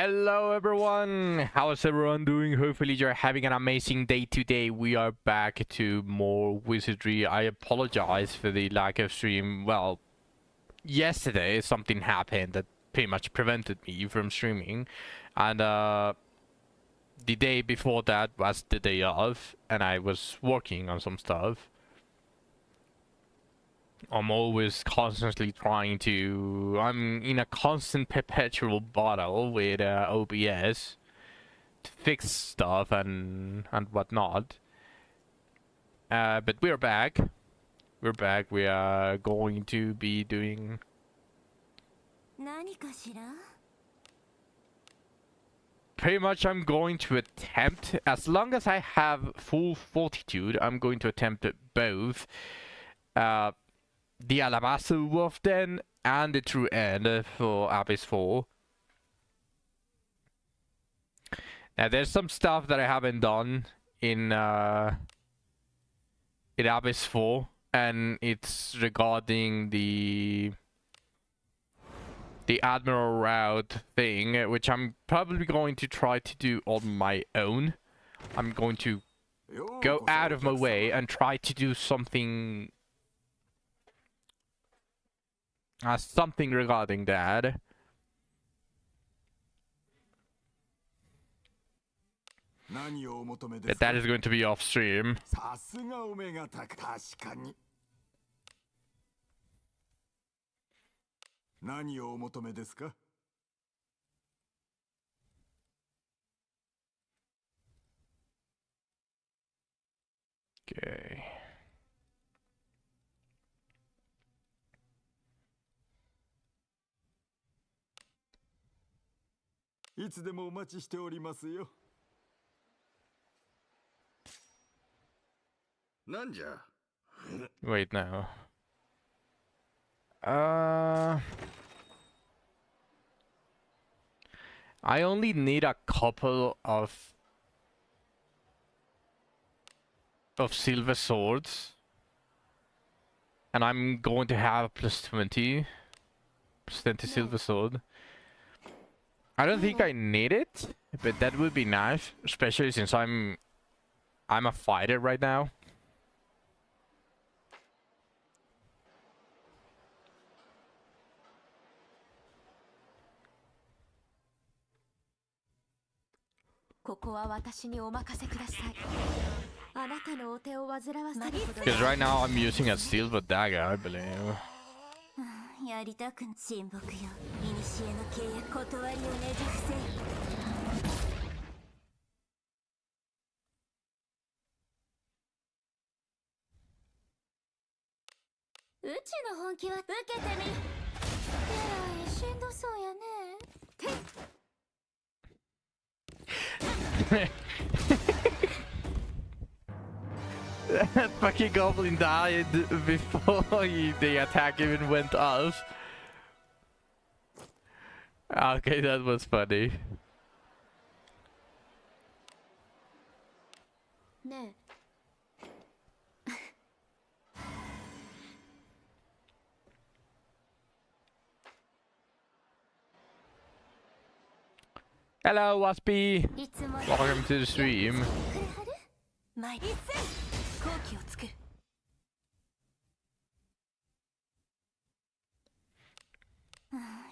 Hello everyone, how is everyone doing? Hopefully you're having an amazing day today. We are back to more wizardry. I apologize for the lack of stream. Well, yesterday something happened that pretty much prevented me from streaming, and the day before that was the day off, and I was working on some stuff. I'm always constantly trying to... I'm in a constant perpetual battle with OBS to fix stuff and whatnot. But we're back. We're back. We are going to be doing... Pretty much I'm going to attempt, as long as I have full fortitude, I'm going to attempt both. The Alabaster Wolf Den and the True End for Abyss 4. Now there's some stuff that I haven't done in Abyss 4, and it's regarding the Admiral route thing, which I'm probably going to try to do on my own. I'm going to go out of my way and try to do something something regarding that. But that is going to be off stream. Okay. いつでもお待ちしておりますよ。なんじゃ? Wait now. I only need a couple of silver swords, and I'm going to have plus 20 silver sword. I don't think I need it, but that would be nice, especially since I'm a fighter right now. Because right now I'm using a silver dagger, I believe. やりたく沈黙よ。古の契約断りをねじ伏せ。うちの本気は受けてみ。えらいしんどそうやね。That fucking goblin died before the attack even went off. Okay, that was funny. Hello, Waspy. Welcome to the stream.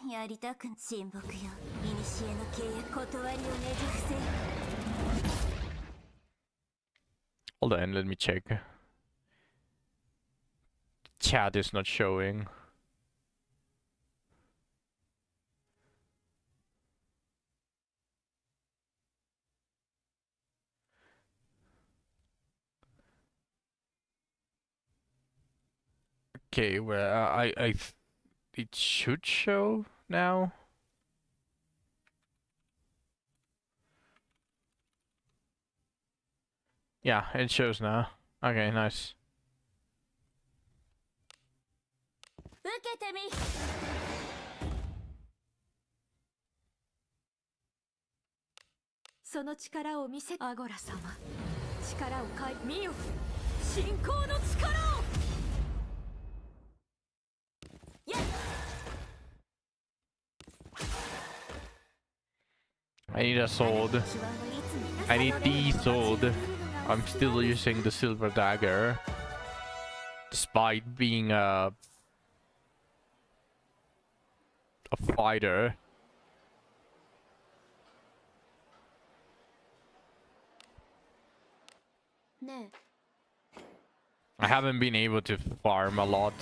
やりたく沈黙よ。古の契約断りをねじ伏せ。 Hold on, let me check. Chat is not showing. Okay, well, it should show now. Yeah, it shows now. Okay, nice. 受けてみ。その力を見せ、アゴラ様。力を買い、見よ。信仰の力を。やっ。I need a sword. I need the sword. I'm still using the silver dagger, despite being a fighter. I haven't been able to farm a lot.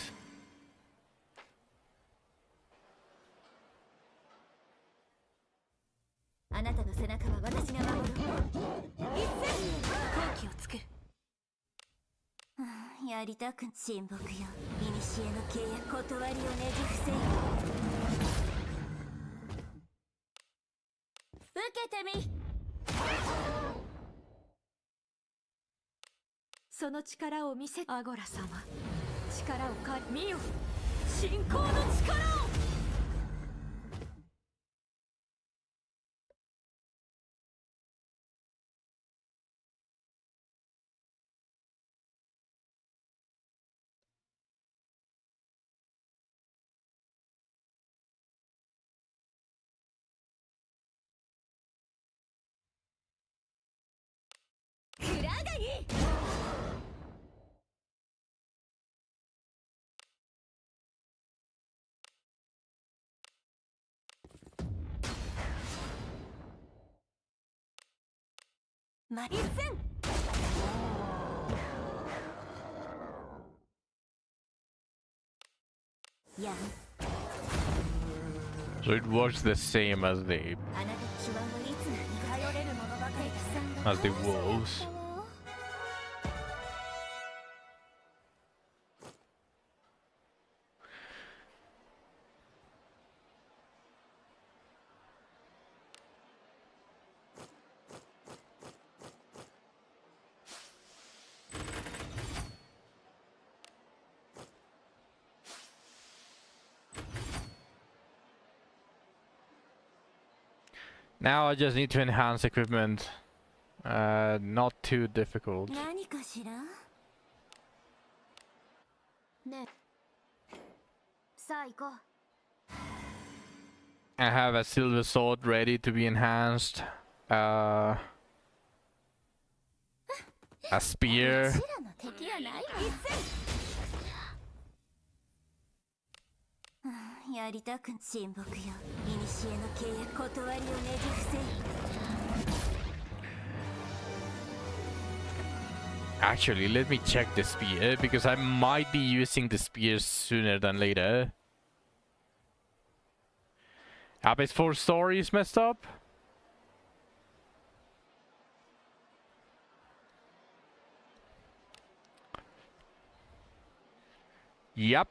So it was the same as the wolves. Now I just need to enhance equipment. Not too difficult. I have a silver sword ready to be enhanced. A spear. Actually, let me check the spear, because I might be using the spear sooner than later. Abyss 4 story is messed up. Yep.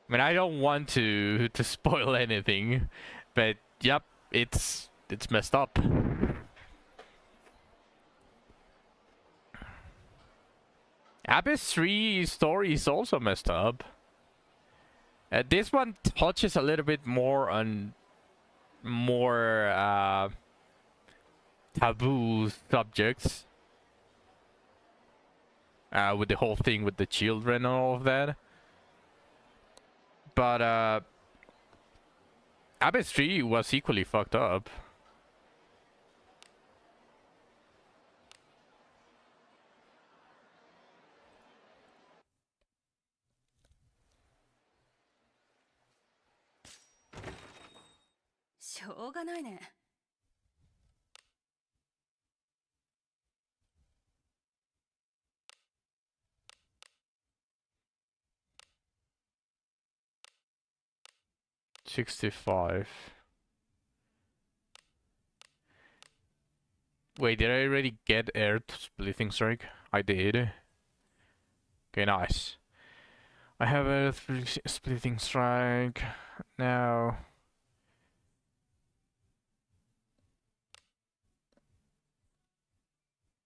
I mean, I don't want to spoil anything, but yep, it's messed up. Abyss 3 story is also messed up. This one touches a little bit more on more taboo subjects. With the whole thing with the children and all of that. But Abyss 3 was equally fucked up. $65. Wait, did I already get Earth Splitting Strike? I did. Okay, nice. I have Earth Splitting Strike now.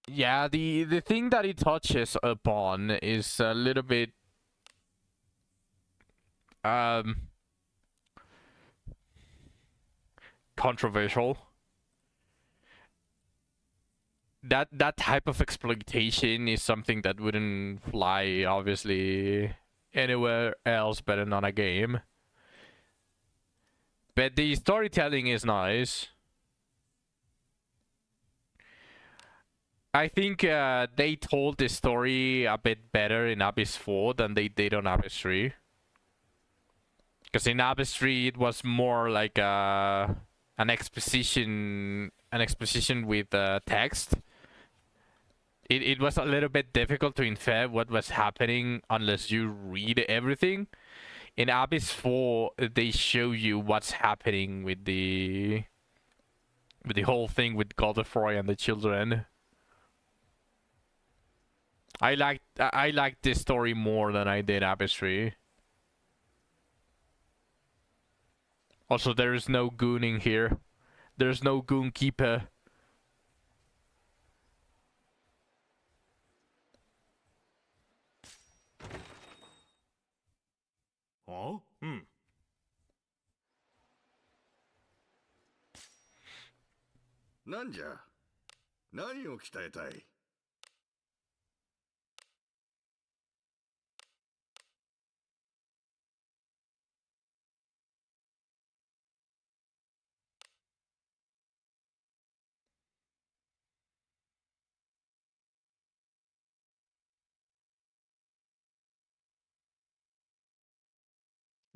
Yeah, the thing that it touches upon is a little bit controversial. That type of exploitation is something that wouldn't fly, obviously, anywhere else but not a game. But the storytelling is nice. I think they told the story a bit better in Abyss 4 than they did on Abyss 3. Because in Abyss 3 it was more like an exposition with text. It was a little bit difficult to infer what was happening unless you read everything. In Abyss 4, they show you what's happening with the whole thing with Godfrey and the children. I liked this story more than I did Abyss 3. Also, there is no gooning here. There's no goon keeper. Oh? なんじゃ何を鍛えたい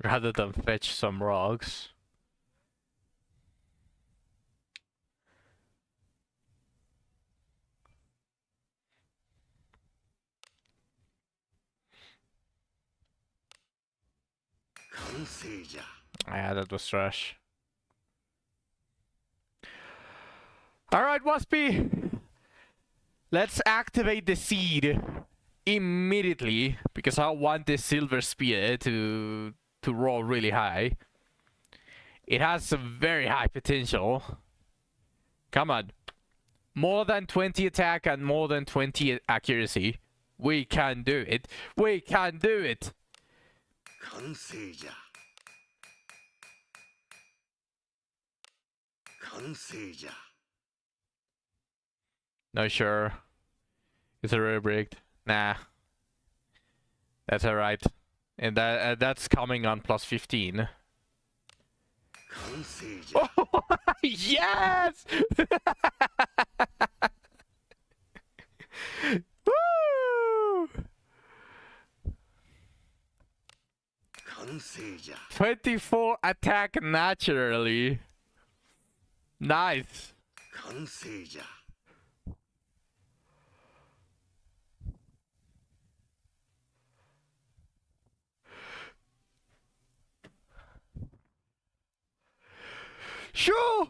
Rather than fetch some rocks. Yeah, that was trash. Alright, Waspy! Let's activate the seed immediately, because I want this silver spear to roll really high. It has a very high potential. Come on. More than 20 attack and more than 20 accuracy. We can do it. We can do it! No, sure. It's a rubric. Nah. That's alright. And that's coming on plus 15. Oh, yes! Woo! 24 attack naturally. Nice. Shoo!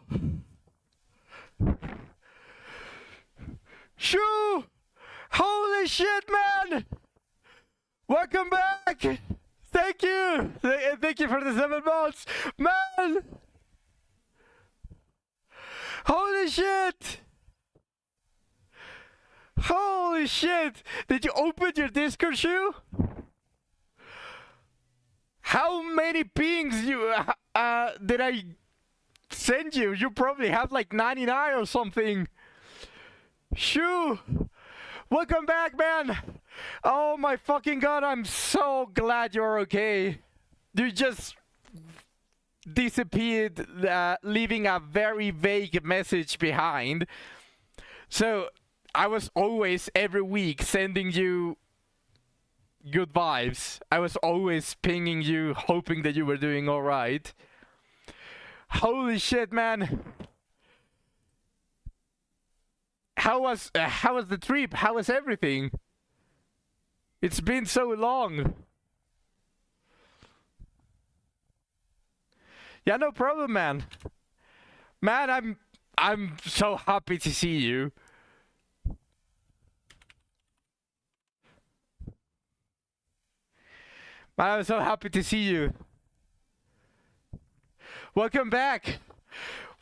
Shoo! Holy shit, man! Welcome back! Thank you! Thank you for the 7 months! Man! Holy shit! Holy shit! Did you open your Discord, Shoo? How many pings you did I send you? You probably have like 99 or something. Shoo! Welcome back, man! Oh my fucking god, I'm so glad you're okay. You just disappeared, leaving a very vague message behind. So, I was always, every week, sending you good vibes. I was always pinging you, hoping that you were doing alright. Holy shit, man! How was the trip? How was everything? It's been so long. Yeah, no problem, man. Man, I'm so happy to see you. Man, I'm so happy to see you. Welcome back.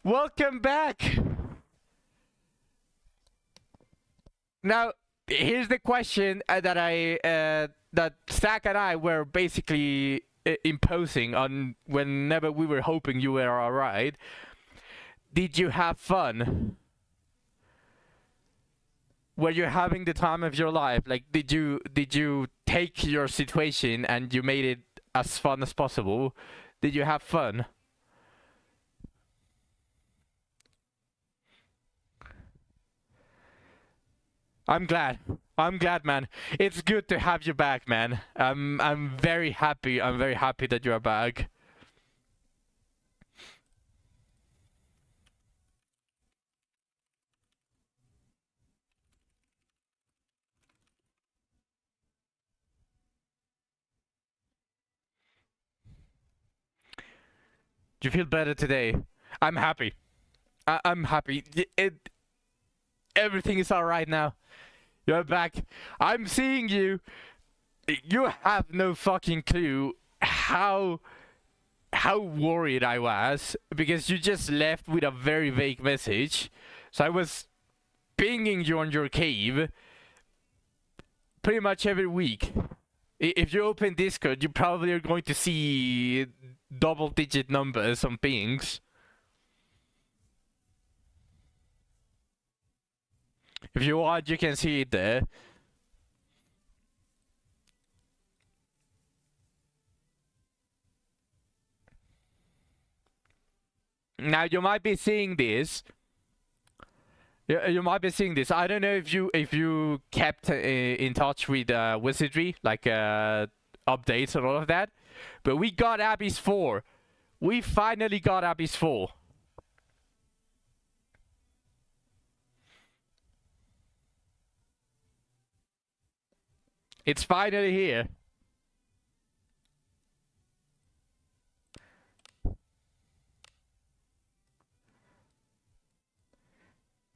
Welcome back. Now, here's the question that Stack and I were basically imposing on whenever we were hoping you were alright. Did you have fun? Were you having the time of your life? Like, did you take your situation and you made it as fun as possible? Did you have fun? I'm glad. I'm glad, man. It's good to have you back, man. I'm very happy. I'm very happy that you're back. Do you feel better today? I'm happy. I'm happy. Everything is alright now. You're back. I'm seeing you. You have no fucking clue how worried I was because you just left with a very vague message. So I was pinging you on your cave pretty much every week. If you open Discord, you probably are going to see double-digit numbers on pings. If you want, you can see it there. Now you might be seeing this. You might be seeing this. I don't know if you kept in touch with Wizardry, like updates and all of that, but we got Abyss 4. We finally got Abyss 4. It's finally here.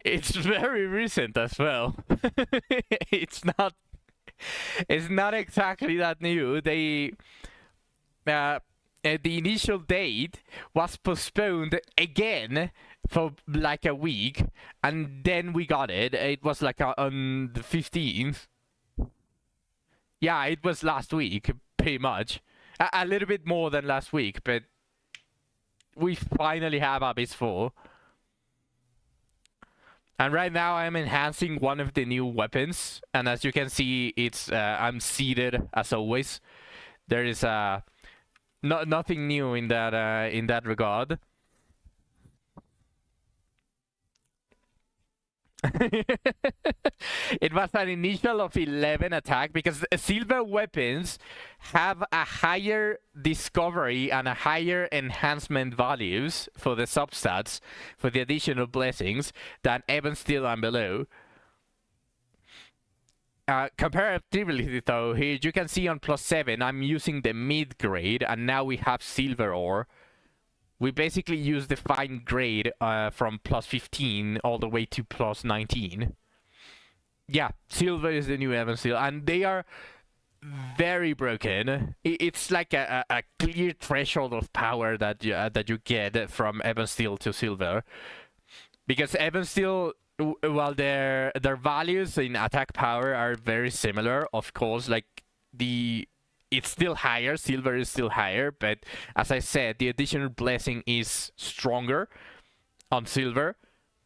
It's very recent as well. it's not exactly that new. The initial date was postponed again for like a week, and then we got it. It was like on the 15th. Yeah, it was last week, pretty much. A little bit more than last week, but we finally have Abyss 4. And right now I'm enhancing one of the new weapons, and as you can see, it's I'm seated as always. There is nothing new in that regard. It was an initial of 11 attack because silver weapons have a higher discovery and a higher enhancement values for the substats, for the additional blessings, than even steel and below. Comparatively though, here you can see on +7 I'm using the mid grade, and now we have silver ore. We basically use the fine grade from +15 all the way to +19. Yeah, silver is the new Evan Steel, and they are very broken. It's like a clear threshold of power that you get from Evan Steel to silver, because Evan Steel, well, their values in attack power are very similar. Of course, like it's still higher, silver is still higher, but as I said, the additional blessing is stronger on silver.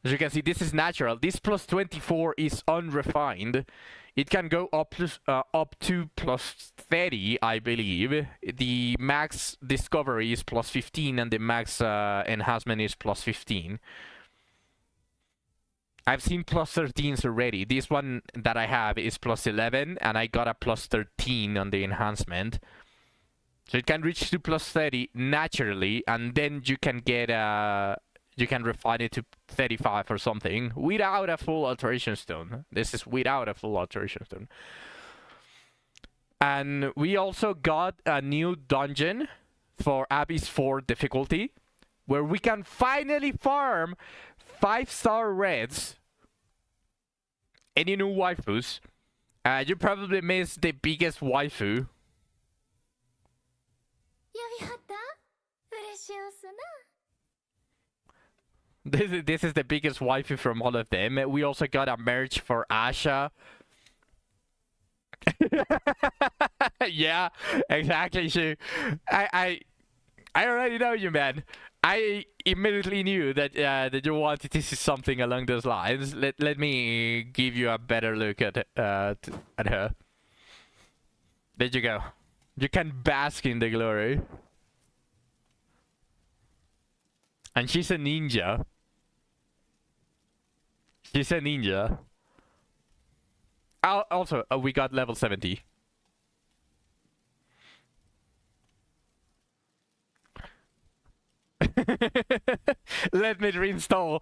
As you can see, this is natural. This +24 is unrefined. It can go up to +30, I believe. The max discovery is +15, and the max enhancement is +15. I've seen +13s already. This one that I have is +11, and I got a +13 on the enhancement. So it can reach to +30 naturally, and then you can get you can refine it to 35 or something without a full alteration stone. This is without a full alteration stone. And we also got a new dungeon for Abyss 4 difficulty, where we can finally farm 5-star reds. Any new waifus? You probably missed the biggest waifu. This is the biggest waifu from all of them. We also got a merch for Asha. Yeah, exactly. Shu. I already know you, man. I immediately knew that that you wanted to see something along those lines. Let me give you a better look at her. There you go. You can bask in the glory. And she's a ninja. She's a ninja. Also, we got level 70. Let me reinstall.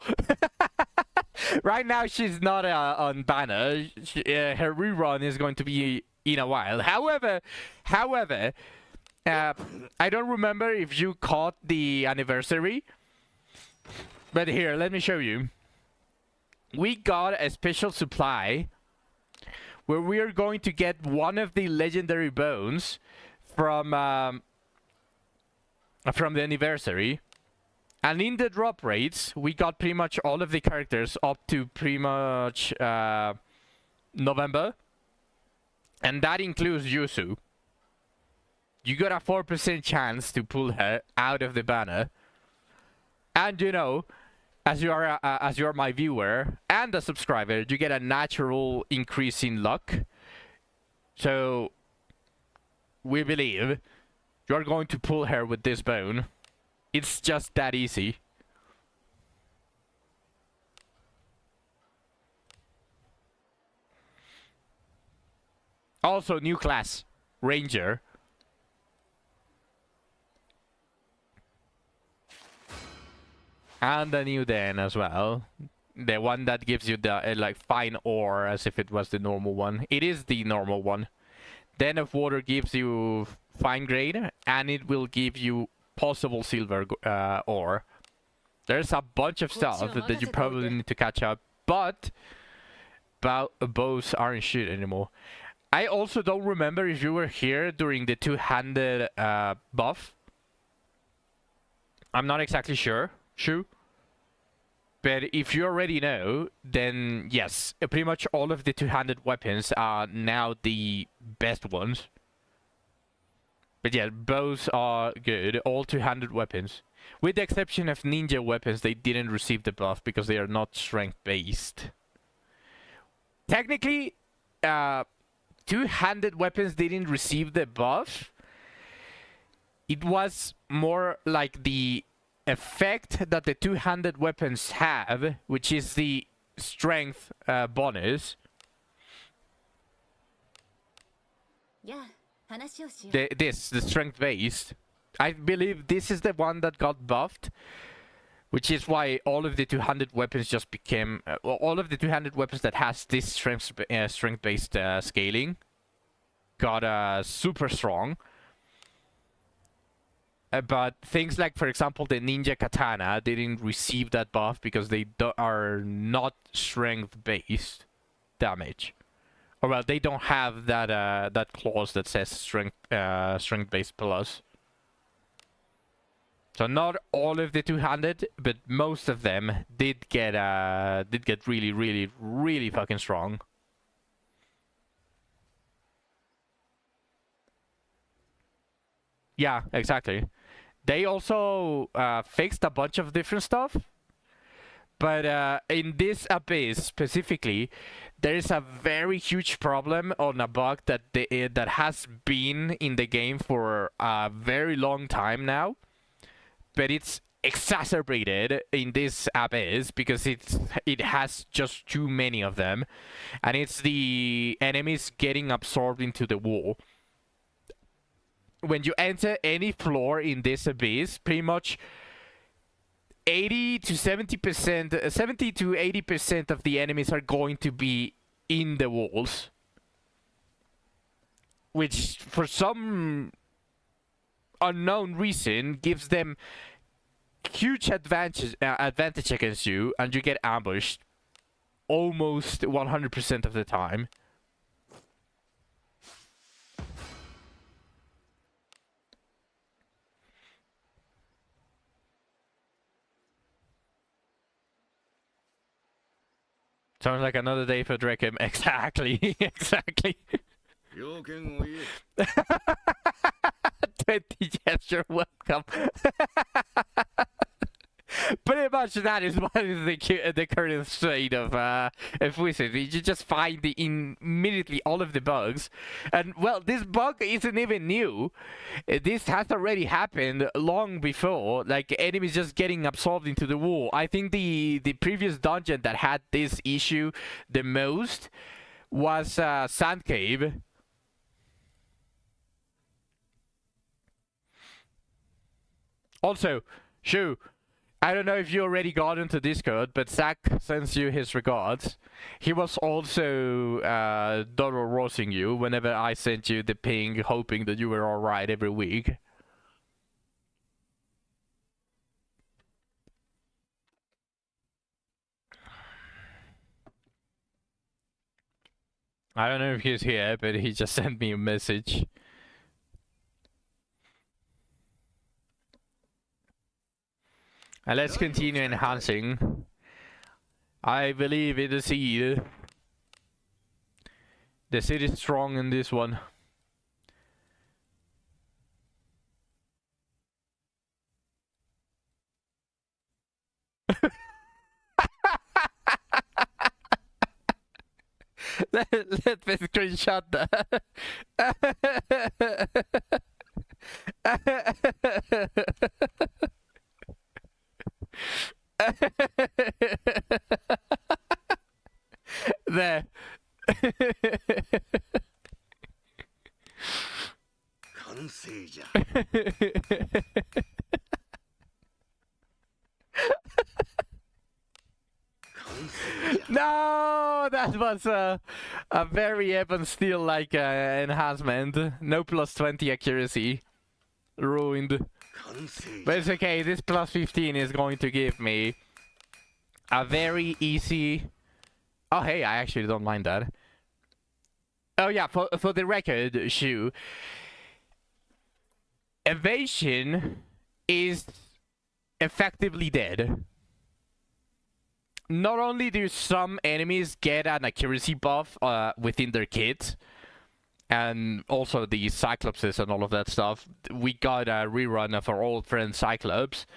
Right now, she's not on banner. Her rerun is going to be in a while. However, I don't remember if you caught the anniversary, but here, let me show you. We got a special supply where we are going to get one of the legendary bones from the anniversary. And in the drop rates, we got pretty much all of the characters up to pretty much November. And that includes Yuzu. You got a 4% chance to pull her out of the banner. And you know, as you are my viewer and a subscriber, you get a natural increase in luck. So we believe you're going to pull her with this bone. It's just that easy. Also, new class, Ranger. And a new Den as well. The one that gives you the like fine ore as if it was the normal one. It is the normal one. Den of Water gives you fine grade, and it will give you possible silver ore. There's a bunch of stuff that you probably need to catch up, but bows aren't shit anymore. I also don't remember if you were here during the two-handed buff. I'm not exactly sure. But if you already know, then yes, pretty much all of the two-handed weapons are now the best ones. But yeah, bows are good, all two-handed weapons. With the exception of ninja weapons, they didn't receive the buff because they are not strength-based. Technically, two-handed weapons didn't receive the buff. It was more like the effect that the two-handed weapons have, which is the strength bonus. Yeah. The strength based. I believe this is the one that got buffed, which is why all of the two-handed weapons just became all of the two-handed weapons that has this strength based scaling got super strong. But things like, for example, the ninja katana didn't receive that buff because they are not strength based damage. Or well, they don't have that that clause that says strength based plus. So not all of the two-handed, but most of them did get really fucking strong. Yeah, exactly. They also fixed a bunch of different stuff. But in this abyss specifically, there is a very huge problem on a bug that that has been in the game for a very long time now. But it's exacerbated in this abyss because it has just too many of them. And it's the enemies getting absorbed into the wall. When you enter any floor in this abyss, pretty much 80 to 70%, 70 to 80% of the enemies are going to be in the walls. Which, for some unknown reason, gives them huge advantage against you, and you get ambushed almost 100% of the time. Sounds like another day for Drekem. Exactly, exactly. 20 gesture, welcome. Pretty much that is what is the current state of Wizard. You just find immediately all of the bugs. And, well, this bug isn't even new. This has already happened long before. Like, enemies just getting absorbed into the wall. I think the previous dungeon that had this issue the most was Sand Cave. Also, Shu, I don't know if you already got into Discord, but Zach sends you his regards. He was also double roasting you whenever I sent you the ping, hoping that you were alright every week. I don't know if he's here, but he just sent me a message. And let's continue enhancing. I believe in the seed. The seed is strong in this one. let me screenshot that. There. No, that was a very Evan Steel like enhancement. No plus 20 accuracy. Ruined. But it's okay, this plus 15 is going to give me a very easy... Oh hey, I actually don't mind that. Oh yeah, for the record, Shu, evasion is effectively dead. Not only do some enemies get an accuracy buff within their kit, and also the Cyclopses and all of that stuff. We got a rerun of our old friend Cyclops.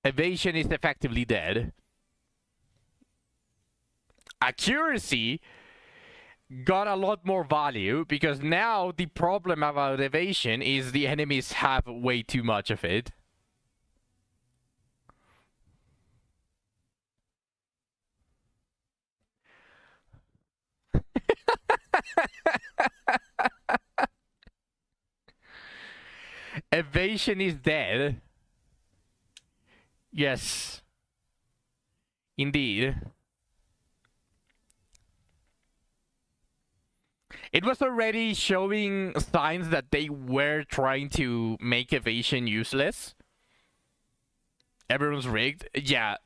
Evasion is effectively dead. Accuracy got a lot more value because now the problem about evasion is the enemies have way too much of it. Evasion is dead. Yes. Indeed. It was already showing signs that they were trying to make evasion useless. Everyone's rigged. Yeah,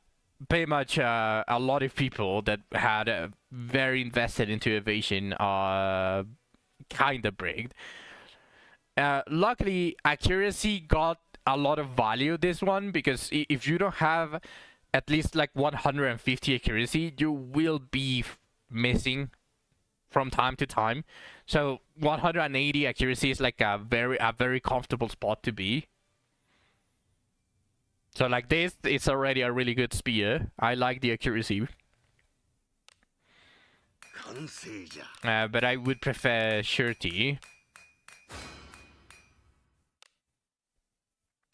pretty much a lot of people that had very invested into evasion are kind of rigged. Luckily, accuracy got a lot of value this one, because if you don't have at least like 150 accuracy, you will be missing from time to time. So 180 accuracy is like a very comfortable spot to be. So like this, it's already a really good spear. I like the accuracy. But I would prefer Shirty.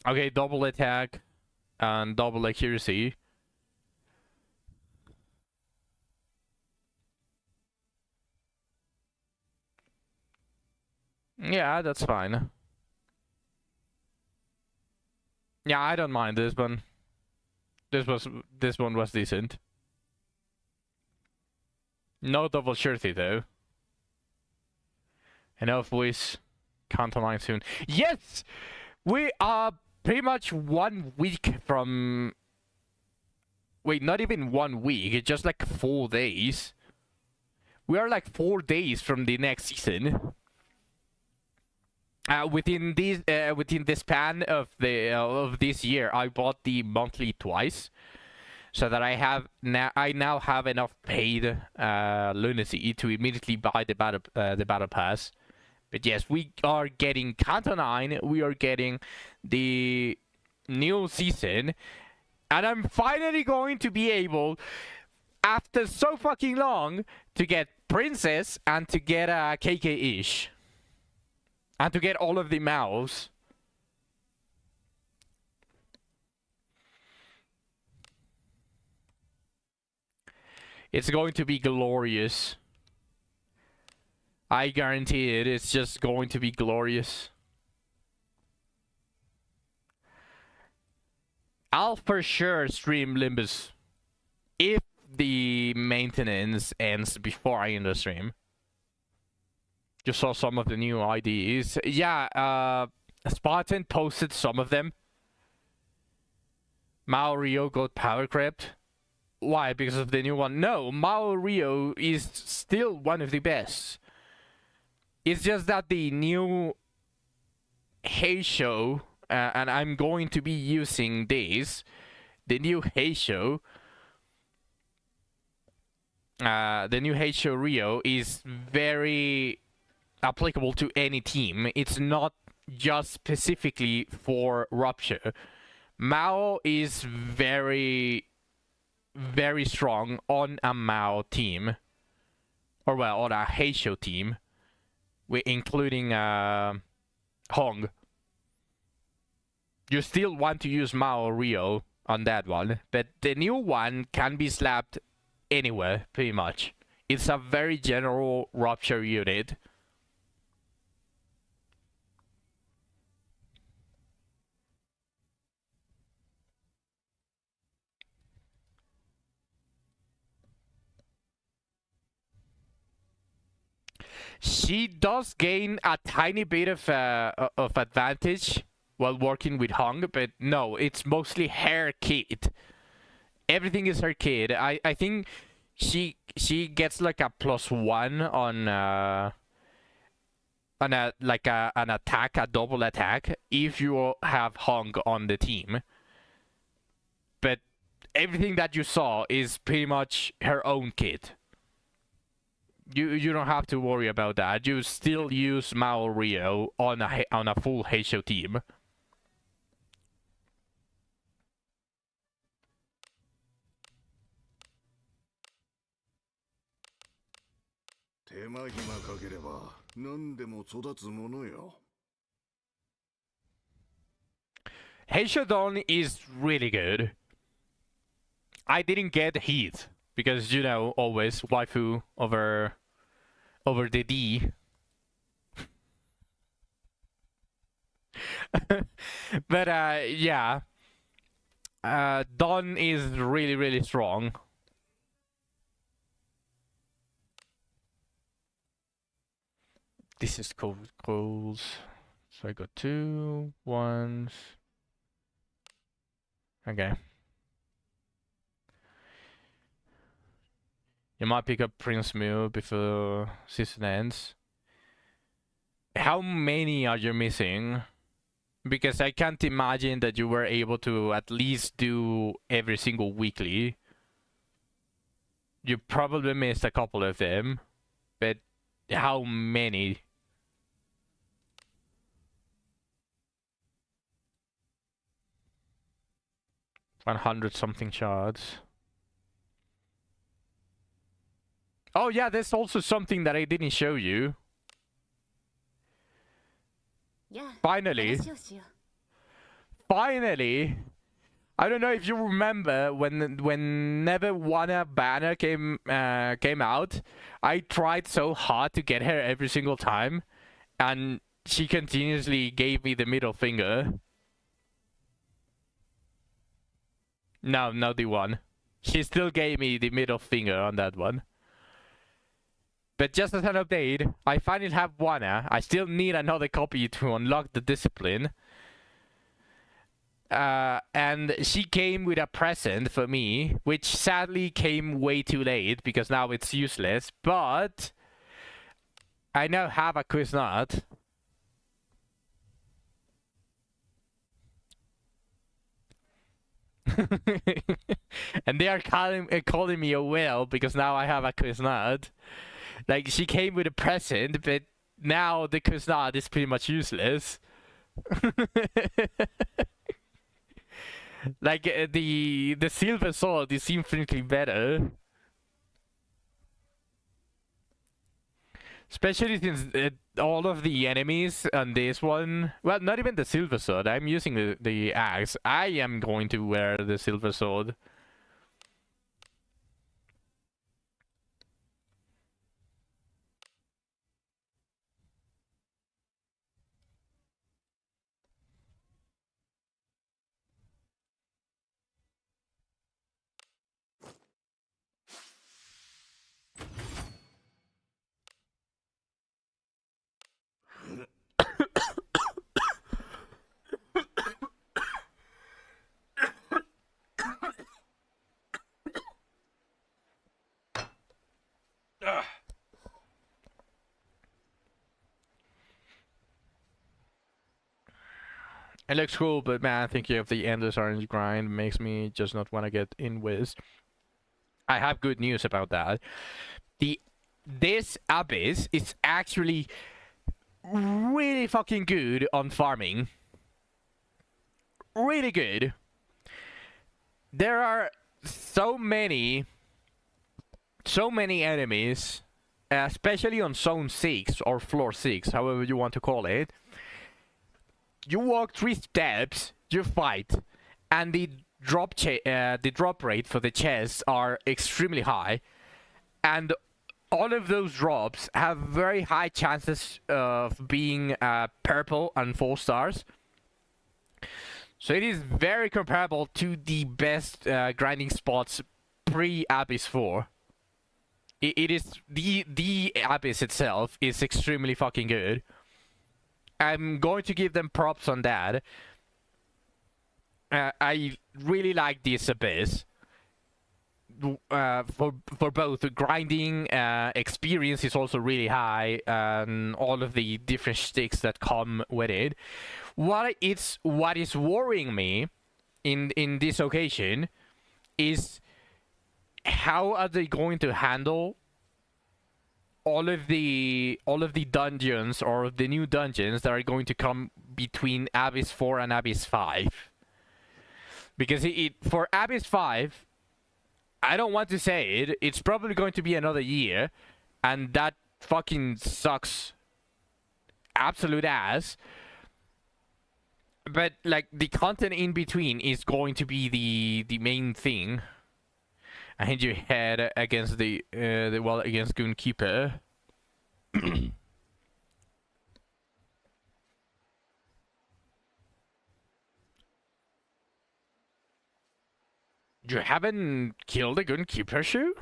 Okay, double attack and double accuracy. Yeah, that's fine. Yeah, I don't mind this one. This one was decent. No double Shirty though. Enough voice. Count online soon. Yes! We are pretty much 1 week from... Wait, not even 1 week. It's just like 4 days. We are like 4 days from the next season. Within the span of this year, I bought the monthly twice, so that I now have enough paid lunacy to immediately buy the battle pass. But yes, we are getting Kanto 9. We are getting the new season, and I'm finally going to be able, after so fucking long, to get Princess and to get a KK-ish. And to get all of the mouths. It's going to be glorious. I guarantee it. It's just going to be glorious. I'll for sure stream Limbus if the maintenance ends before I end the stream. Just saw some of the new IDs. Yeah, Spartan posted some of them. Mao Rio got power crept. Why? Because of the new one? No, Mao Rio is still one of the best. It's just that the new Heisho, and I'm going to be using this, the new Heisho, Rio is very applicable to any team. It's not just specifically for Rupture. Mao is very, very strong on a Mao team, or well, on a Heisho team, including Hong. You still want to use Mao Rio on that one, but the new one can be slapped anywhere, pretty much. It's a very general Rupture unit. She does gain a tiny bit of advantage while working with Hong, but no, it's mostly her kit. Everything is her kit. I think she gets like a +1 on an attack, a double attack, if you have Hong on the team. But everything that you saw is pretty much her own kit. You don't have to worry about that. You still use Mao Rio on a full Heisho team. Heisho Dawn is really good. I didn't get Heat because, you know, always waifu over the D. But yeah, Dawn is really, really strong. This is calls. So I got 2 1s. Okay. You might pick up Prince Mew before season ends. How many are you missing? Because I can't imagine that you were able to at least do every single weekly. You probably missed a couple of them. But how many? 100 something shards. Oh yeah, there's also something that I didn't show you. Finally. Finally. I don't know if you remember when Never Wanna banner came out. I tried so hard to get her every single time, and she continuously gave me the middle finger. No, not the one. She still gave me the middle finger on that one. But just as an update, I finally have Wanna. I still need another copy to unlock the discipline. And she came with a present for me, which sadly came way too late because now it's useless. But I now have a Quiznut. And they are calling me a whale because now I have a Quiznut. Like, she came with a present, but now the Quiznut is pretty much useless. Like, the silver sword is infinitely better. Especially since all of the enemies on this one... Well, not even the silver sword. I'm using the axe. I am going to wear the silver sword. It looks cool, but man, thinking of the endless orange grind makes me just not want to get in Wiz. I have good news about that. This abyss is actually really fucking good on farming. Really good. There are so many enemies, especially on zone 6 or floor 6, however you want to call it. You walk 3 steps, you fight, and the drop rate for the chests are extremely high, and all of those drops have very high chances of being purple and 4 stars. So it is very comparable to the best grinding spots pre-Abyss 4. It is the Abyss itself is extremely fucking good. I'm going to give them props on that. I really like this Abyss. For both grinding experience is also really high, and all of the different sticks that come with it. What is worrying me in this occasion is how are they going to handle all of the dungeons, or the new dungeons that are going to come between Abyss 4 and Abyss 5. Because for Abyss 5, I don't want to say it, it's probably going to be another year, and that fucking sucks absolute ass. But like the content in between is going to be the main thing. I hit your head against against Goonkeeper. You haven't killed a Goonkeeper, Shu?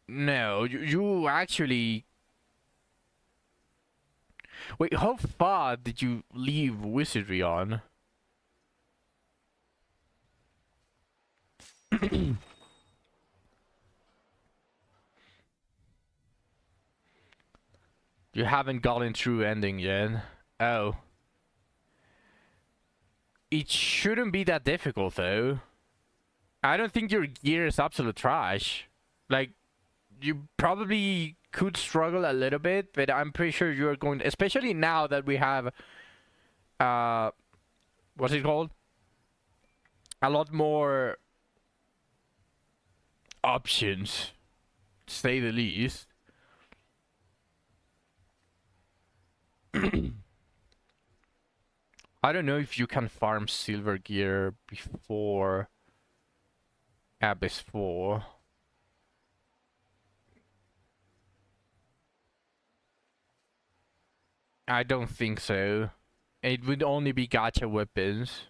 No, you actually... Wait, how far did you leave Wizardry on? You haven't gotten through ending yet. Oh. It shouldn't be that difficult, though. I don't think your gear is absolute trash. Like, you probably could struggle a little bit, but I'm pretty sure you're going to, especially now that we have what's it called? A lot more options, to say the least. I don't know if you can farm silver gear before Abyss 4. I don't think so. It would only be gacha weapons.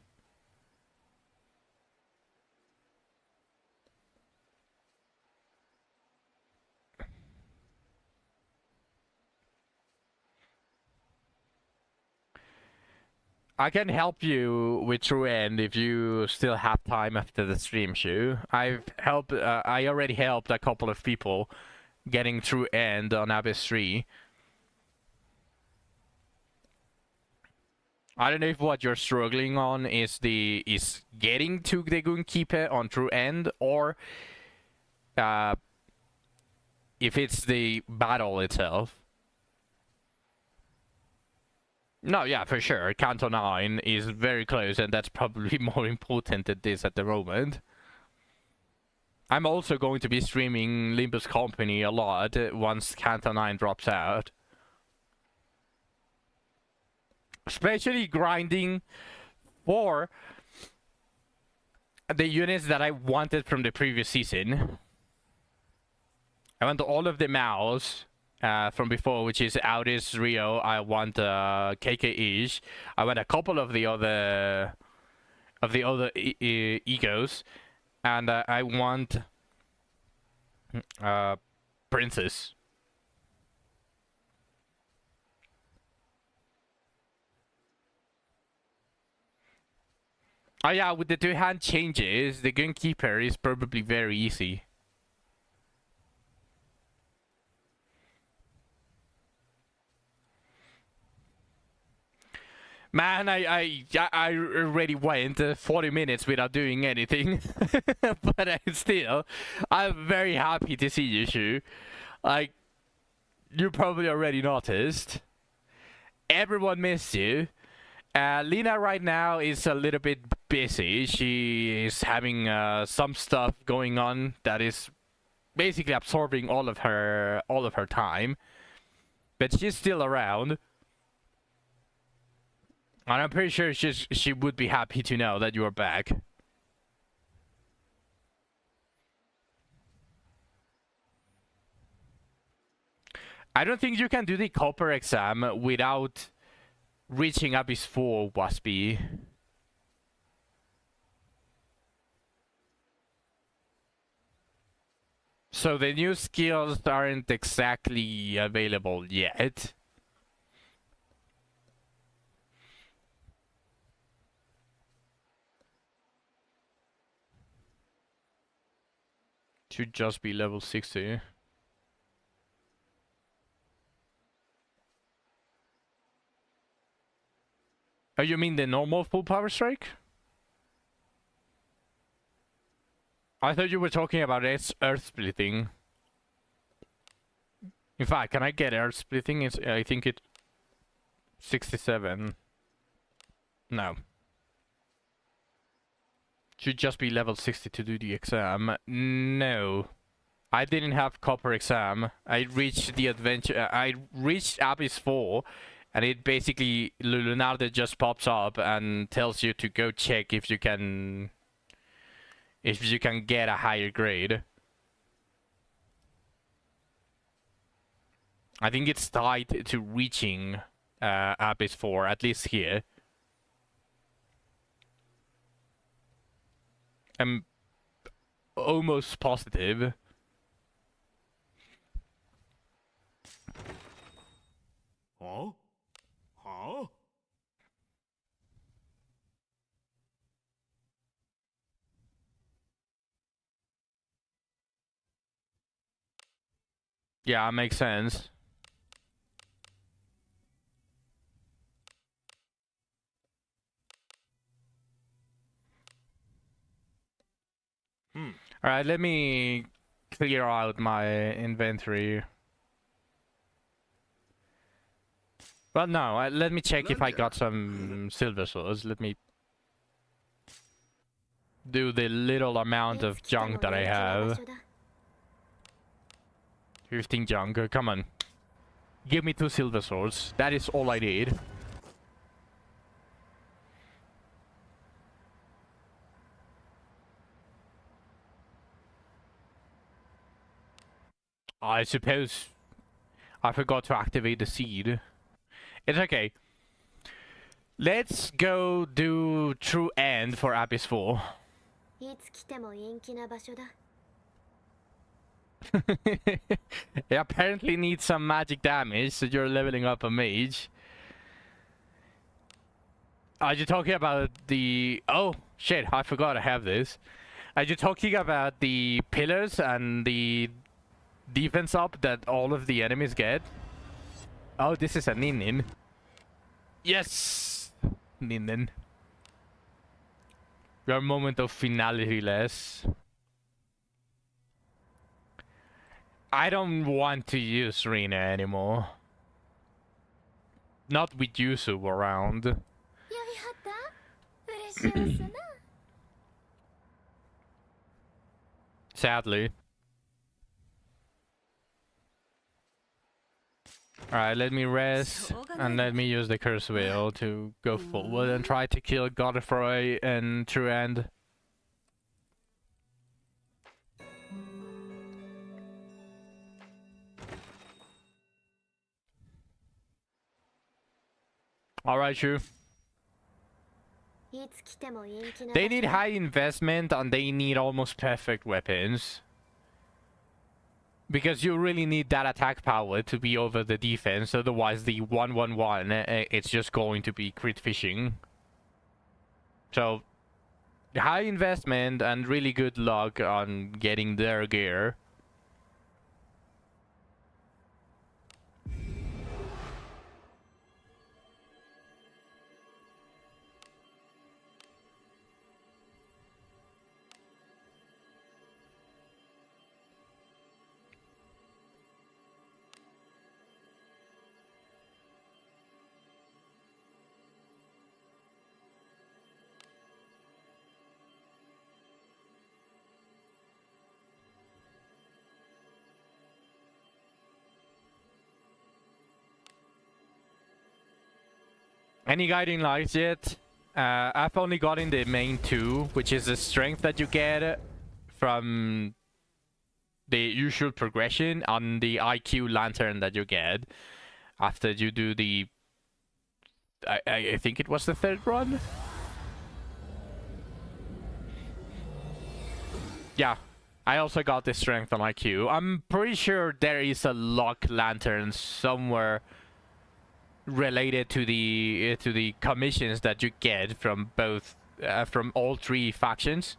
I can help you with True End if you still have time after the stream, Shu. I've helped. I already helped a couple of people getting True End on Abyss 3. I don't know if what you're struggling on is getting to the Goonkeeper on True End, or if it's the battle itself. No, yeah, for sure. Canto 9 is very close, and that's probably more important than this at the moment. I'm also going to be streaming Limbus Company a lot once Canto 9 drops out. Especially grinding for the units that I wanted from the previous season. I want all of the Maos from before, which is Audis, Rio. I want KK-ish. I want a couple of the other egos, and I want Princess. Oh yeah, with the 2-hand changes, the Gunkeeper is probably very easy. Man, I already went 40 minutes without doing anything. But I'm very happy to see you, Shu. Like, you probably already noticed. Everyone missed you. Lena right now is a little bit busy. She is having some stuff going on that is basically absorbing all of her time. But she's still around. And I'm pretty sure she would be happy to know that you are back. I don't think you can do the copper exam without reaching Abyss 4, Waspy. So the new skills aren't exactly available yet. Should just be level 60. Oh, you mean the normal full power strike? I thought you were talking about earth splitting. In fact, can I get earth splitting? I think it's 67. No. Should just be level 60 to do the exam. No. I didn't have copper exam. I reached the adventure. I reached Abyss 4. And it basically, Leonardo just pops up and tells you to go check if you can get a higher grade. I think it's tied to reaching Abyss 4, at least here. I'm almost positive. Huh? Huh? Yeah, makes sense. Alright, let me clear out my inventory. Well, no, let me check if I got some silver swords. Let me do the little amount of junk that I have. 15 junk, come on. Give me 2 silver swords. That is all I need. I suppose I forgot to activate the seed. It's okay. Let's go do True End for Abyss 4. It apparently needs some magic damage, so you're leveling up a mage. Are you talking about the... Oh, shit, I forgot I have this. Are you talking about the pillars and the defense up that all of the enemies get? Oh, this is a Ninin. Yes! Ninin. Your moment of finality less. I don't want to use Rina anymore. Not with Yusu around. Sadly. Alright, let me rest and let me use the curse wheel to go forward and try to kill Godfrey and True End. Alright, Shu. They need high investment and they need almost perfect weapons. Because you really need that attack power to be over the defense, otherwise the 1-1-1, it's just going to be crit fishing. So, high investment and really good luck on getting their gear. Any guiding lights yet? I've only gotten the main two, which is the strength that you get from the usual progression on the IQ lantern that you get after you do the... I think it was the third run? Yeah, I also got the strength on IQ. I'm pretty sure there is a luck lantern somewhere related to the commissions that you get from both from all three factions.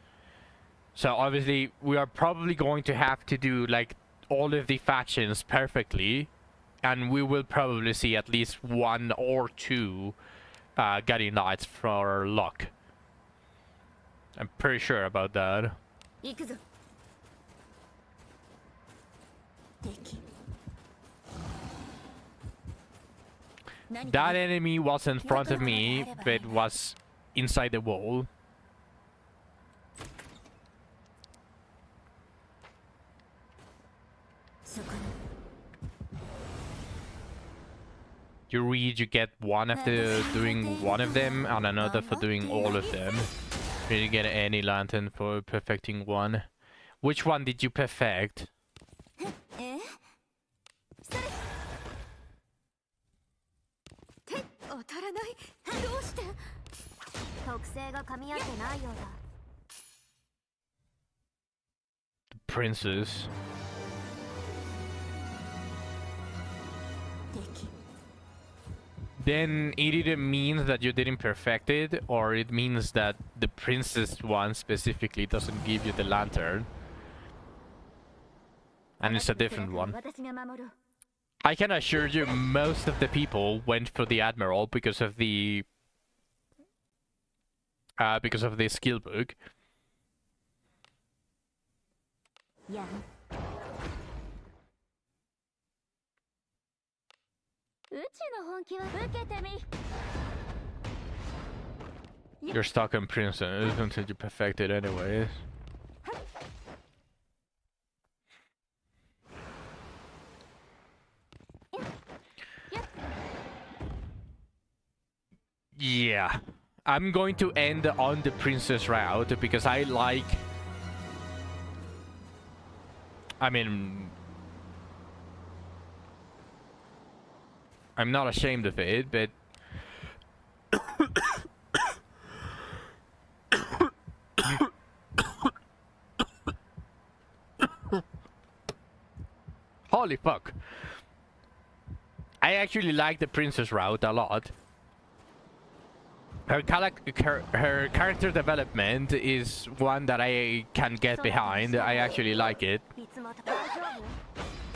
So obviously we are probably going to have to do like all of the factions perfectly, and we will probably see at least one or two guiding lights for luck. I'm pretty sure about that. 行くぞ。敵。 That enemy was in front of me, but was inside the wall. You read, you get one after doing one of them, and another for doing all of them. You didn't get any lantern for perfecting one. Which one did you perfect? 当たらない。どうして？特性が噛み合ってないようだ。 The princess. 敵。 Then it either means that you didn't perfect it, or it means that the princess one specifically doesn't give you the lantern. And it's a different one. 私が守る。 I can assure you most of the people went for the Admiral because of the skill book. やる。うちの本気は受けてみ。 You're stuck on princess until you perfect it anyways. Yeah, I'm going to end on the princess route because I like... I mean... I'm not ashamed of it, but... Holy fuck. I actually like the princess route a lot. Her character development is one that I can get behind. I actually like it. いつもと大丈夫？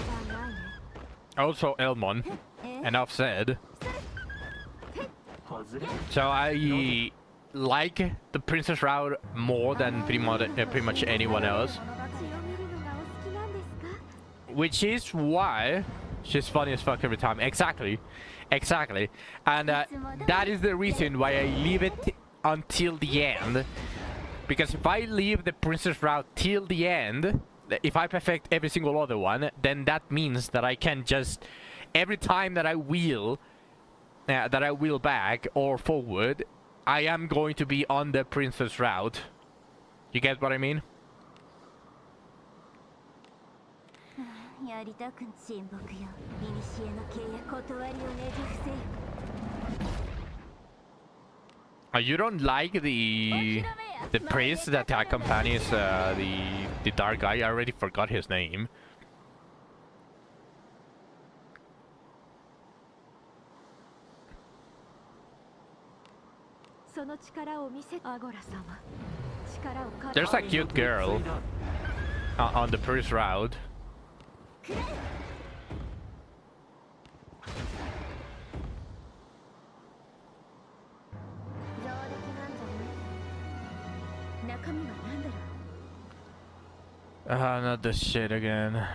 じゃないね。 Also Elmon, enough said. So I like the princess route more than pretty much anyone else. 血を見るのがお好きなんですか？ Which is why she's funny as fuck every time. Exactly. Exactly. And that is the reason why I leave it until the end. Because if I leave the princess route till the end, if I perfect every single other one, then that means that I can just... Every time that I wheel back or forward, I am going to be on the princess route. You get what I mean? やりたくん親睦よ。古の契約断りをねじ伏せよ。 You don't like the priest that accompanies the dark guy? I already forgot his name. その力を見せアゴラ様。力を借 There's a cute girl on the priest route. くれ。上出来なんじゃない？中身は何だろう？ Not this shit again.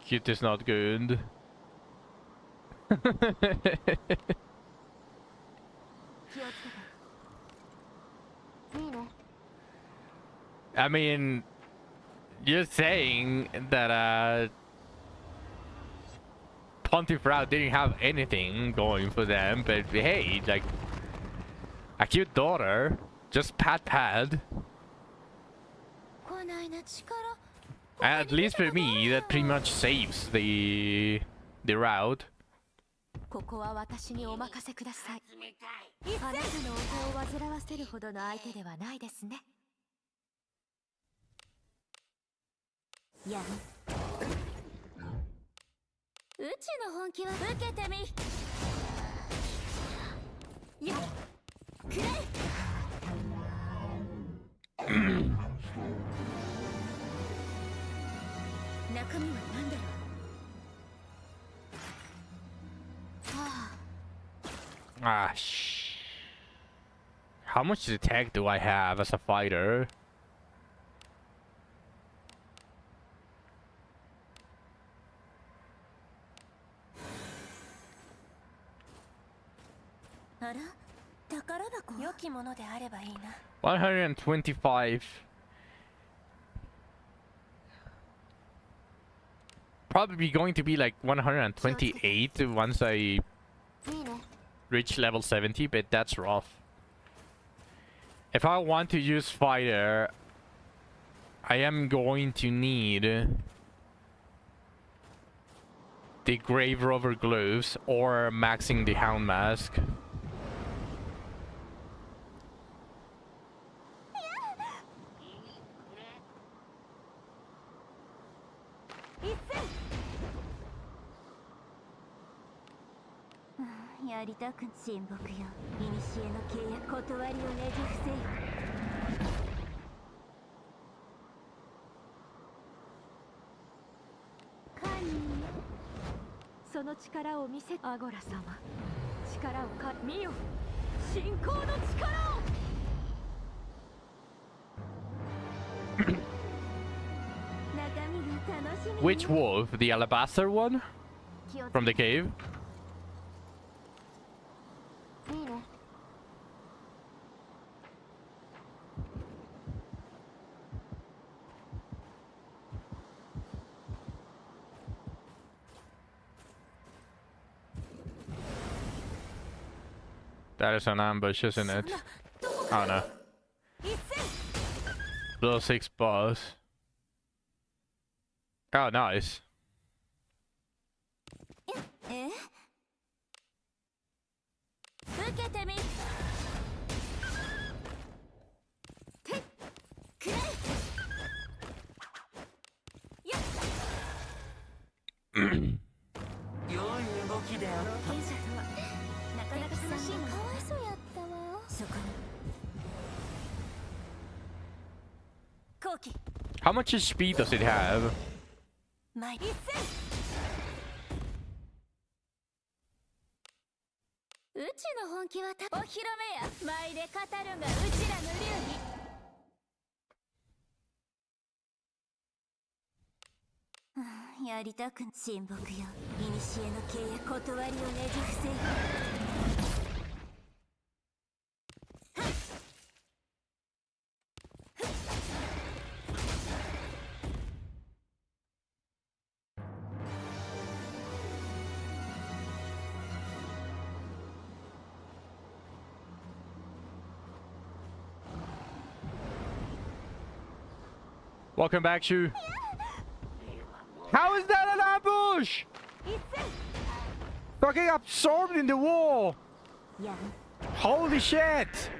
Cute is not good. 気をつけて。いいね。I mean, you're saying that Pontifrau didn't have anything going for them, but hey, like a cute daughter, just pat. At least for me, that pretty much saves the route. ここは私にお任せください。あなたのお手を煩わせるほどの相手ではないですね。やん。うちの本気は受けてみ。や。くれ。中身は何だろう。Ah, how much attack do I have as a fighter? Ara? 宝箱？良きものであればいいな。125. Probably going to be like 128 once I reach level 70, but that's rough. If I want to use fighter, I am going to need the Grave Rover gloves or maxing the Hound Mask. Which wolf? The alabaster one? From the cave? That is an ambush, isn't it? Oh no. Level 6 boss. Oh, nice. How much speed does it have? Welcome back, Shu. How is that an ambush? Fucking absorbed in the wall. Holy shit.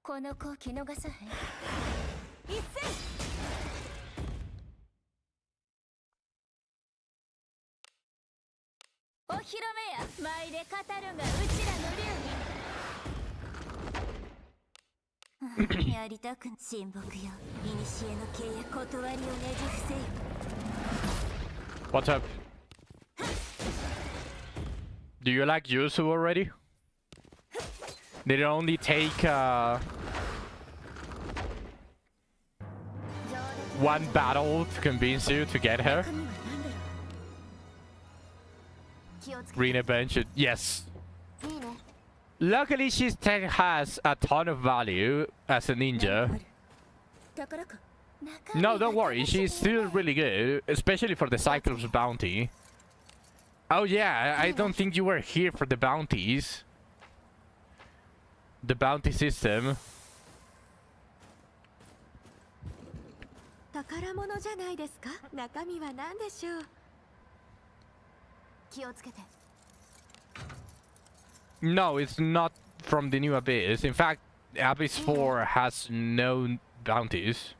この子気逃さへん。一斉。お披露目や。舞で語るがうちらの流儀。やりたく親睦よ。古の契約断りをねじ伏せよ。 What's up? Do you like Yuzu already? Did it only take one battle to convince you to get her? Rena Bench, yes. Luckily, she has a ton of value as a ninja. No, don't worry, she's still really good, especially for the Cyclops bounty. Oh yeah, I don't think you were here for the bounties. The bounty system. 宝物じゃないですか。中身は何でしょう。気をつけて。 No, it's not from the new Abyss. In fact, Abyss 4 has no bounties.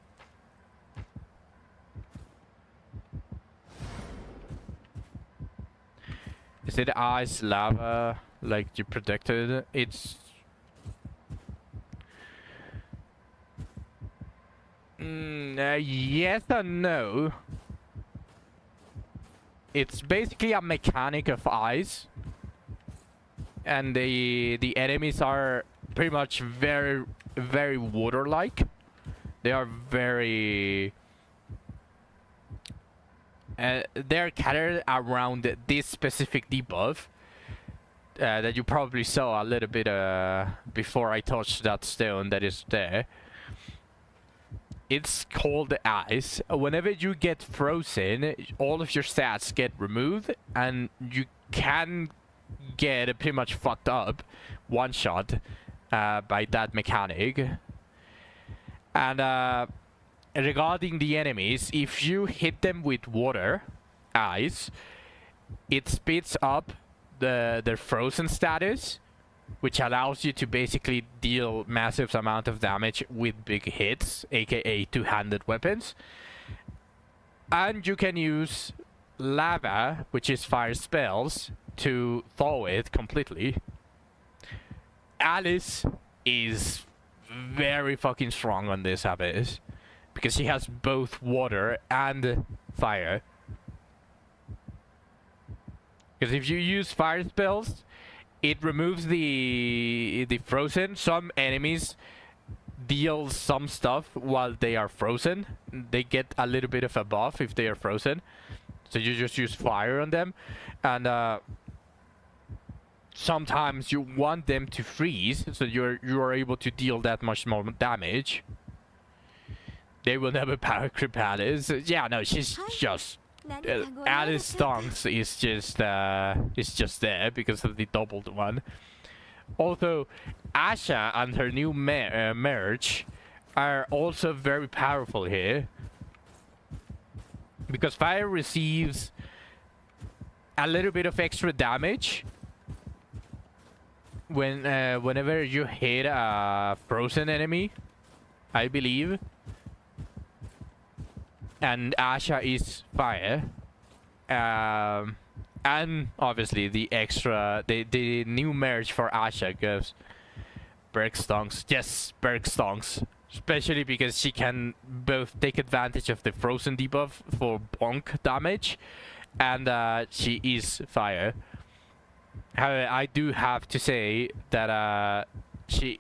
Is it ice, lava, like you predicted? It's... yes and no. It's basically a mechanic of ice. And the enemies are pretty much very water-like. They are very... they're scattered around this specific debuff that you probably saw a little bit before I touched that stone that is there. It's called ice. Whenever you get frozen, all of your stats get removed, and you can get pretty much fucked up one shot by that mechanic. And regarding the enemies, if you hit them with water, ice, it speeds up their frozen status, which allows you to basically deal massive amount of damage with big hits, aka two-handed weapons. And you can use lava, which is fire spells, to thaw it completely. Alice is very fucking strong on this Abyss, because she has both water and fire. Because if you use fire spells, it removes the frozen. Some enemies deal some stuff while they are frozen. They get a little bit of a buff if they are frozen. So you just use fire on them. And sometimes you want them to freeze, so you are able to deal that much more damage. They will never power creep Alice. Yeah, no, she's just... Alice Stonks is just there because of the doubled one. Also, Asha and her new merge are also very powerful here, because fire receives a little bit of extra damage when whenever you hit a frozen enemy, I believe. And Asha is fire. And obviously the extra, the new merge for Asha gives Berg Stonks. Yes, Berg Stonks. Especially because she can both take advantage of the frozen debuff for bonk damage, and she is fire. However, I do have to say that she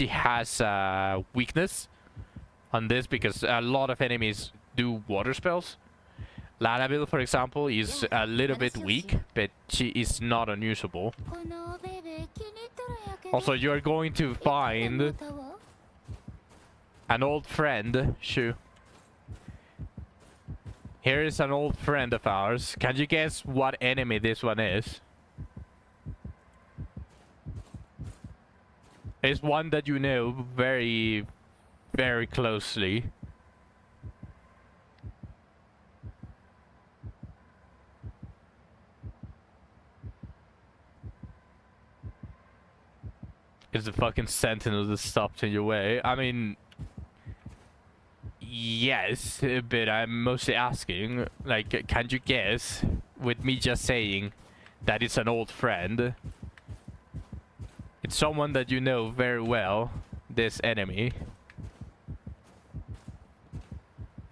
has weakness on this, because a lot of enemies do water spells. Lanabil, for example, is a little bit weak, but she is not unusable. Also, you're going to find an old friend, Shu. Here is an old friend of ours. Can you guess what enemy this one is? It's one that you know very, very closely. It's the fucking sentinel that stops in your way. I mean, yes, but I'm mostly asking, like, can you guess, with me just saying that it's an old friend? It's someone that you know very well, this enemy.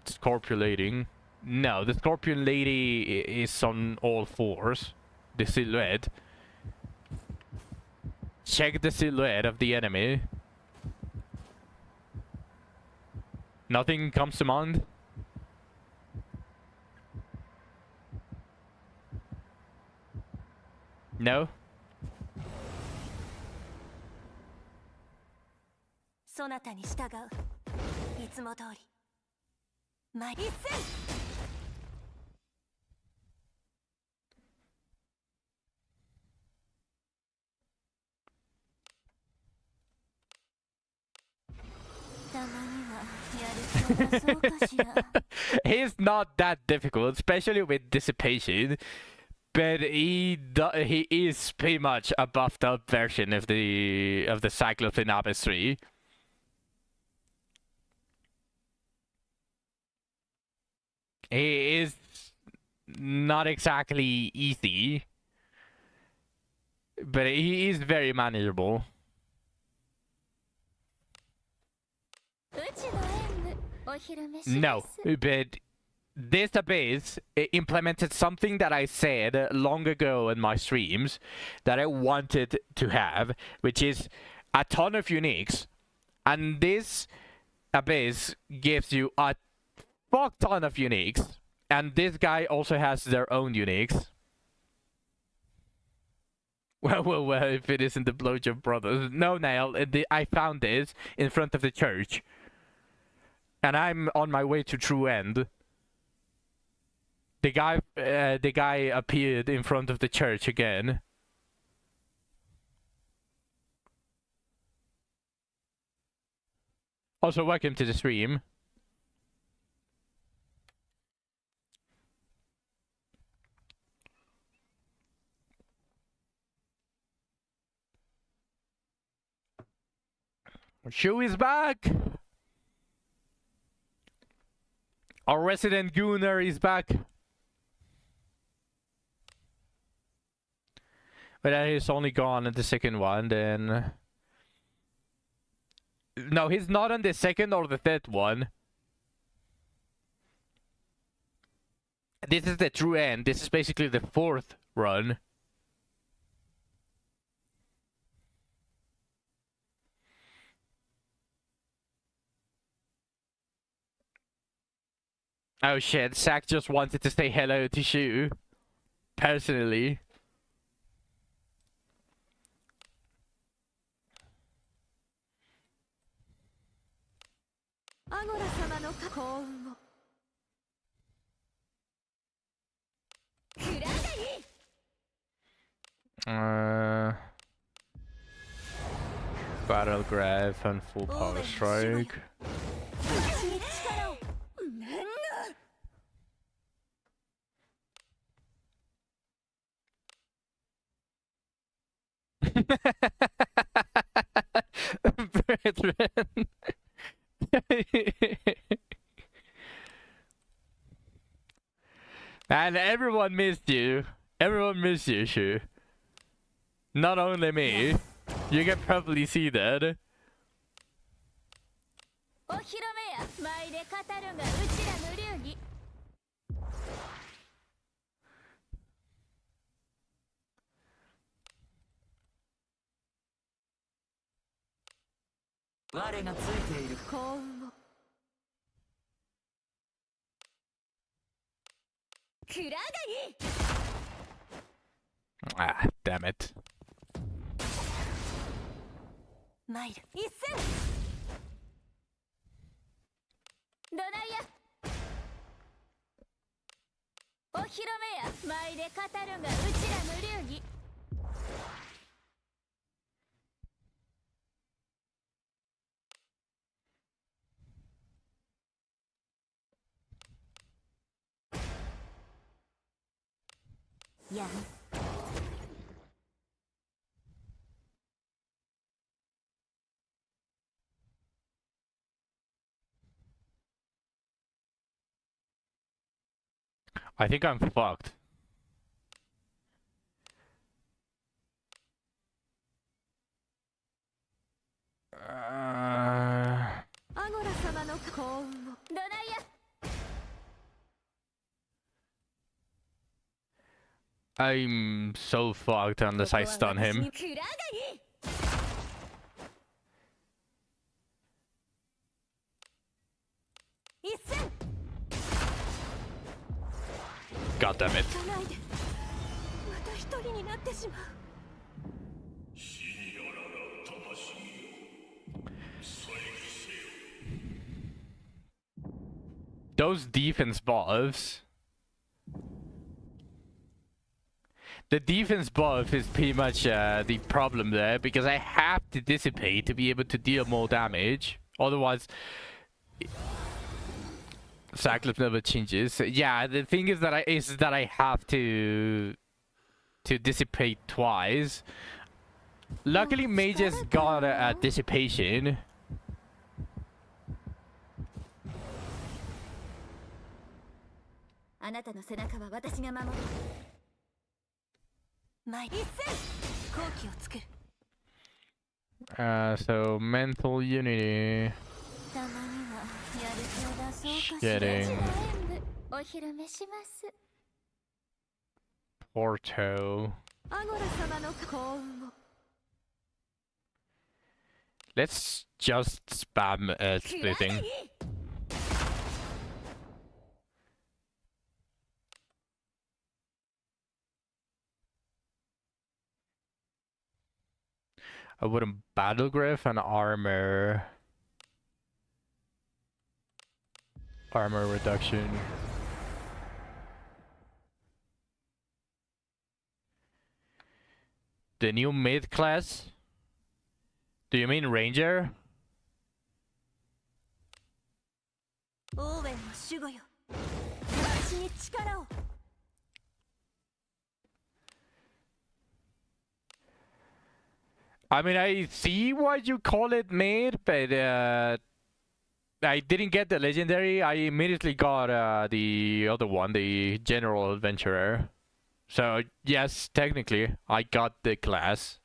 Scorpion lady. No, the scorpion lady is on all fours. The silhouette. Check the silhouette of the enemy. Nothing comes to mind? No? そなたに従う。いつも通り。前一戦。たまにはやる気を出そうかしら。He's not that difficult, especially with dissipation. But he is pretty much a buffed up version of the Cyclops in Abyss 3. He is not exactly easy, but he is very manageable. No, but this Abyss implemented something that I said long ago in my streams that I wanted to have, which is a ton of uniques. And this Abyss gives you a fuck ton of uniques. And this guy also has their own uniques. Well, if it isn't the Blowjob Brothers. No, Nail, I found this in front of the church. And I'm on my way to True End. The guy appeared in front of the church again. Also, welcome to the stream. Shu is back! Our resident Gooner is back. But then he's only gone in the second one, then... No, he's not on the second or the third one. This is the true end. This is basically the fourth run. Oh shit, Zach just wanted to say hello to Shu. Personally. Battle grab and full power strike. Brethren. And everyone missed you. Everyone missed you, Shu. Not only me. You can probably see that. Ah, damn it. Yeah. I think I'm fucked. I'm so fucked unless I stun him. God damn it. Those defense buffs. The defense buff is pretty much the problem there, because I have to dissipate to be able to deal more damage. Otherwise, Cyclops never changes. Yeah, the thing is that I have to dissipate twice. Luckily, mages got a dissipation. So mental unity. Getting Porto. Let's just spam splitting. I wouldn't battle griff and armor reduction. The new mid class? Do you mean ranger? I mean, I see why you call it mid, but I didn't get the legendary. I immediately got the other one, the general adventurer. So yes, technically, I got the class.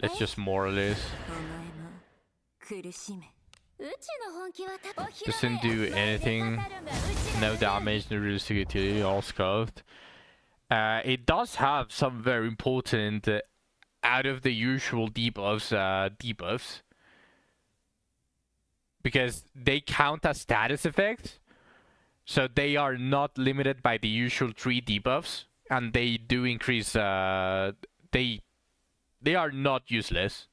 Let's just moralize. Doesn't do anything. No damage, no realistic utility, all scuffed. It does have some very important out of the usual debuffs. Because they count as status effects. So they are not limited by the usual 3 debuffs. And they do increase they are not useless.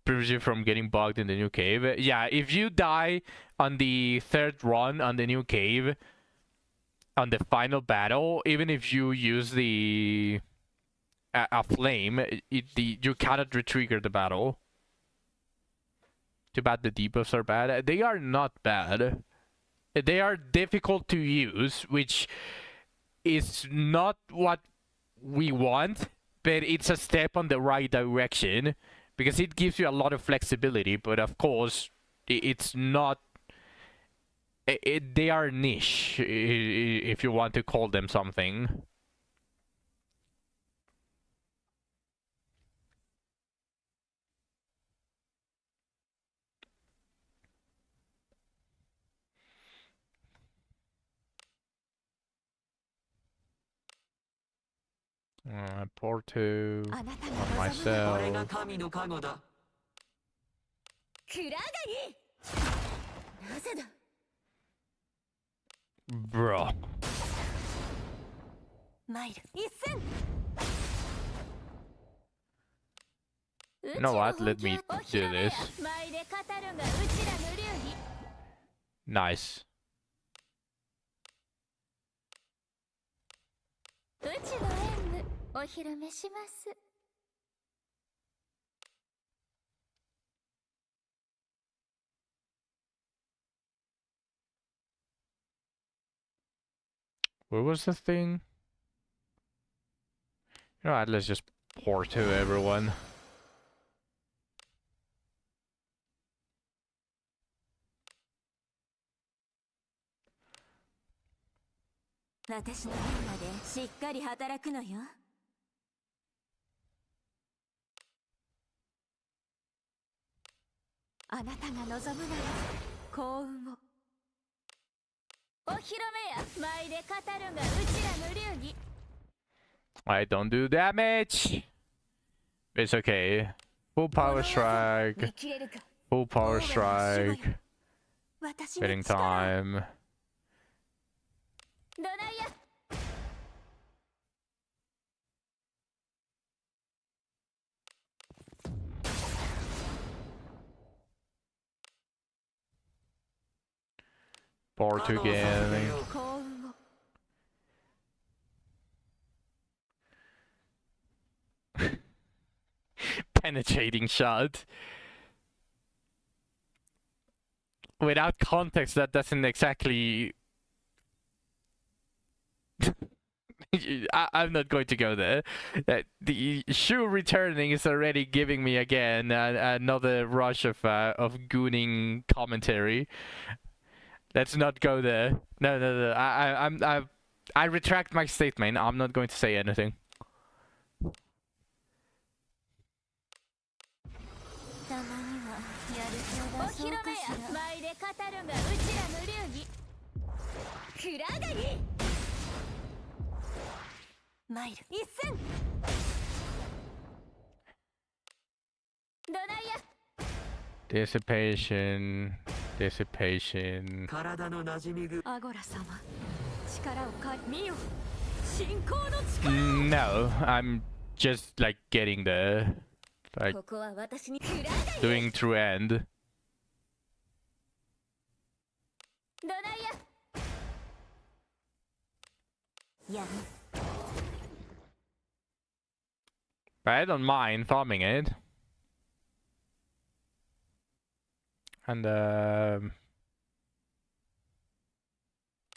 Prevents you from getting bugged in the new cave. Yeah, if you die on the 3rd run on the new cave, on the final battle, even if you use the a flame, you cannot retrigger the battle. Too bad the debuffs are bad. They are not bad. They are difficult to use, which is not what we want, but it's a step on the right direction because it gives you a lot of flexibility. But of course, it's not. They are niche, if you want to call them something. Porto on myself. Bro. You know what? Let me do this. Nice. Where was the thing? You know what, let's just pour to everyone. 私の分までしっかり働くのよ。あなたが望むなら幸運を。お披露目や舞で語るがうちらの流儀。I don't do damage. It's okay. Full power strike. Full power strike. Getting time. どないや。Board again. 幸運を。Penetrating shot. Without context, that doesn't exactly. I'm not going to go there. The shoe returning is already giving me again another rush of gooning commentary. Let's not go there. No. I retract my statement. I'm not going to say anything. たまにはやる気を出そうかしら。お披露目や舞で語るがうちらの流儀。くらがり。マイル一戦。どないや。Dissipation. Dissipation. 体の馴染みぐアゴラ様、力を借りみよ。信仰の力。No, I'm just like getting there. Like ここは私にくらがり。 doing through end. どないや。やむ。 But I don't mind farming it. And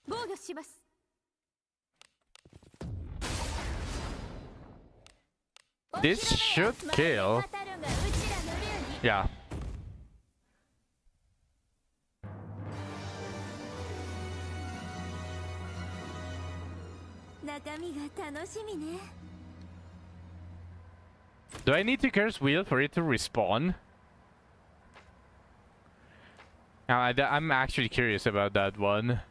防御します。 this should kill. Yeah. 中身が楽しみね。 Do I need to curse wheel for it to respawn? I'm actually curious about that one.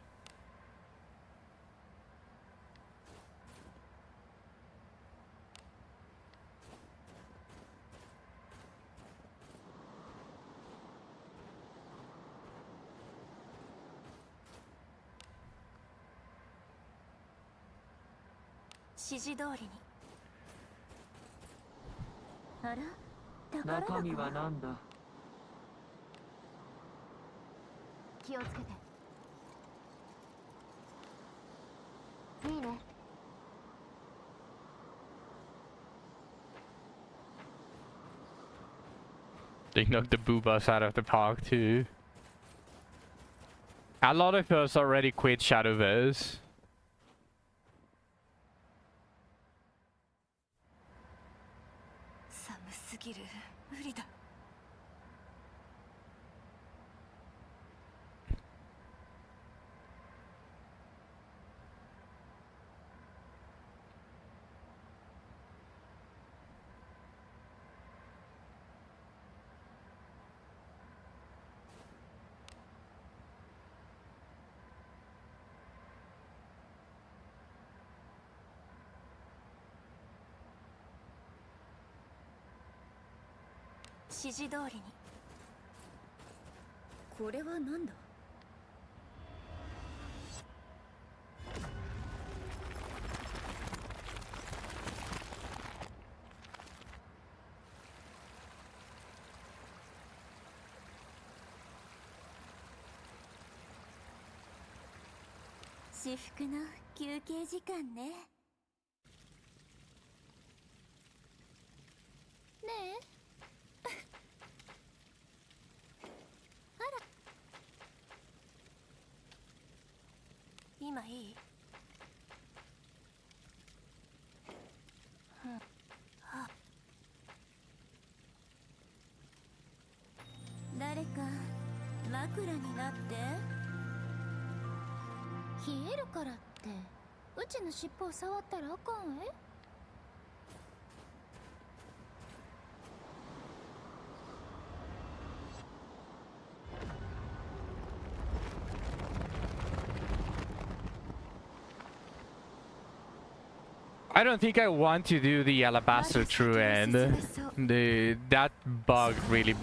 指示通りに。あら、中身は何だ。気をつけて。いいね。 They knocked the boobas out of the park too. A lot of us already quit Shadowverse. 寒すぎる。無理だ。 指示通りに。これは何だ。至福の休憩時間ね。ねえ。 今いい？誰か枕になって。冷えるからってうちの尻尾を触ったらあかんえ。I don't think I want to do the alabaster true end. That bug really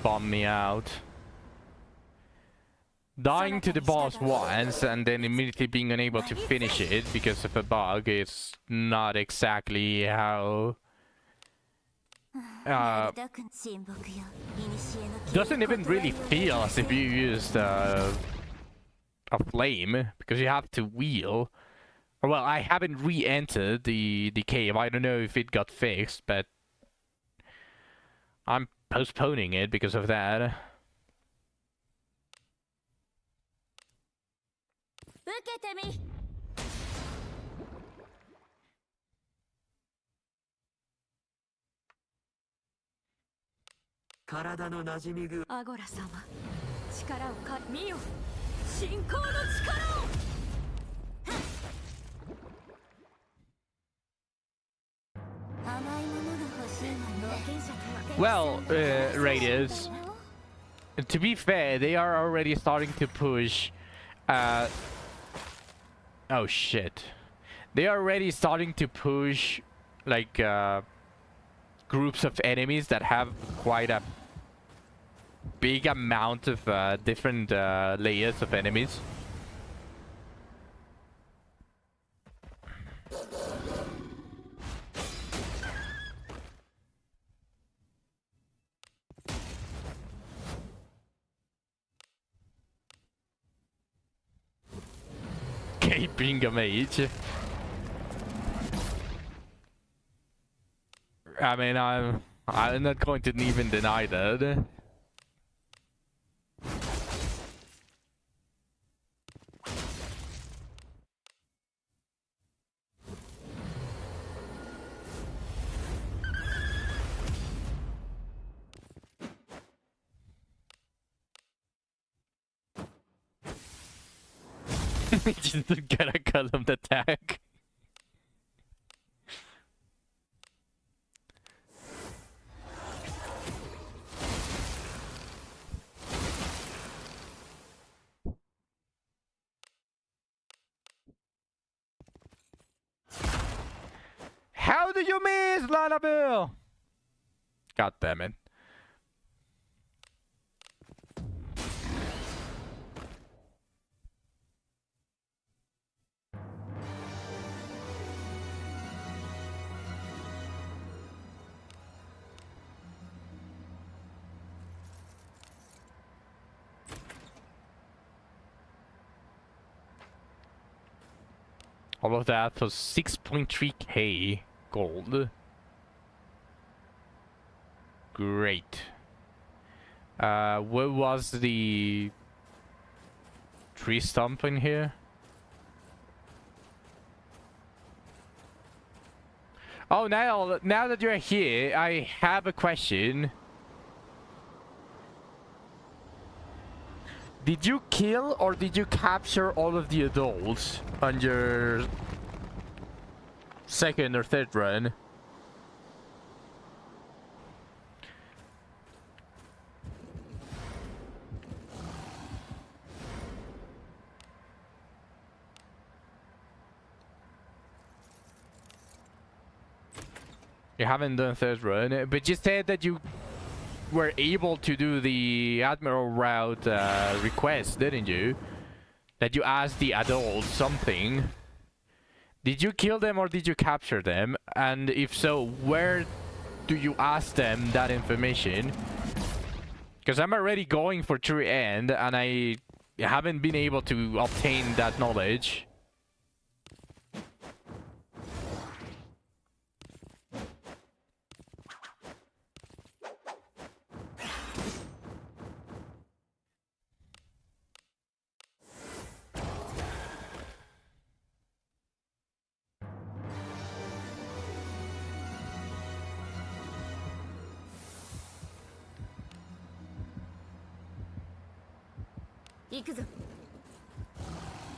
bummed me out. Dying to the boss once and then immediately being unable to finish it because of a bug is not exactly how... doesn't even really feel as if you used a flame, because you have to wheel. Well, I haven't re-entered the cave. I don't know if it got fixed, but I'm postponing it because of that. 体の馴染み具アゴラ様、力を見よ、信仰の力を。甘いものが欲しいのね。 Well, Raiders, to be fair, they are already starting to push... oh shit. They are already starting to push, like, groups of enemies that have quite a big amount of different layers of enemies. Being a mage. I mean, I'm not going to even deny that. Just get a column attack. How did you miss, Lanabill? God damn it. All of that for 6.3k gold. Great. Where was the tree stump in here? Oh, now that you're here, I have a question. Did you kill or did you capture all of the adults on your second or third run? You haven't done third run, but you said that you were able to do the Admiral route request, didn't you? That you asked the adults something. Did you kill them or did you capture them? And if so, where do you ask them that information? Because I'm already going for true end and I haven't been able to obtain that knowledge. 行くぞ。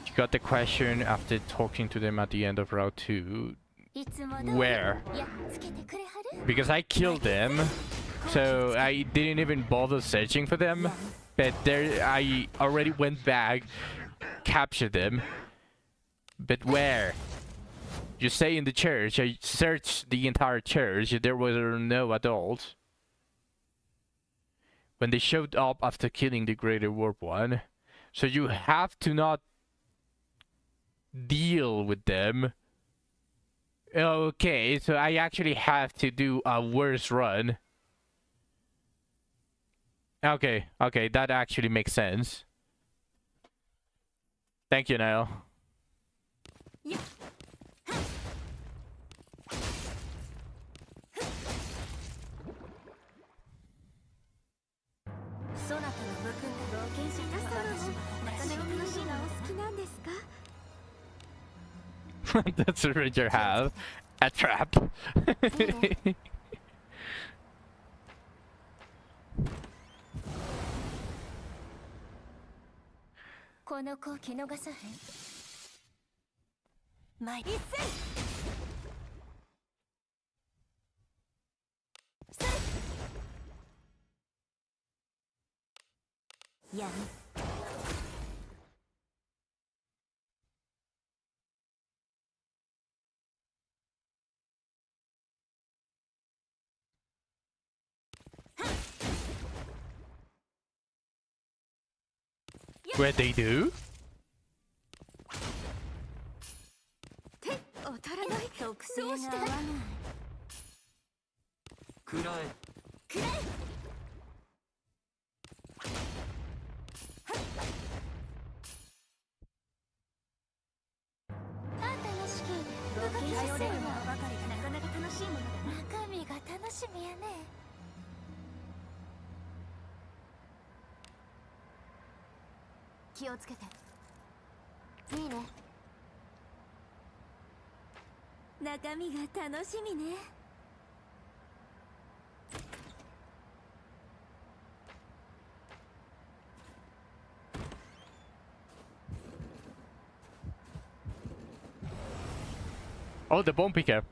You got the question after talking to them at the end of round 2. いつも通り Where? やっつけてくれはる。 Because I killed them, so I didn't even bother searching for them. But there, I already went back, captured them. But where? You say in the church. I searched the entire church. There were no adults. When they showed up after killing the Greater Warp One. So you have to not deal with them. Okay, so I actually have to do a worse run. Okay, okay, that actually makes sense. Thank you, Niall. そなたの武君と冒険者皆様も私の楽しいがお好きなんですか？ That's a Ranger have. A trap. この子見逃さへん。前一戦。やむ。 What they do? 手当たらない。特性が合わない。食らえ。くらえ。あんたの試験冒険者頼れるものばかりがなかなか楽しいものだな。中身が楽しみやね。気をつけて。いいね。中身が楽しみね。Oh, the bomb picker.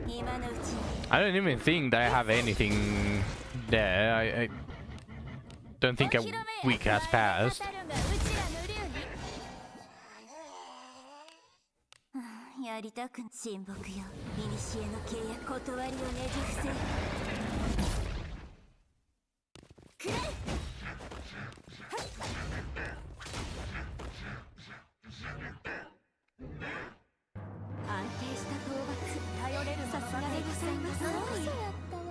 今のうちに。 I don't even think that I have anything there. I don't think a week has passed. やりたく親睦よ。古の契約断りをねじ伏せ。くらえ。安定した討伐。頼れるさすがでございます。そうやったわ。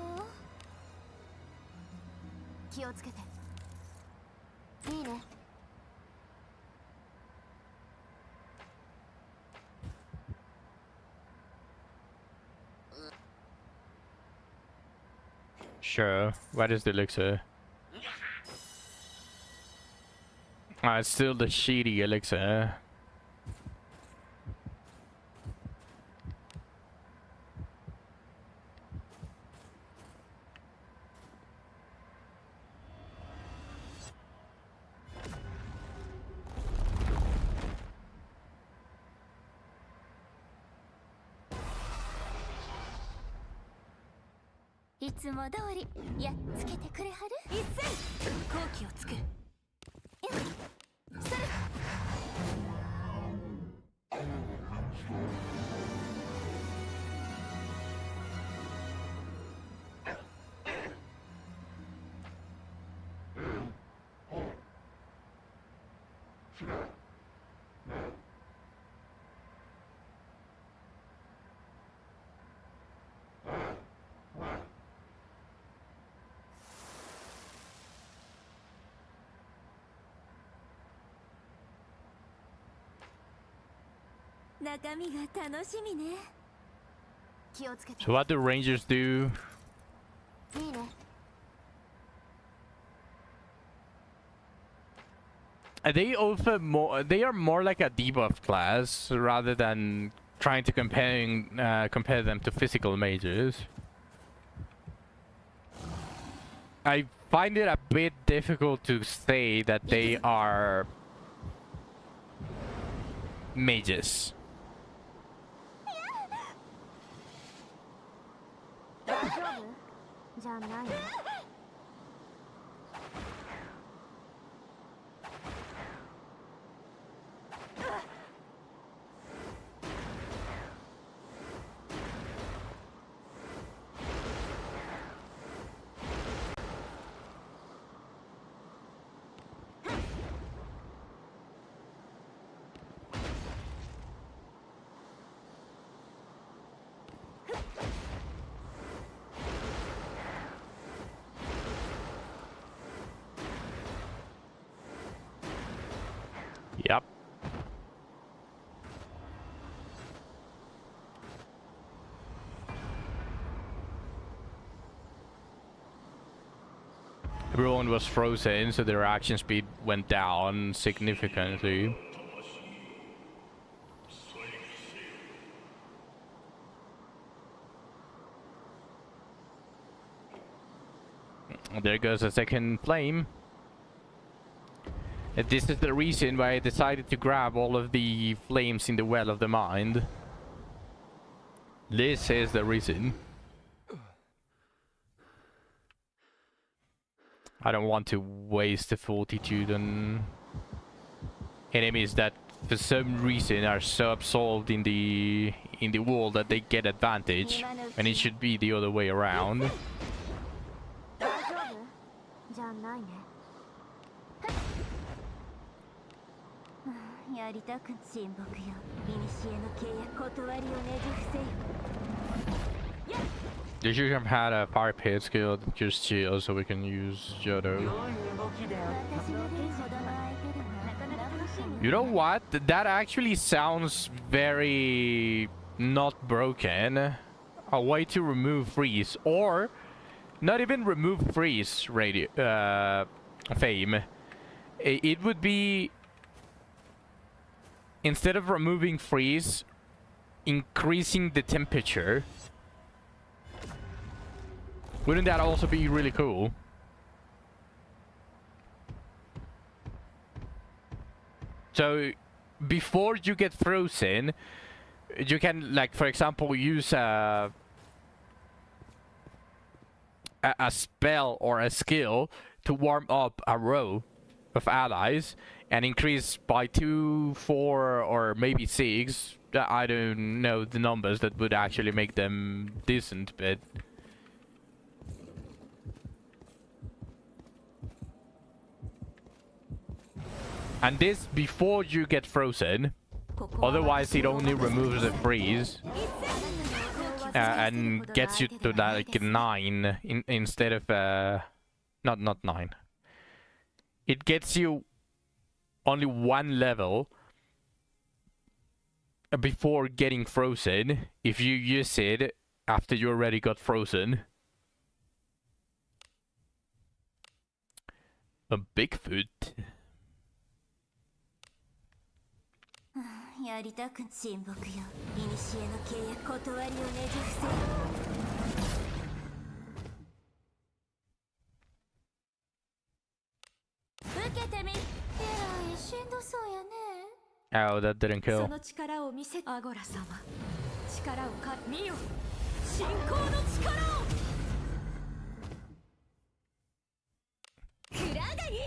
気をつけて。いいね。 Sure. What is the elixir? Ah, it's still the shitty elixir.「いつも通りやっつけてくれはる？一戦好機をつく。それ。中身が楽しみね。気をつけて。 So what do Rangers do? いいね。 They also more. They are more like a debuff class rather than trying to compare them to physical mages. I find it a bit difficult to say that they are mages. 大丈夫じゃないの Yep. Everyone was frozen, so their reaction speed went down significantly. There goes a second flame. And this is the reason why I decided to grab all of the flames in the well of the mind. This is the reason. I don't want to waste the fortitude on enemies that for some reason are so absorbed in the wall that they get advantage, and it should be the other way around. 大丈夫じゃないねやりたく親睦よ古の契約断りをねじ伏せよ They should have had a fire pit skill just chill so we can use Jodo. You know what? That actually sounds very not broken. A way to remove freeze, or not even remove freeze fame. It would be, instead of removing freeze, increasing the temperature. Wouldn't that also be really cool? So before you get frozen, you can, like, for example, use a spell or a skill to warm up a row of allies and increase by 2, 4, or maybe 6. I don't know the numbers that would actually make them decent, but and this before you get frozen. Otherwise it only removes the freeze and gets you to like 9 instead of not 9. It gets you only 1 level before getting frozen if you use it after you already got frozen. A Bigfoot. やりたく親睦よ古の契約断りをねじ伏せよ受けてみえらいしんどそうやね Oh, that didn't そ kill. の力を見せアゴラ様力を見よ信仰の力をクラガギ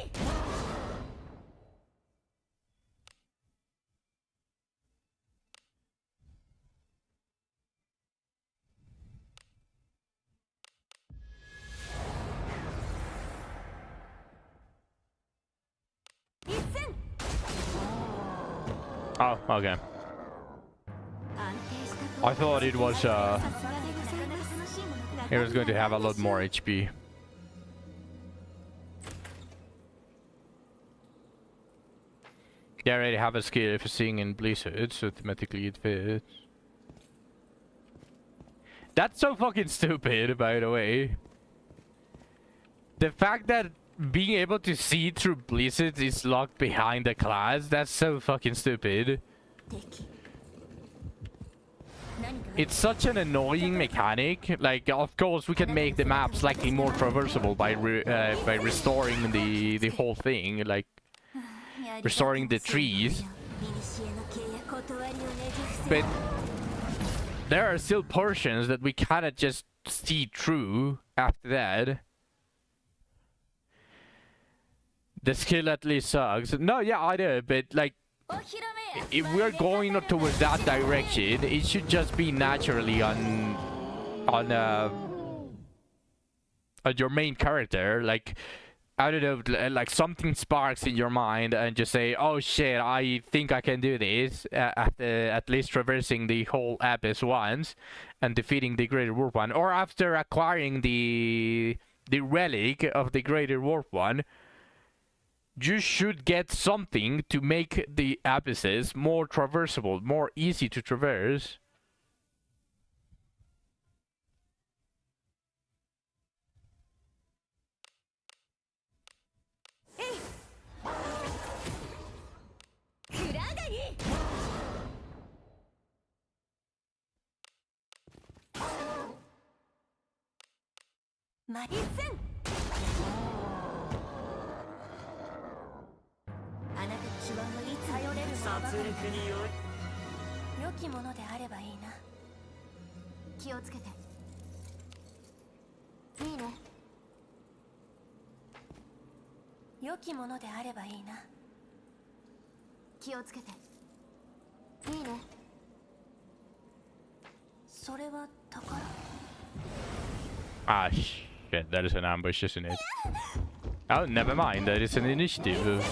Oh, okay. I thought it was going to have a lot more HP. They already have a skill for seeing in Blizzard, so automatically it fits. That's so fucking stupid, by the way. The fact that being able to see through Blizzard is locked behind the class, that's so fucking stupid. it's such an annoying mechanic. Like, of course, we can make the map slightly more traversable by restoring the whole thing, like restoring the trees. But there are still portions that we cannot just see through after that. The skill at least sucks. No, yeah, I do, but like, if we're going towards that direction, it should just be naturally on your main character. Like, I don't know, like something sparks in your mind and just say, oh shit, I think I can do this, at least traversing the whole abyss once and defeating the Greater Warp One, or after acquiring the relic of the Greater Warp One. You should get something to make the abysses more traversable, more easy to traverse. Ah, shit, that is an ambush, isn't it? Oh, never mind, that is an initiative.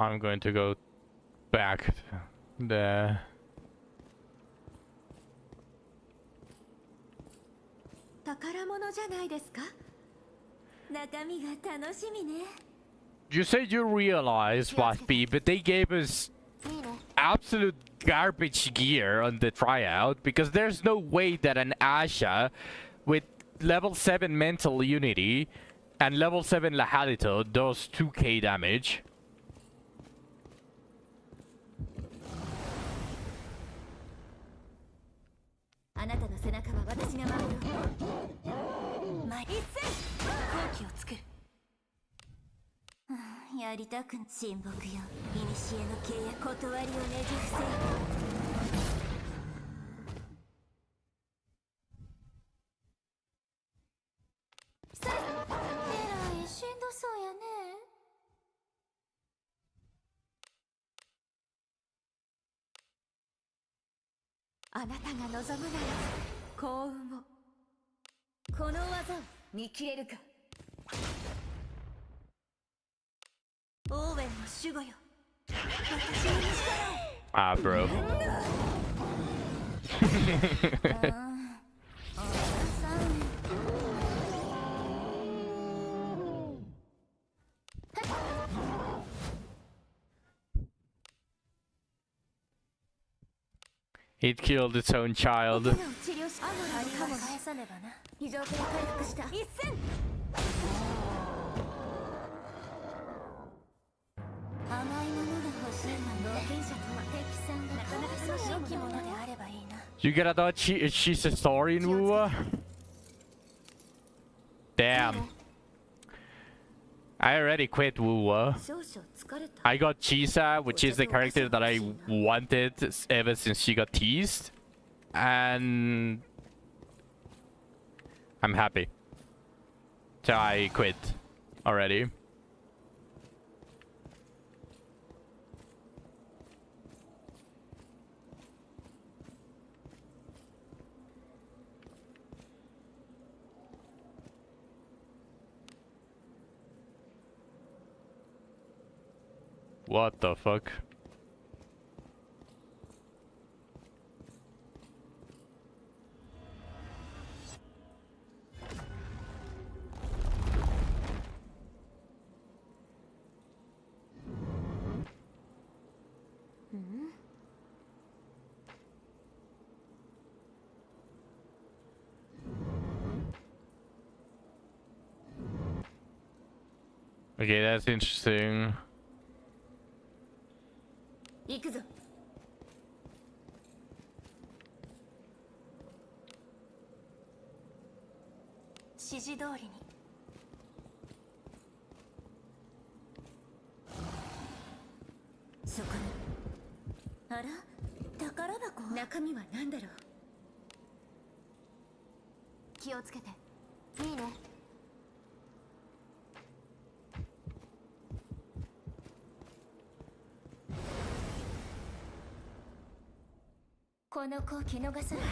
I'm going to go back there. You said you realized, Waspy, but they gave us absolute garbage gear on the tryout, because there's no way that an Asha with level 7 mental unity and level 7 Lahalito does 2k damage. Ah, bro. It killed its own child. 怪我を治療しアムロのカモが返さねばな。非常点回復した一戦。甘いものが欲しいのね。冒険者とは敵さんがなかなか楽しいものであればいいな。You get that she's a story in Wua? Damn. I already quit Wua. 少々疲れた。 I got Chisa, which is the character that I wanted ever since she got teased. And I'm happy. So I quit already. What the fuck? Okay, that's interesting. 行くぞ。指示通りに。そこに。あら、宝箱。中身は何だろう。気をつけて。いいね。この子を見逃さない。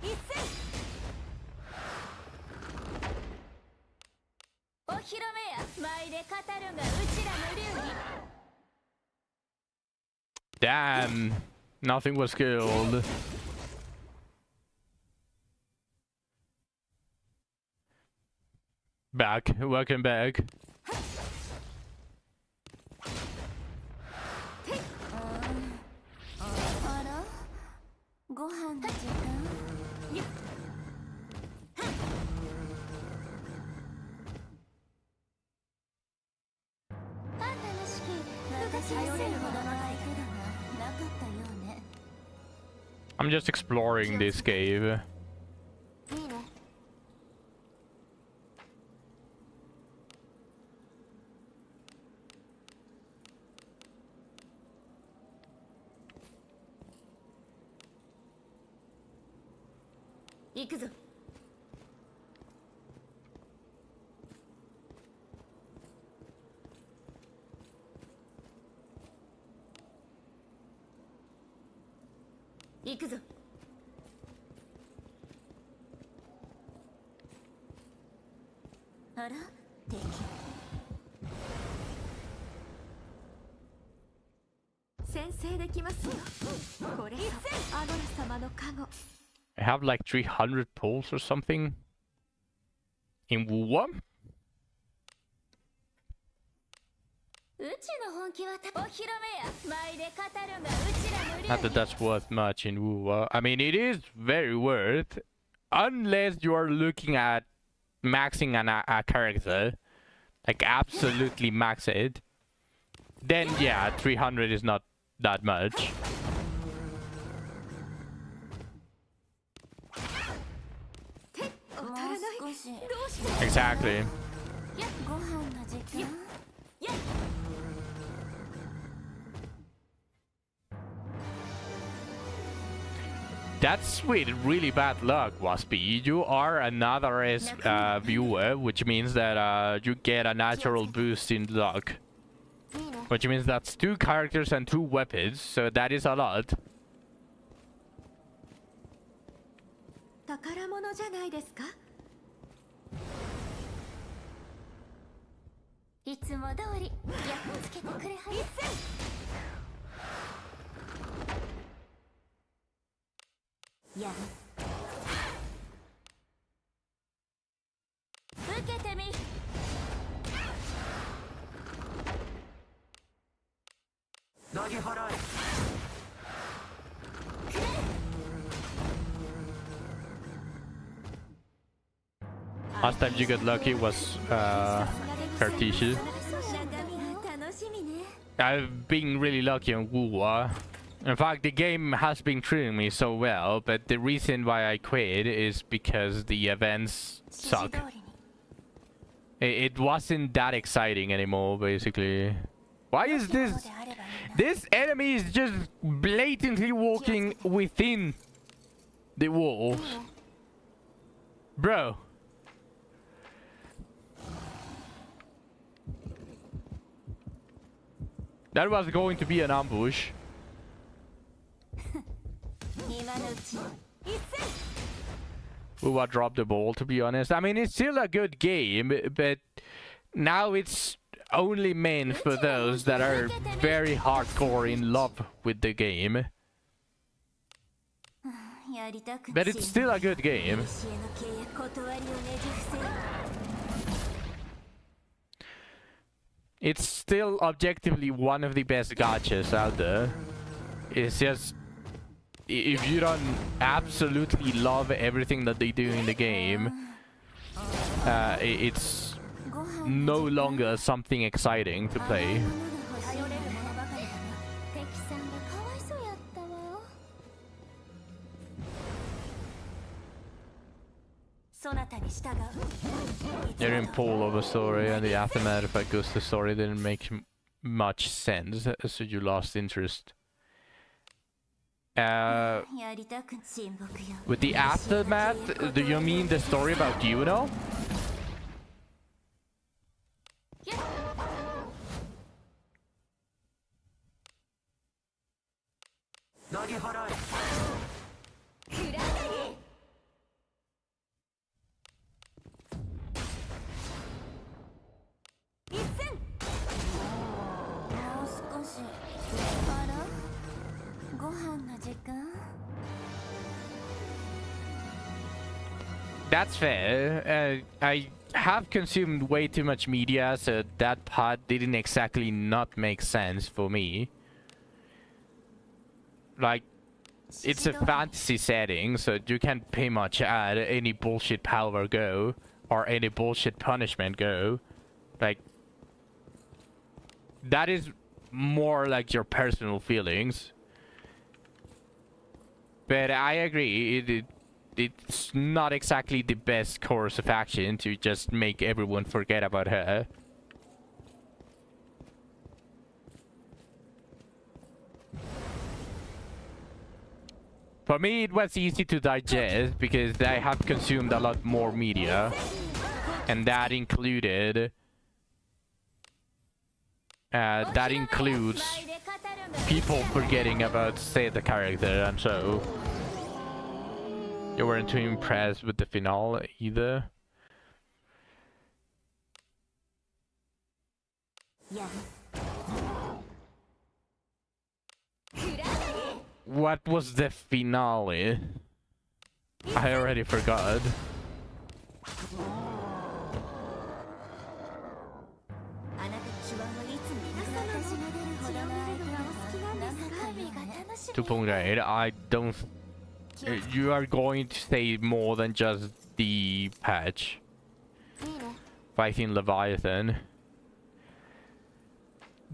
一戦。お披露目や。舞で語るがうちらの流儀。Damn. Nothing was killed. Back. Welcome back. あら、ご飯の時間。やっ。楽しき。私頼れるほどの相手だがなかったようね。I'm just exploring this cave. いいね。行くぞ。行くぞ。あら、敵。先制できますよ。これがアドラ様の加護。I have like 300 pulls or something in Wua. うちの本気はお披露目や。舞で語るがうちらの流 Not that that's worth much in Wua. I mean, it is very worth, unless you are looking at maxing a character, like absolutely max it. Then yeah, 300 is not that much. Exactly. That's with really bad luck, Waspy. You are another viewer, which means that you get a natural boost in luck. Which means that's 2 characters and 2 weapons, so that is a lot. 宝物じゃないですか。いつも通りやっつけてくれはり。やる。受けてみ。投げ払え。Last time you got lucky was Cartesian. I've been really lucky on Wuwa. In fact, the game has been treating me so well, but the reason why I quit is because the events suck. It wasn't that exciting anymore, basically. Why is this? This enemy is just blatantly walking within the walls. Bro. That was going to be an ambush. Uwa dropped the ball, to be honest. I mean, it's still a good game, but now it's only meant for those that are very hardcore in love with the game. But it's still a good game. It's still objectively one of the best gachas out there. It's just, if you don't absolutely love everything that they do in the game, it's no longer something exciting to play. You're in pull of a story, and the aftermath of Augusta's story didn't make much sense, so you lost interest. With the aftermath, do you mean the story about Juno? That's fair. I have consumed way too much media, so that part didn't exactly not make sense for me. Like, it's a fantasy setting, so you can pretty much add any bullshit power go, or any bullshit punishment go. Like, that is more like your personal feelings. But I agree, it's not exactly the best course of action to just make everyone forget about her. For me, it was easy to digest because I have consumed a lot more media, and that included includes people forgetting about, say, the character, and so you weren't too impressed with the finale either. What was the finale? I already forgot. I don't. You are going to say more than just the patch. Fighting Leviathan.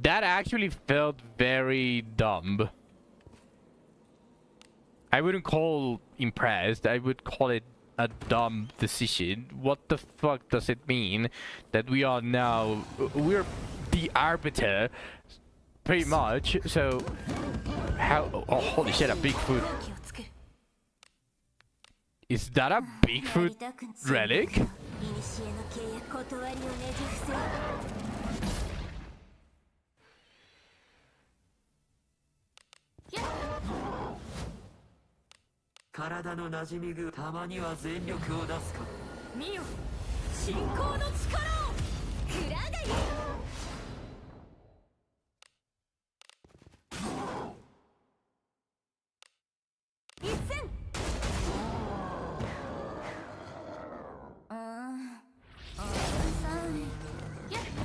That actually felt very dumb. I wouldn't call impressed. I would call it a dumb decision. What the fuck does it mean that we are now... We're the arbiter, pretty much. So, how... Oh, holy shit, a Bigfoot. Is that a Bigfoot relic?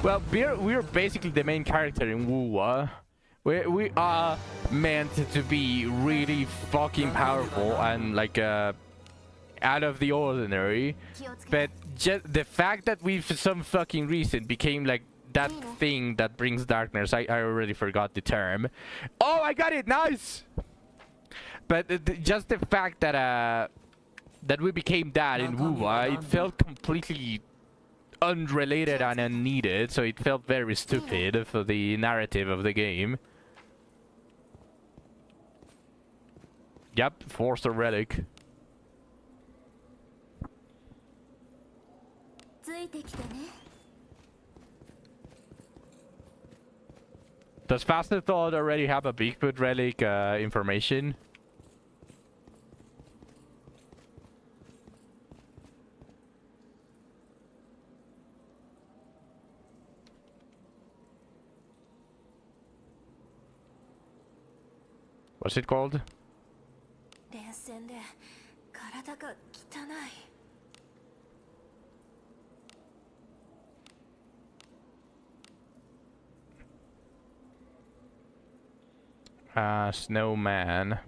Well, we're basically the main character in Wuwa. We are meant to be really fucking powerful and like out of the ordinary, but just the fact that we for some fucking reason became like that thing that brings darkness. I already forgot the term. Oh, I got it. Nice. But just the fact that that we became that in Wuwa, it felt completely unrelated and unneeded, so it felt very stupid for the narrative of the game. Yep, forced a relic. Does Faster Thought already have a Bigfoot relic information? What's it called? Snowman.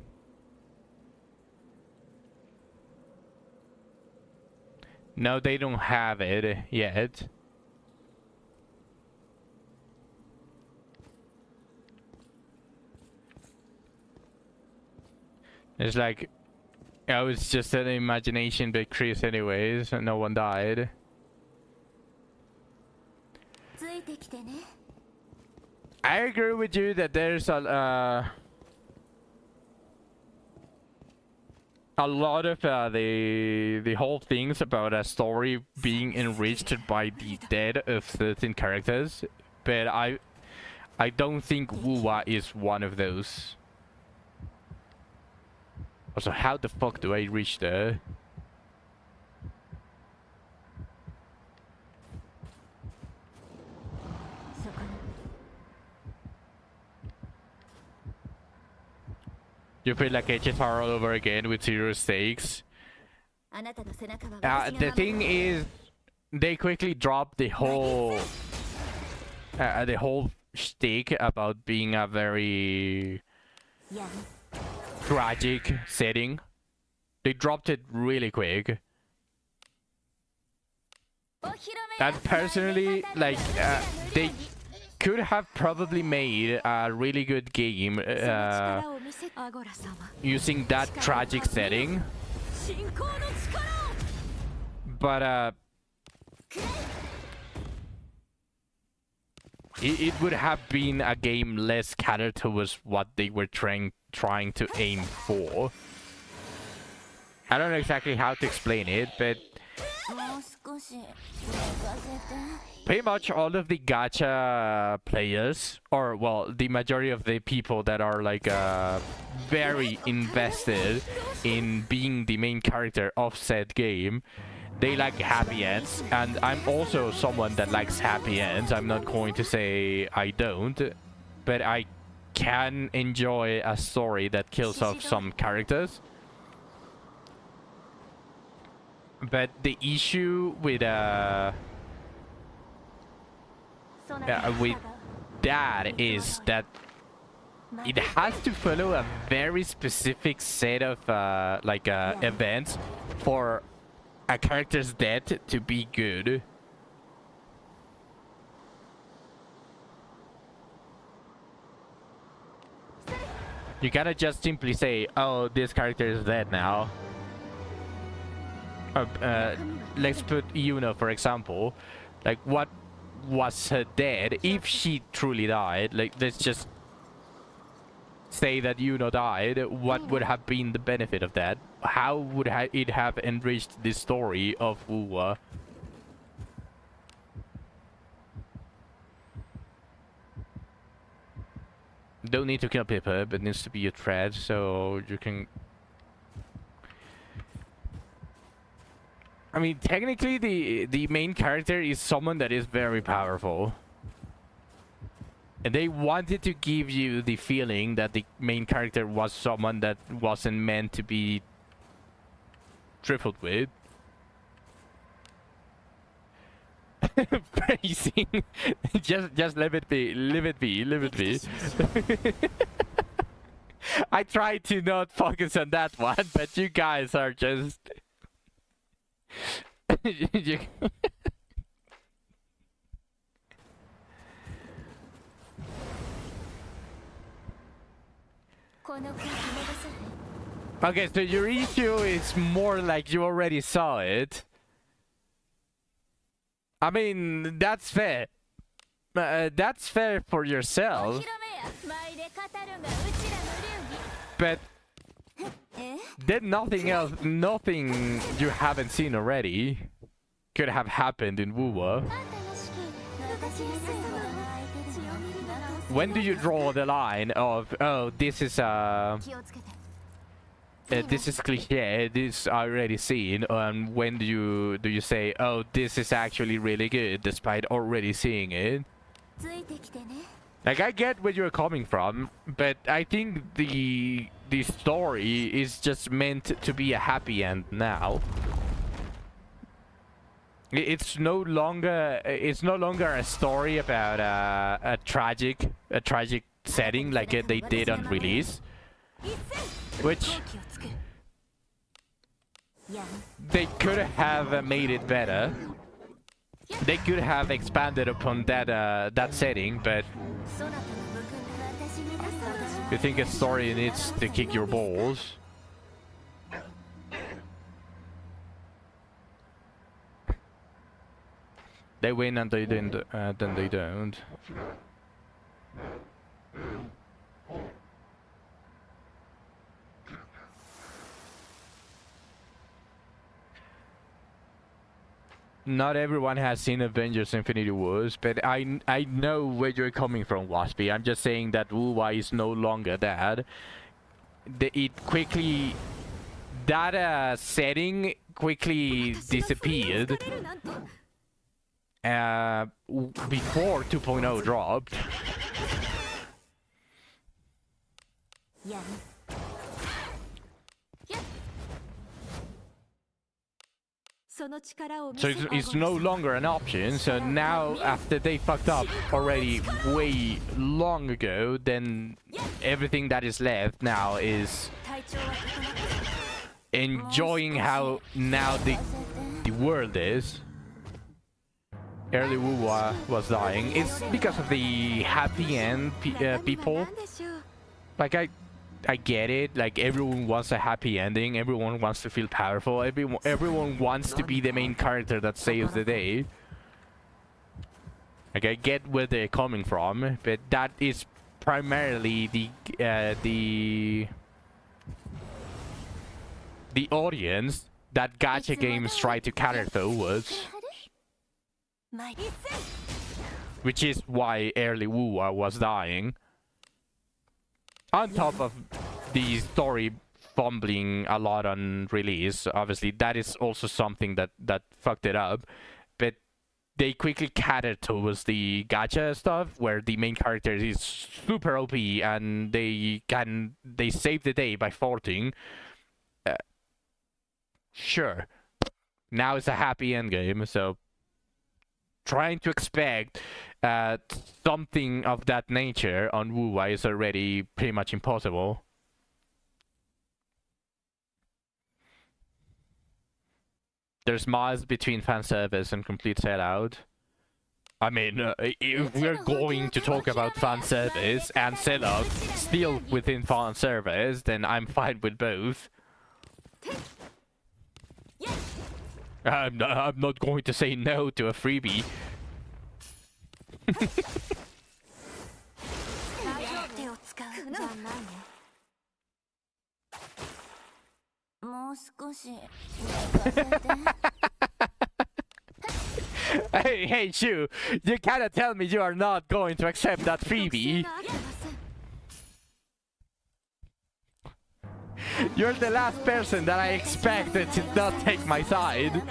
No, they don't have it yet. It's like, oh, it's just an imagination by Chris anyways, and no one died. I agree with you that there's a lot of the whole things about a story being enriched by the death of certain characters, but I don't think Wuwa is one of those. Also, how the fuck do I reach there? You feel like HSR all over again with zero stakes. The thing is, they quickly dropped the whole shtick about being a very tragic setting. They dropped it really quick. And personally, like, they could have probably made a really good game using that tragic setting, but it would have been a game less catered towards what they were trying to aim for. I don't know exactly how to explain it, but pretty much all of the gacha players, or well, the majority of the people that are like very invested in being the main character of said game, they like happy ends, and I'm also someone that likes happy ends. I'm not going to say I don't, but I can enjoy a story that kills off some characters. But the issue with that is that it has to follow a very specific set of events for a character's death to be good. You cannot just simply say, oh, this character is dead now. Let's put Yuno, for example. Like, what was her dead if she truly died? Like, let's just say that Yuno died. What would have been the benefit of that? How would it have enriched the story of Wuwa? Don't need to kill people, but needs to be a threat, so you can... I mean, technically, the main character is someone that is very powerful. And they wanted to give you the feeling that the main character was someone that wasn't meant to be trifled with. Praising. just let it be. Leave it be. Leave it be. I tried to not focus on that one, but you guys are just... You- Okay, so your issue is more like you already saw it. I mean, that's fair. That's fair for yourself. But then nothing else, nothing you haven't seen already could have happened in Wuwa. When do you draw the line of, oh, this is cliche, this I already seen, and when do you say, oh, this is actually really good despite already seeing it? Like, I get where you're coming from, but I think the story is just meant to be a happy end now. It's no longer a story about a tragic setting like they did on release, which they could have made it better. They could have expanded upon that setting, but you think a story needs to kick your balls. They win and they didn't, then they don't. Not everyone has seen Avengers Infinity Wars, but I know where you're coming from, Waspy. I'm just saying that Wuwa is no longer that. That setting quickly disappeared before 2.0 dropped. So it's no longer an option. So now, after they fucked up already way long ago, then everything that is left now is enjoying how now the world is. Early Wuwa was dying. It's because of the happy end people. Like, I get it. Like, everyone wants a happy ending. Everyone wants to feel powerful. Everyone wants to be the main character that saves the day. Like, I get where they're coming from, but that is primarily the audience that gacha games try to cater towards. Which is why early Wuwa was dying. On top of the story fumbling a lot on release, obviously that is also something that fucked it up. But they quickly catered towards the gacha stuff, where the main character is super OP and they save the day by faulting. Sure, now it's a happy end game, so trying to expect something of that nature on Wuwa is already pretty much impossible. There's miles between fan service and complete sellout. I mean, if we're going to talk about fan service and sellout still within fan service, then I'm fine with both. I'm not going to say no to a freebie. Hey, Shu, you cannot tell me you are not going to accept that freebie. You're the last person that I expected to not take my side.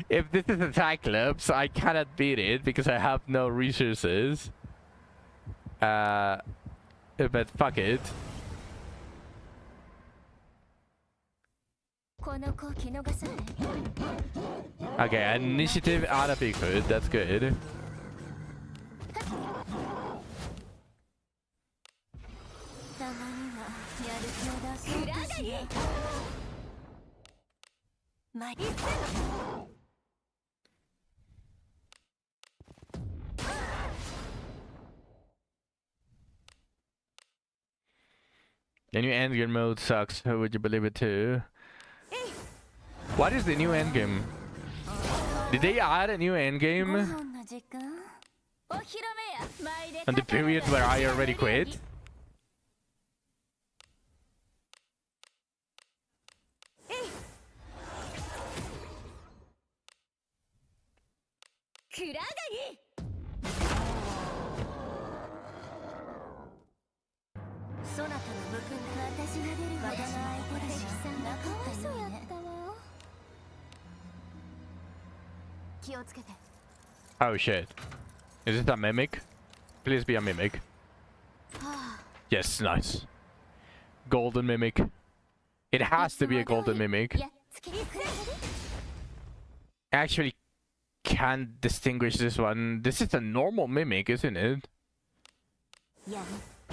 If this is a Cyclops, I cannot beat it because I have no resources. But fuck it. この子気逃さない Okay, initiative out of good. That's good. たまにはやる気を出そうとしないまいっ The new endgame mode sucks. Would you believe it too? What is the new endgame? Did they add a new endgame の時間お披露目や前で on the period where I already quit? クラガニそなたの武君私が出るほどの相手でしなかったよね気をつけて Oh shit. Is it a mimic? Please be a mimic. Yes, nice. Golden mimic. It has to be a golden mimic. やっつけ Actually can't distinguish this one. This is a normal mimic, isn't it? や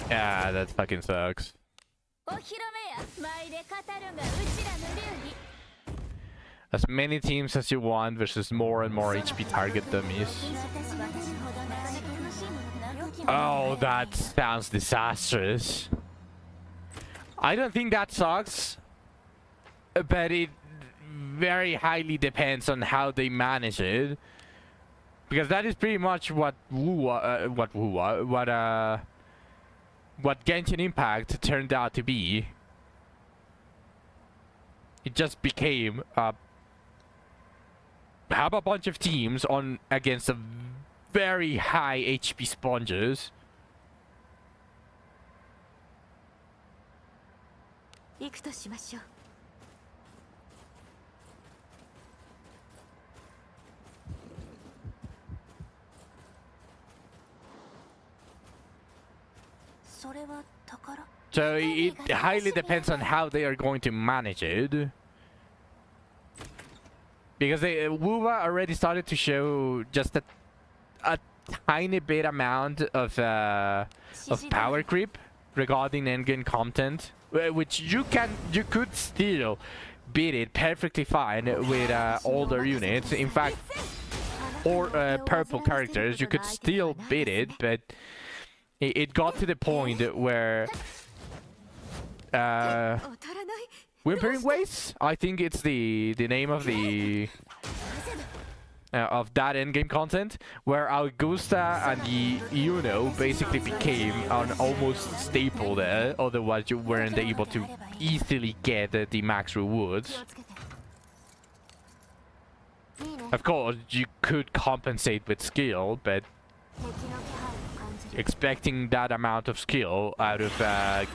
Yeah, that fucking sucks. お披露目や前で語るがうちらの流儀 As many teams as you want versus more and more HP target dummies. Oh, that sounds disastrous. I don't think that sucks, but it very highly depends on how they manage it, because that is pretty much what Genshin Impact turned out to be. It just became have a bunch of teams on against a very high HP sponges. 行くとしましょう それは宝 So it highly depends on how they are going to manage it. Because Wuwa already started to show just a tiny bit amount of power creep regarding endgame content, which you could still beat it perfectly fine with older units. In fact, or purple characters, you could still beat it, but it got to the point where Whimpering Waste, I think it's the name of the of that endgame content, where Augusta and the Yuno basically became an almost staple there. Otherwise, you weren't able to easily get the max rewards. Of course, you could compensate with skill, but expecting that amount of skill out of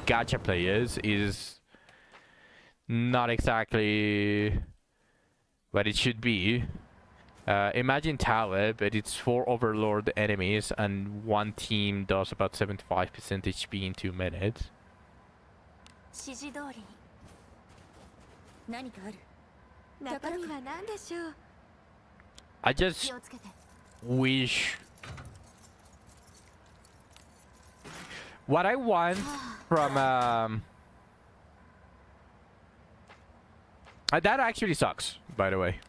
gacha players is not exactly what it should be. Imagine Tower, but it's 4 Overlord enemies and one team does about 75% HP in 2 minutes. 指示通りに何かある中身は何でしょう I just 気をつけて wish what I want from that actually sucks, by the way.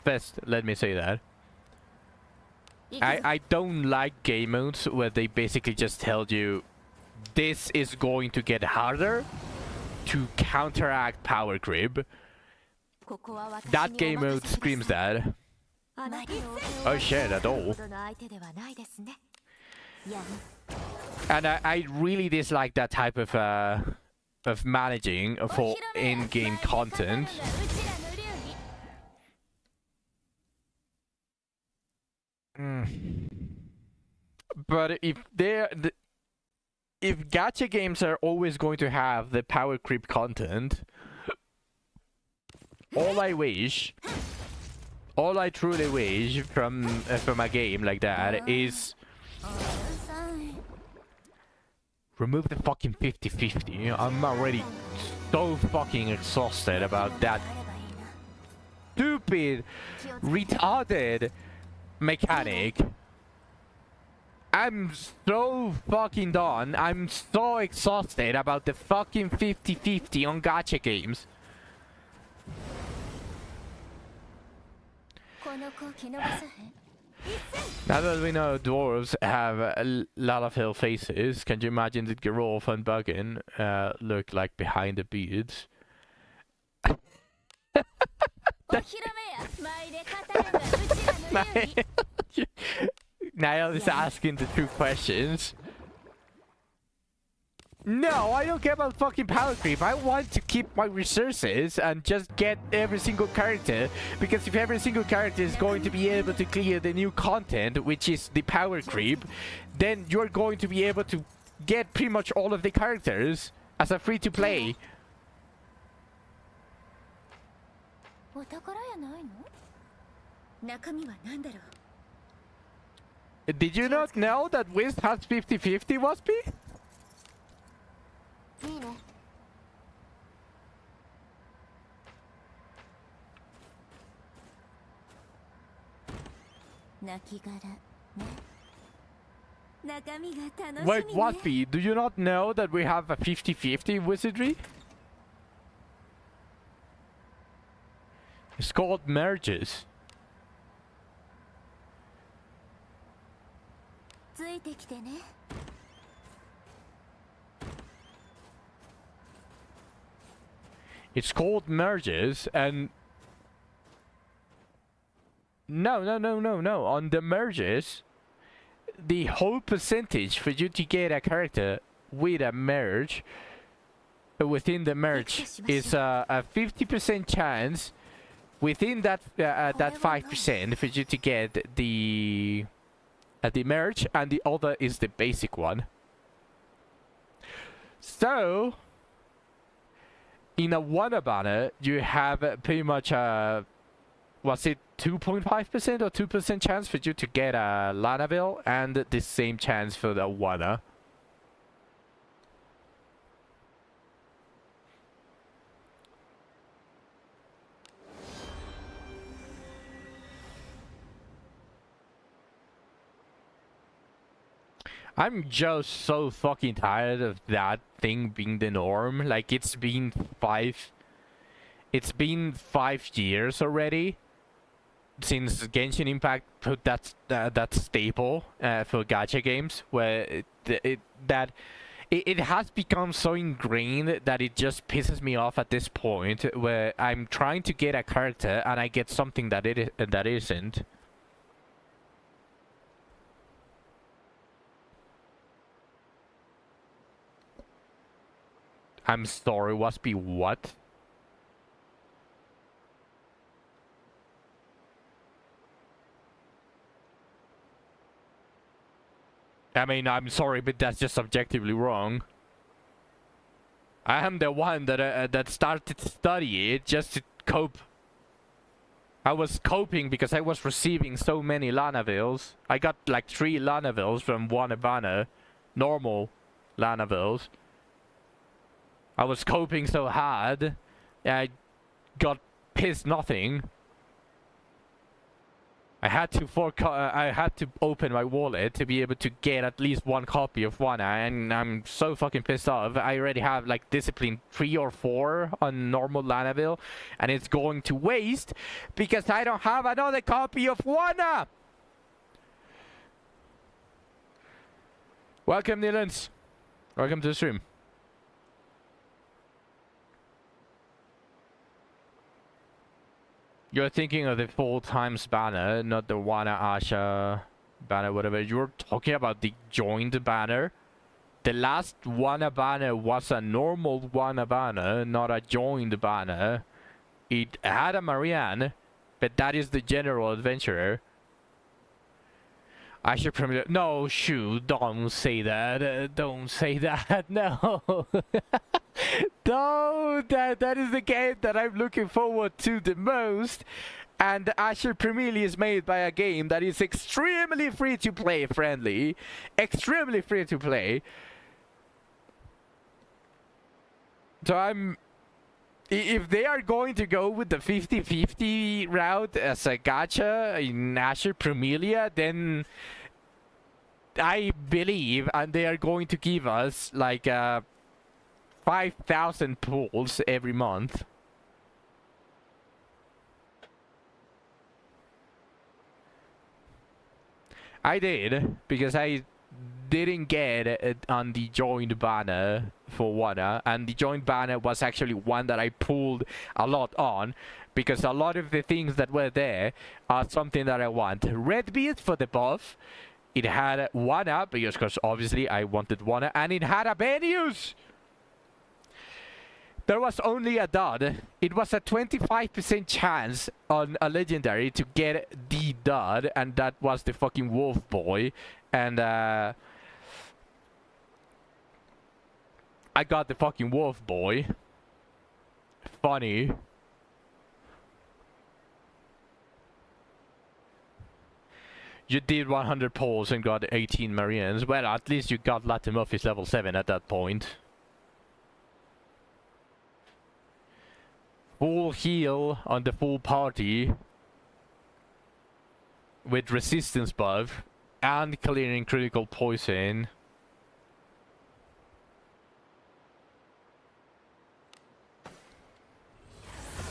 First, let me say that I don't like game modes where they basically just tell you this is going to get harder to counteract power creep. That game mode screams that. Oh shit, at all. And I really dislike that type of managing for in-game content. But if gacha games are always going to have the power creep content, all I truly wish from a game like that is remove the fucking 50-50. I'm already so fucking exhausted about that stupid, retarded mechanic. I'm so fucking done. I'm so exhausted about the fucking 50-50 on gacha games. Now that we know dwarves have a lot of hill faces, can you imagine the Gerolf and Buggin look like behind the beards? Niall is asking the true questions. No, I don't care about fucking power creep. I want to keep my resources and just get every single character. Because if every single character is going to be able to clear the new content, which is the power creep, then you're going to be able to get pretty much all of the characters as a free-to-play. Did you not know that Wiz has 50-50, Waspy? Wait, Waspy, do you not know that we have a 50-50 wizardry? It's called merges. It's called merges, and no. On the merges, the whole percentage for you to get a character with a merge within the merge is a 50% chance within that 5% for you to get the merge, and the other is the basic one. So in a Wanna banner, you have pretty much was it 2.5% or 2% chance for you to get a Lanaville, and the same chance for the Wanna. I'm just so fucking tired of that thing being the norm. Like, it's been 5 years already since Genshin Impact put that staple for gacha games, where it has become so ingrained that it just pisses me off at this point, where I'm trying to get a character and I get something that isn't. I'm sorry, Waspy, what? I mean, I'm sorry, but that's just objectively wrong. I am the one that started to study it just to cope. I was coping because I was receiving so many Lanavilles. I got like 3 Lanavilles from one banner, normal Lanavilles. I was coping so hard, I got pissed nothing. I had to open my wallet to be able to get at least 1 copy of Wanna, and I'm so fucking pissed off. I already have like discipline 3 or 4 on normal Lanaville, and it's going to waste because I don't have another copy of Wanna. Welcome, Nilans. Welcome to the stream. You're thinking of the full times banner, not the Wanna Asha banner, whatever. You're talking about the joined banner. The last Wanna banner was a normal Wanna banner, not a joined banner. It had a Marianne, but that is the general adventurer. I should probably... No, shoot, don't say that. Don't say that. No. No, that is the game that I'm looking forward to the most. And Asher Premier League is made by a game that is extremely free-to-play friendly. Extremely free-to-play. So If they are going to go with the 50-50 route as a gacha in Asher Promelia, then I believe, and they are going to give us like 5,000 pulls every month. I did, because I didn't get it on the joint banner for Wanna, and the joint banner was actually one that I pulled a lot on, because a lot of the things that were there are something that I want. Red Beard for the buff. It had Wanna, because obviously I wanted Wanna, and it had a Abenius! There was only a dud. It was a 25% chance on a legendary to get the dud, and that was the fucking Wolf Boy. And I got the fucking Wolf Boy. Funny. You did 100 pulls and got 18 Marians. Well, at least you got Latimorphis level 7 at that point. Full heal on the full party with resistance buff and clearing critical poison.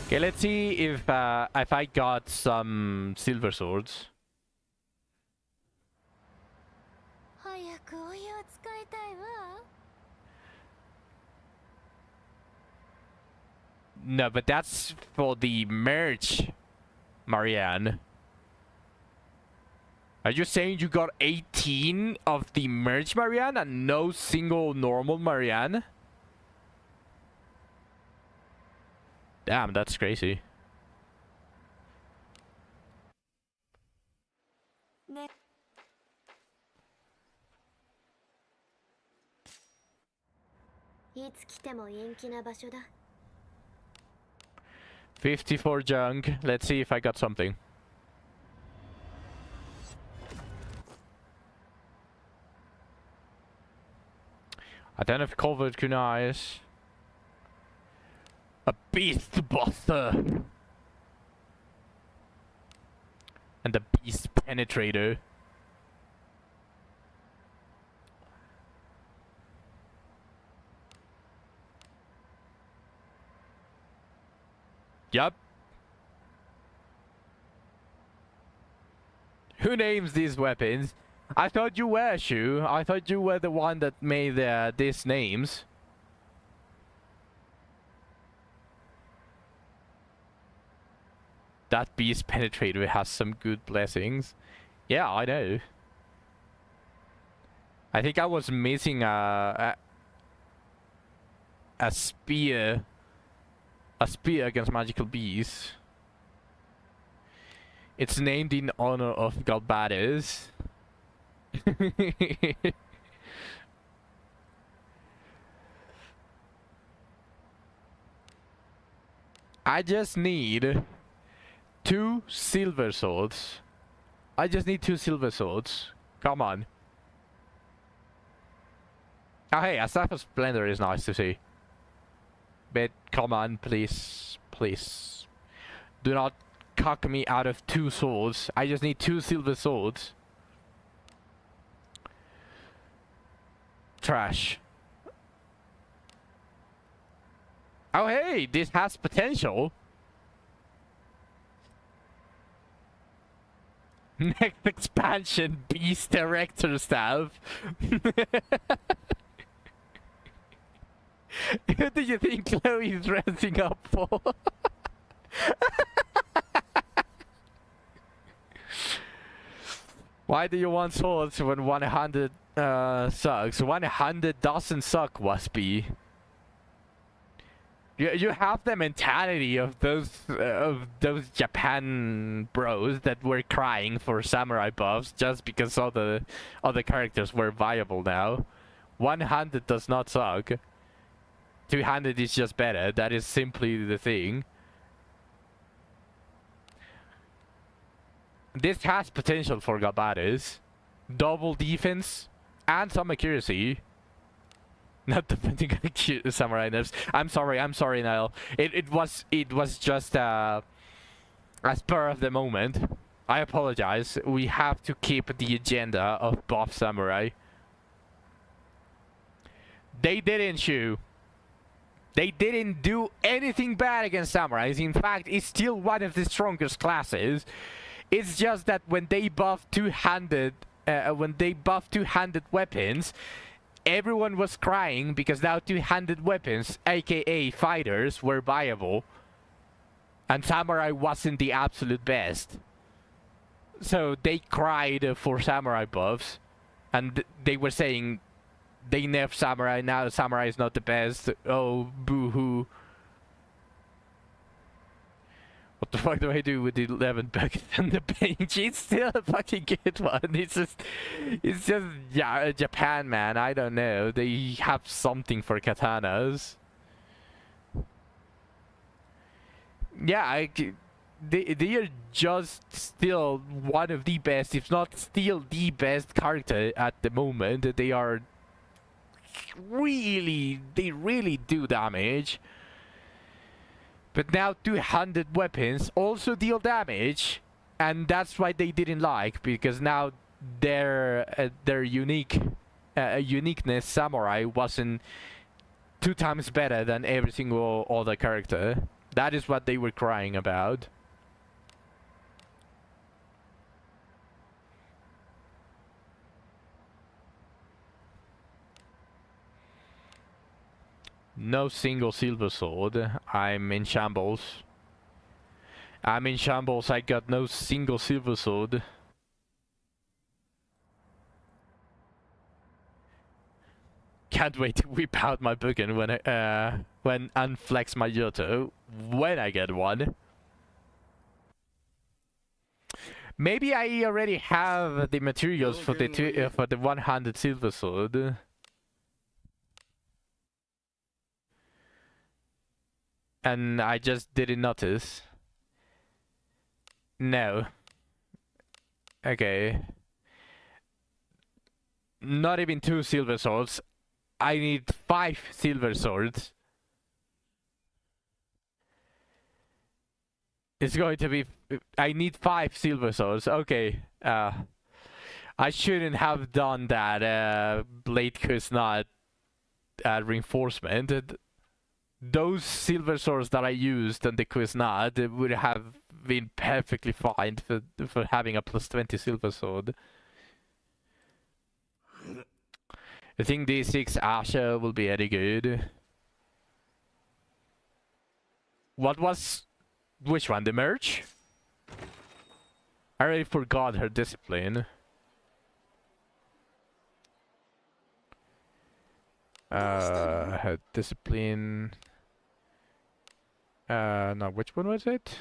Okay, let's see if I got some silver swords. No, but that's for the merge, Marianne. Are you saying you got 18 of the merge Marianne and no single normal Marianne? Damn, that's crazy. Ne. いつ来ても陰気な場所だ。 54 junk. Let's see if I got something. I don't have covered kunais. A beast buster. And a beast penetrator. Yup. Who names these weapons? I thought you were, Shu. I thought you were the one that made these names. That beast penetrator has some good blessings. Yeah, I know. I think I was missing a spear. A spear against magical beasts. It's named in honor of Galbatis. I just need 2 silver swords. I just need 2 silver swords. Come on. Oh hey, a Staff of Splendor is nice to see. But come on, please, please. Do not cock me out of 2 swords. I just need 2 silver swords. Trash. Oh hey, this has potential. Next expansion, Beast Director Staff. Who do you think Chloe is dressing up for? Why do you want swords when 100 sucks? 100 doesn't suck, Waspy. You have the mentality of those Japan bros that were crying for samurai buffs just because all the other characters were viable now. 100 does not suck. 200 is just better. That is simply the thing. This has potential for Galbatis. Double defense and some accuracy. Not depending on cute samurai nerfs. I'm sorry, Niall. It was just a spur of the moment. I apologize. We have to keep the agenda of buff samurai. They didn't shoot. They didn't do anything bad against samurais. In fact, it's still one of the strongest classes. It's just that when they buff two-handed weapons, everyone was crying because now two-handed weapons, aka fighters, were viable, and samurai wasn't the absolute best. So they cried for samurai buffs, and they were saying they nerfed samurai, now samurai is not the best. Oh, boo-hoo. What the fuck do I do with the 11 bucket and the page? It's still a fucking good one. It's just yeah, Japan, man. I don't know. They have something for katanas. Yeah, they are just still one of the best, if not still the best character at the moment. They are they really do damage. But now 200 weapons also deal damage, and that's why they didn't like, because now their uniqueness samurai wasn't 2 times better than every single other character. That is what they were crying about. No single silver sword. I'm in shambles. I got no single silver sword. Can't wait to whip out my bookend when unflex my Yoto when I get one. Maybe I already have the materials for the 100 silver sword. And I just didn't notice. No. Okay. Not even 2 silver swords. I need 5 silver swords. It's going to be... I need 5 silver swords. Okay. I shouldn't have done that. Blade Kuznat reinforcement. Those silver swords that I used on the Kuznat would have been perfectly fine for having a plus 20 silver sword. I think D6 Asher will be very good. What was... which one? The merch? I already forgot her discipline. Her discipline... no, which one was it?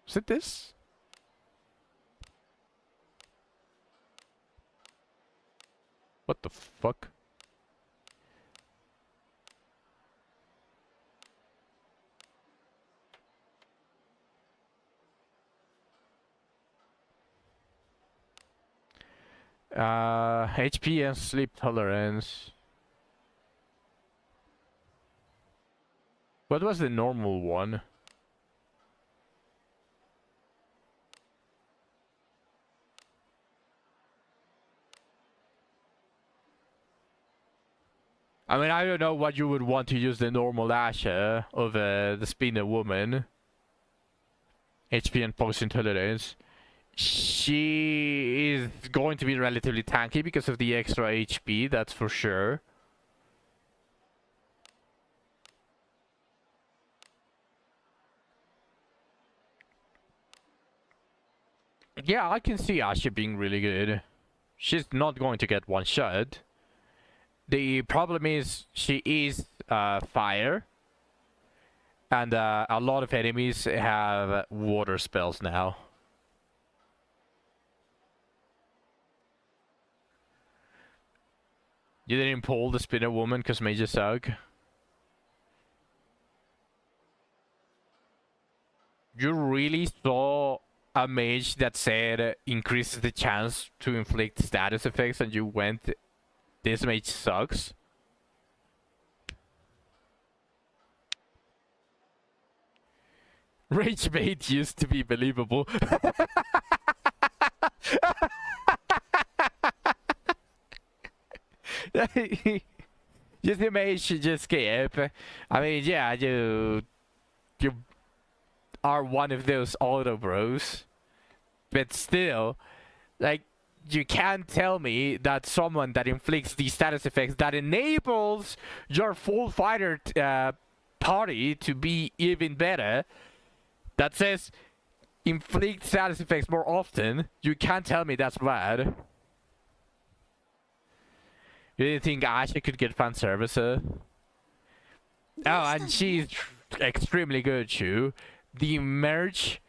Was it this? What the fuck? HP and sleep tolerance. What was the normal one? I mean, I don't know what you would want to use the normal Asher of the Spinner Woman. HP and poison tolerance. She is going to be relatively tanky because of the extra HP, that's for sure. Yeah, I can see Asher being really good. She's not going to get one shot. The problem is she is fire. And a lot of enemies have water spells now. You didn't pull the Spinner Woman because Major suck. You really saw a mage that said increases the chance to inflict status effects and you went This mage sucks. Rage bait used to be believable. Just the mage should just skip. I mean, yeah, you are one of those auto bros, but still, like, you can't tell me that someone that inflicts these status effects that enables your full fighter party to be even better, that says inflict status effects more often, you can't tell me that's bad. You didn't think Asha could get fan service? Oh, and she's extremely good too. The merch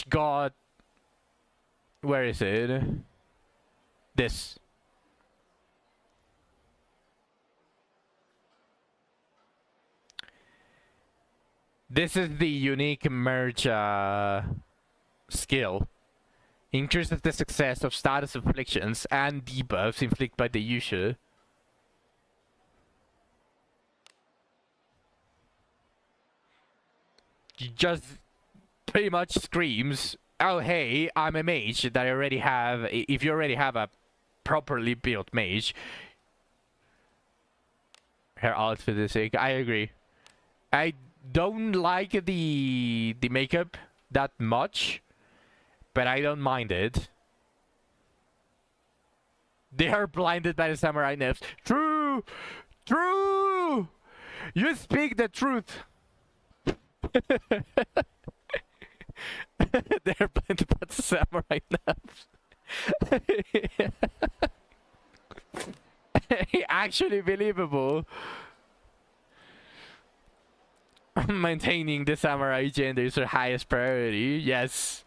got, where is it? This. This is the unique merge skill. Increases the success of status afflictions and debuffs inflicted by the user. It just pretty much screams, oh hey, I'm a mage that I already have. If you already have a properly built mage, her outfit is sick. I agree. I don't like the makeup that much, but I don't mind it. They are blinded by the samurai nerfs. True! True! You speak the truth! They're blinded by the samurai nerfs. Actually believable. Maintaining the samurai gender is her highest priority. Yes.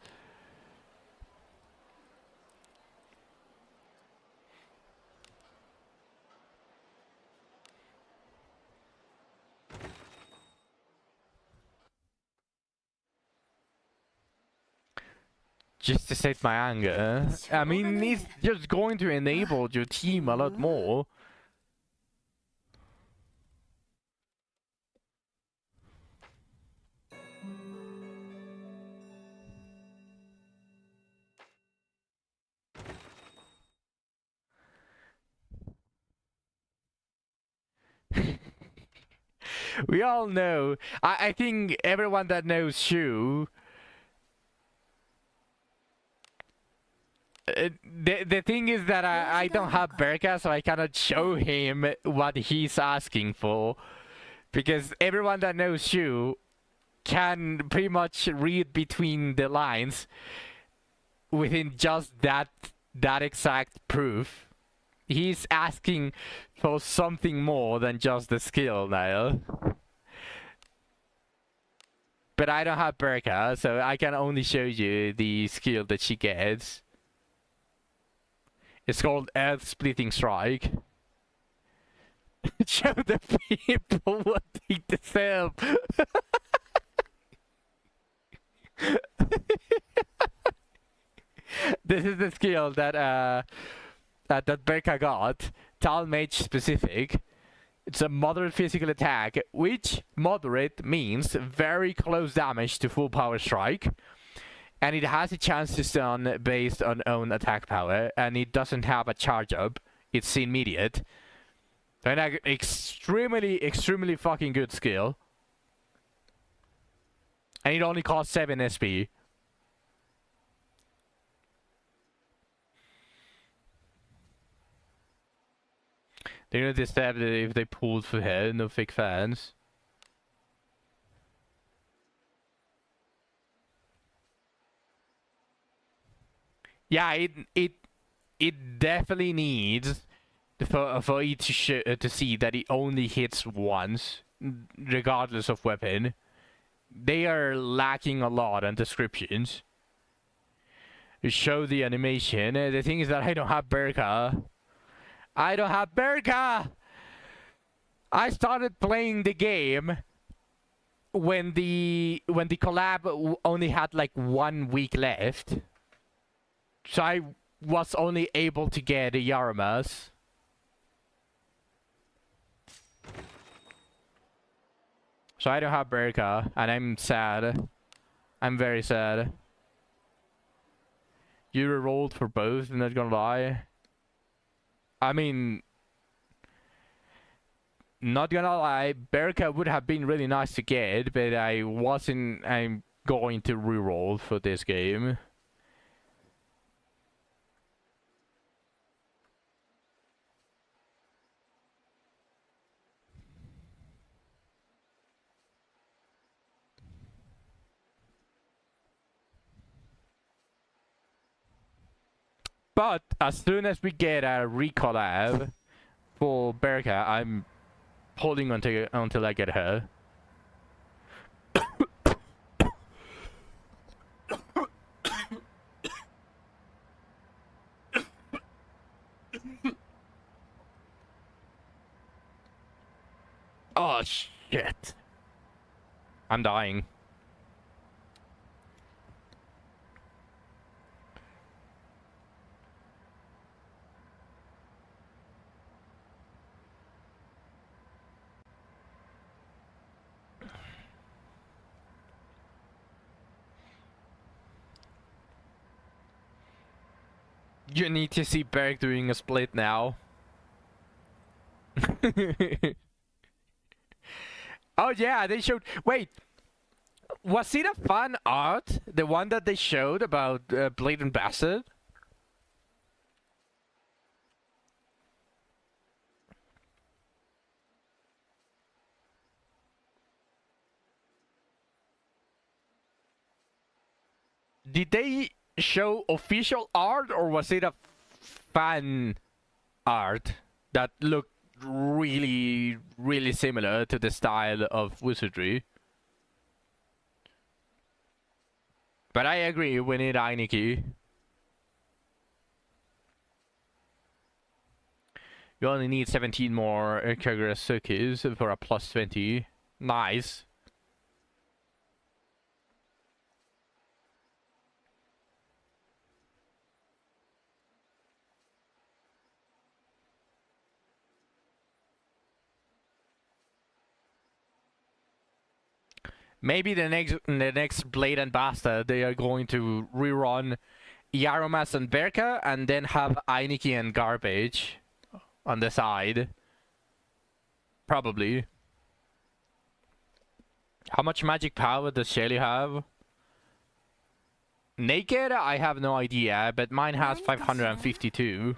Just to save my anger. I mean, it's just going to enable your team a lot more. We all know. I think everyone that knows Shu. The thing is that I don't have Berka, so I cannot show him what he's asking for. Because everyone that knows Shu can pretty much read between the lines within just that exact proof. He's asking for something more than just the skill, Niall. But I don't have Berka, so I can only show you the skill that she gets. It's called Earth Splitting Strike. Show the people what they deserve. This is the skill that that Berka got. Tal Mage specific. It's a moderate physical attack, which moderate means very close damage to full power strike. And it has a chance to stun based on own attack power, and it doesn't have a charge up. It's immediate. And an extremely fucking good skill. And it only costs 7 SP. They're gonna disturb it if they pulled for her, no fake fans. Yeah, it definitely needs for it to see that it only hits once, regardless of weapon. They are lacking a lot on descriptions. To show the animation. The thing is that I don't have Berka. I don't have Berka! I started playing the game when the collab only had like 1 week left. So was only able to get Yarumas. So I don't have Berka, and I'm sad. I'm very sad. You rolled for both, I'm not gonna lie. I mean, not gonna lie, Berka would have been really nice to get, but I'm going to reroll for this game. But as soon as we get a recollab for Berka, I'm holding until I get her. Oh shit. I'm dying. You need to see Berg doing a split now. Oh yeah, they showed. Wait, was it a fun art? The one that they showed about Blade and Bassett? Did they show official art, or was it a fan art that looked really, really similar to the style of wizardry? But I agree, we need Ainiki. You only need 17 more Kagurasukis for a plus 20. Nice. Maybe the next Blade and Basta, they are going to rerun Yaromas and Berka and then have Ainiki and Garbage on the side. Probably. How much magic power does Shelly have? Naked? I have no idea, but mine has 552.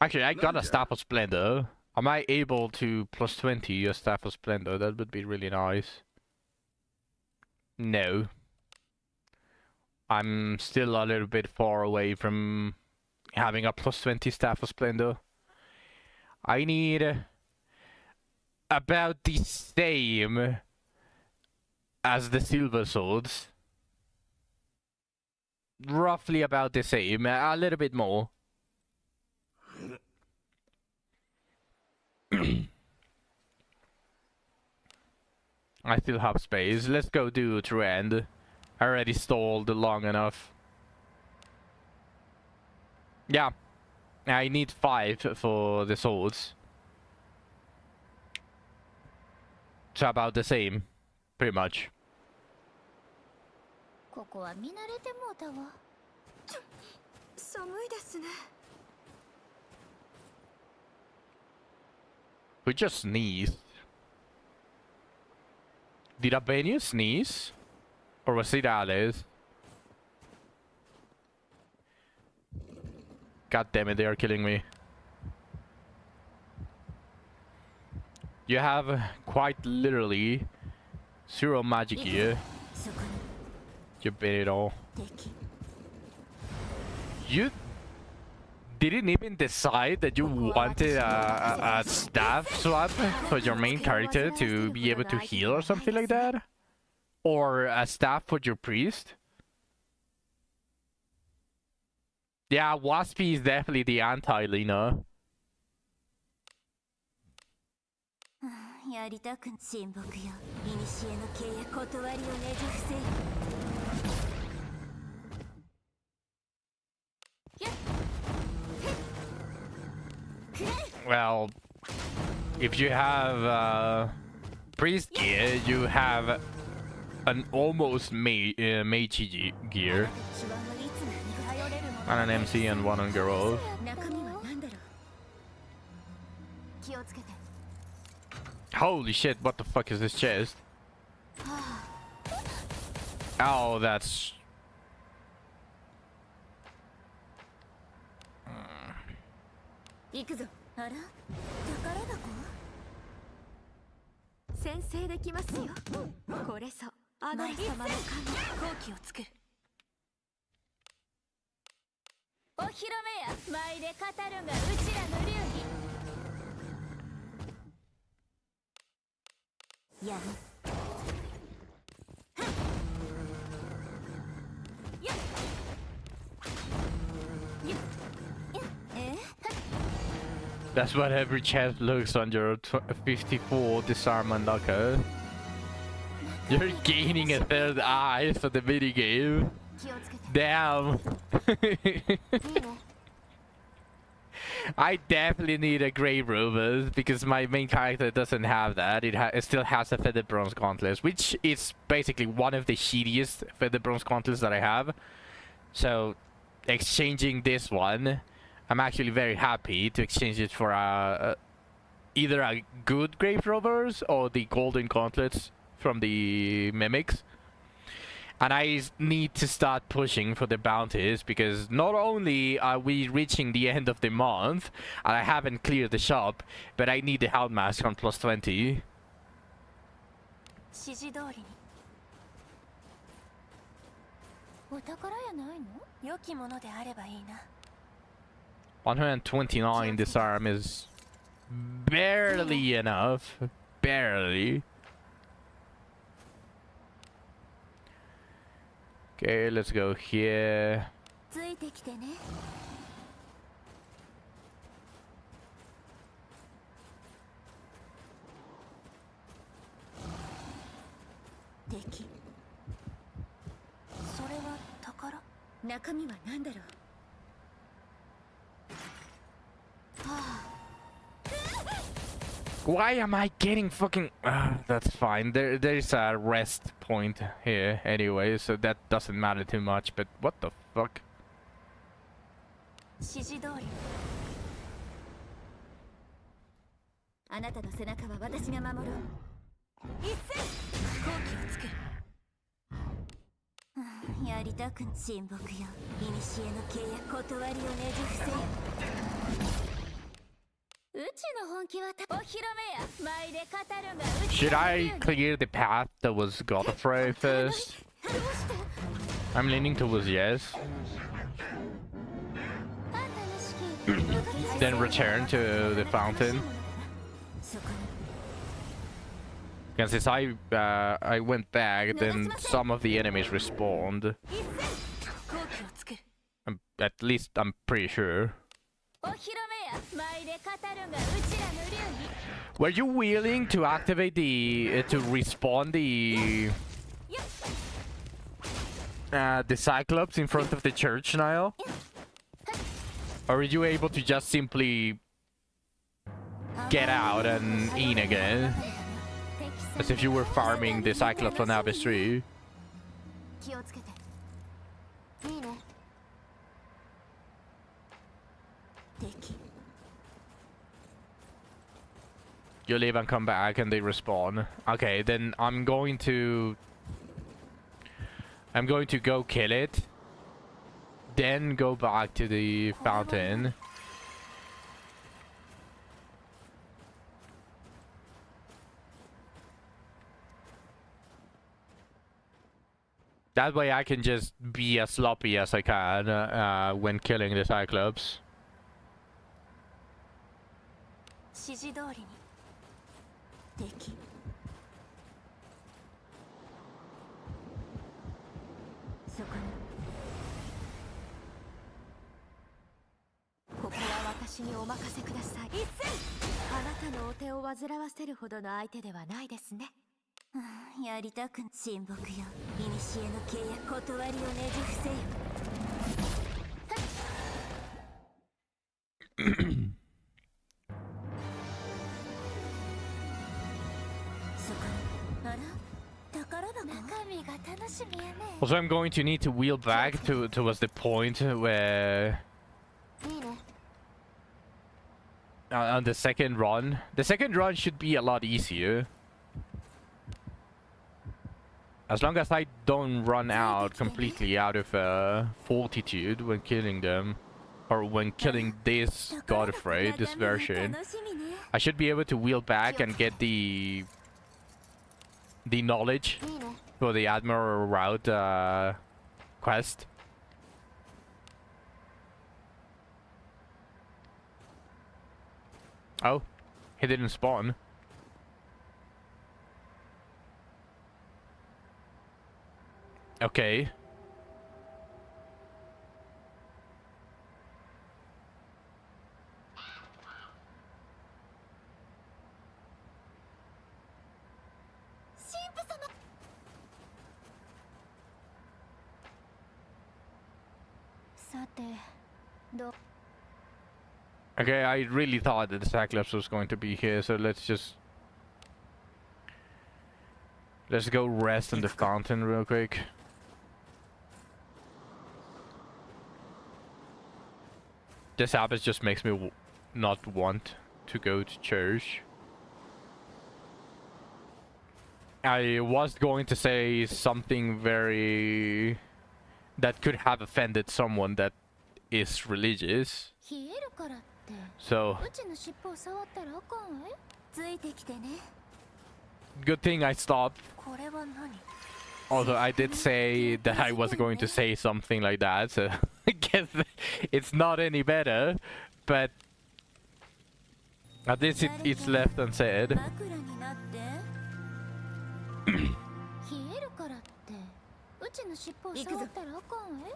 Actually, I got a Staff of Splendor. Am I able to plus 20 a Staff of Splendor? That would be really nice. No. I'm still a little bit far away from having a plus 20 Staff of Splendor. I need about the same as the Silver Swords. Roughly about the same, a little bit more. I still have space. Let's go do True End. I already stalled long enough. Yeah. I need 5 for the swords. So about the same. Pretty much. ここは見慣れてもうたわ。寒いですね。Who just sneezed? Did Albania sneeze? Or was it Alice? God damn it, they are killing me. You have quite literally 0 magic here. You bet it all. You didn't even decide that you wanted a staff swap for your main character to be able to heal or something like that? Or a staff for your priest? Yeah, Waspy is definitely the anti-Lina. やりたく親睦よ。古の契約断りをねじ伏せる。Well, if you have priest gear, you have an almost mage gear. And an MC and one on girls. 中身は何だろう。気をつけて。 Holy shit, what the fuck is this chest? Oh, that's... 行くぞ。あら、宝箱？先制できますよ。これぞ、アドレス様の神、好機を作る。お披露目や、舞で語るがうちらの流儀。やる。やっ。やっ。え？ That's what every chest looks on your 54 disarmament locker. You're gaining a third eye for the minigame. Damn. I definitely need a Grey Rovers because my main character doesn't have that. It still has a Feather Bronze Gauntlets, which is basically one of the shittiest Feather Bronze Gauntlets that I have. So, exchanging this one, I'm actually very happy to exchange it for either a good Grave Rovers or the Golden Gauntlets from the Mimics. And I need to start pushing for the bounties because not only are we reaching the end of the month and I haven't cleared the shop, but I need the Hound Mask on plus 20. 指示通りに。お宝やないの？良きものであればいいな。129 disarm is barely enough. Barely. Okay, let's go here. ついてきてね。敵。それは宝。中身は何だろう。 Why am I getting fucking... that's fine. There's a rest point here anyway, so that doesn't matter too much, but what the fuck? 指示通り。あなたの背中は私が守ろう。一斉好機を作る。やりたく親睦よ。古の契約断りをねじ伏せよ。 Should I clear the path that was Godfrey first? I'm leaning towards yes. Then return to the fountain. Because since I went back, then some of the enemies respawned. At least I'm pretty sure. Were you willing to activate the to respawn the Cyclops in front of the church, Niall? Or were you able to just simply get out and in again? As if you were farming the Cyclops on Abyss 3. You leave and come back and they respawn. Okay, then I'm going to go kill it. Then go back to the fountain. That way I can just be as sloppy as I can when killing the Cyclops. 指示通りに敵そこにここは私にお任せください。一戦。あなたのお手を煩わせるほどの相手ではないですね。やりたく親睦よ。古の契約断りをねじ伏せよ。そこにあら宝箱。中身が楽しみやね。 Also, I'm going to need to wheel back towards the point where いいね。 on the second run. The second run should be a lot easier. As long as I don't run out completely out of fortitude when killing them. Or when killing this Godfrey, this version. I should be able to wheel back and get the knowledge いいね。 for the Admiral route quest. Oh, he didn't spawn. Okay. Okay, I really thought that the Cyclops was going to be here, so let's go rest in the fountain real quick. This habit just makes me not want to go to church. I was going to say something very that could have offended someone that is religious. 冷えるからって So うちの尻尾を触ったらあかんわい。ついてきてね。 good thing I stopped. これは何？ Although I did say that I was going to say something like that, so I guess it's not any better. But at least it's left unsaid. 枕になって。冷えるからってうちの尻尾を触ったらあかんわい。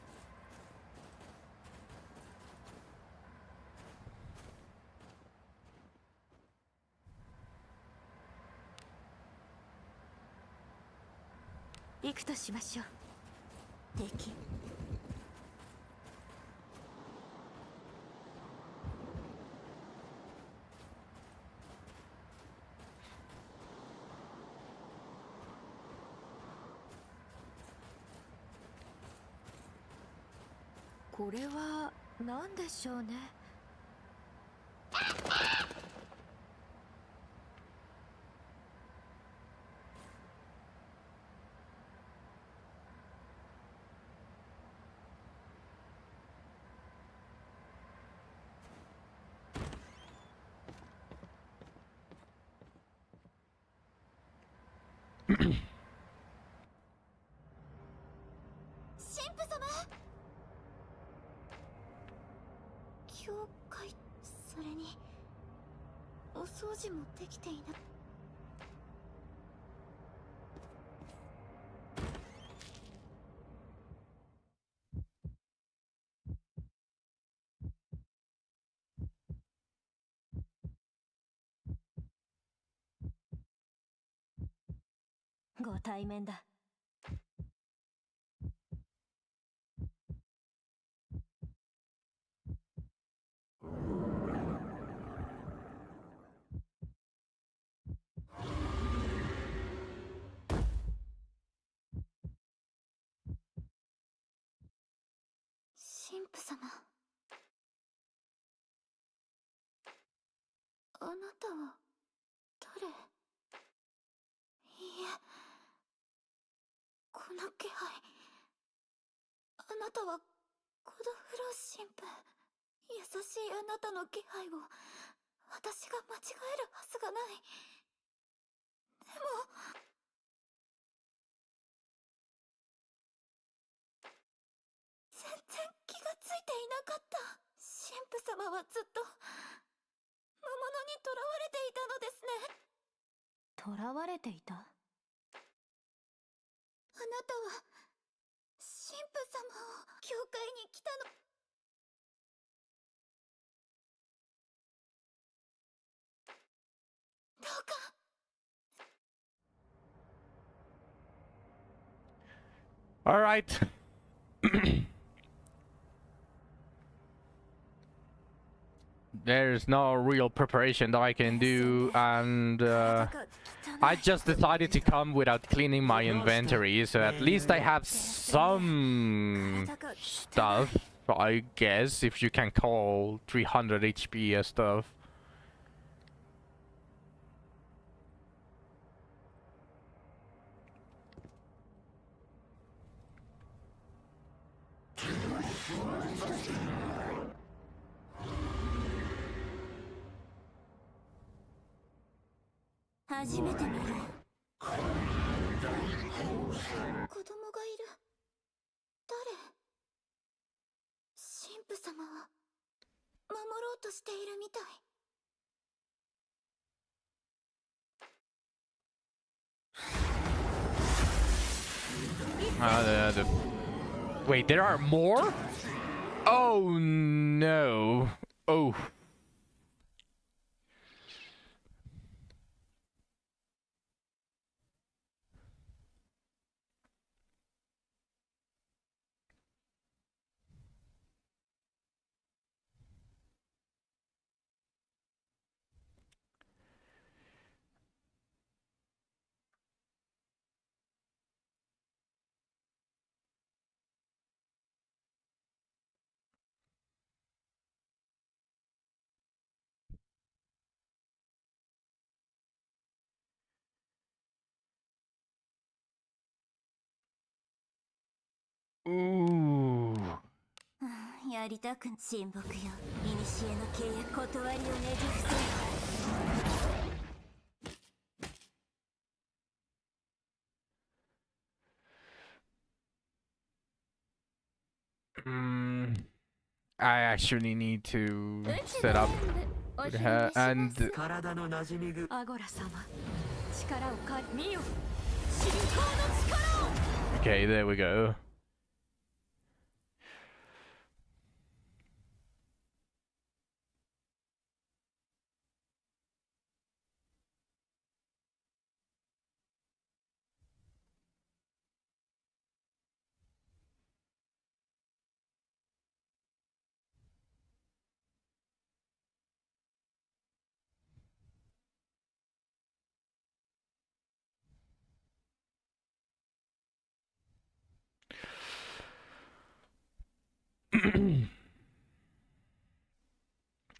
行くとしましょう。敵。これは何でしょうね。神父様。教会、それにお掃除もできていな。ご対面だ。神父様。あなたは誰？いいえ、この気配。あなたはコドフロー神父。優しいあなたの気配を私が間違えるはずがない。でも全然気がついていなかった。神父様はずっと魔物に囚われていたのですね。囚われていた。あなたは神父様を教会に来たの。どうか。 All right. There's no real preparation that I can do, and I just decided to come without cleaning my inventory, so at least I have some stuff, I guess, if you can call 300 HP as stuff.初めて見る。子供がいる。誰？神父様は守ろうとしているみたい。Wait, there are more? Oh no. Oh. Ooh. やりたく親睦よ。古の契約断りをねじ伏せ。I actually need to set up her and 体の馴染み具アゴラ様、力を借り見よ。信仰の力を。 okay, there we go.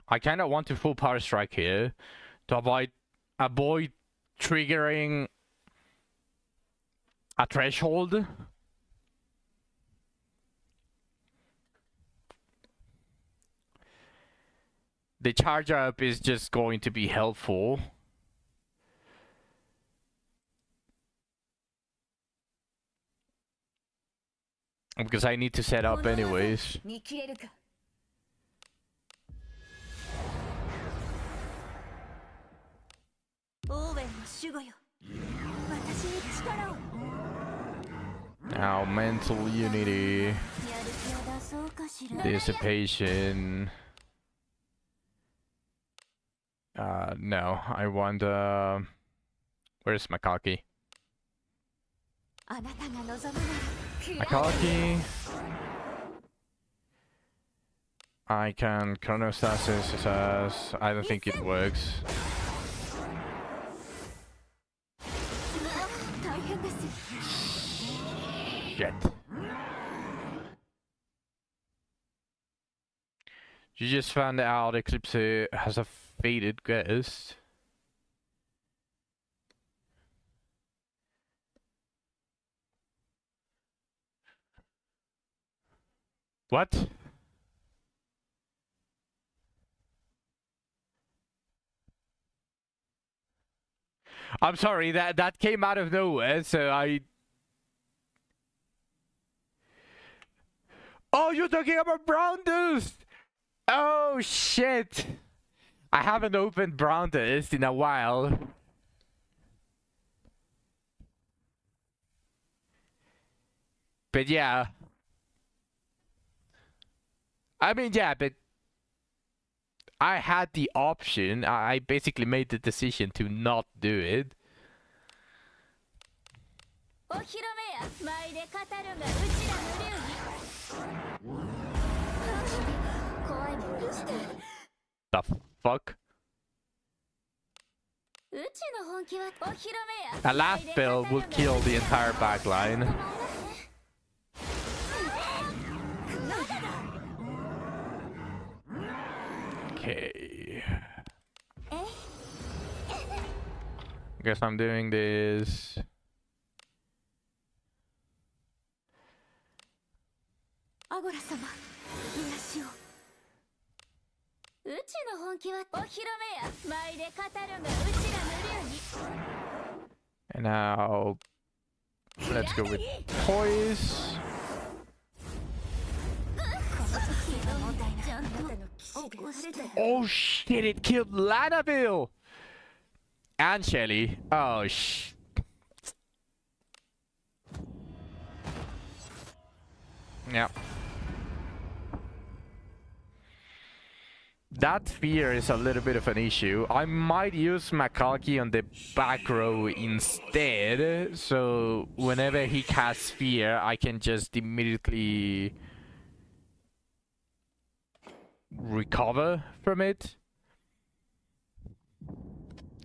I kind of want to full power strike here to avoid triggering a threshold. The charge up is just going to be helpful. Because I need to set up anyways. 見切れるか。オーウェンの守護よ。私に力を。 Now, mental unity, やる気を出そうかしら。 dissipation. No, I want, where's Makaki? あなたが望むなら。 Makaki. I can chronostasis as I don't think it works. 大変です。 Shit. You just found out Eclipse has a faded ghost. What? I'm sorry, that came out of nowhere, so I... Oh, you're talking about Brown Dust! Oh, shit! I haven't opened Brown Dust in a while. But yeah, I mean, yeah, but I had the option. I basically made the decision to not do it. お披露目や舞で語るがうちらの流儀怖いもんして The fuck? うちの本気はお披露目や A last spell would kill the entire backline. Okay. Guess I'm doing this. アゴラ様癒しをうちの本気はお披露目や舞で語るがうちらの流儀 And now let's go with poise. Oh shit, it killed Lanaville! And Shelly. Oh sh. Yeah. That fear is a little bit of an issue. I might use Makalki on the back row instead, so whenever he casts fear, I can just immediately recover from it.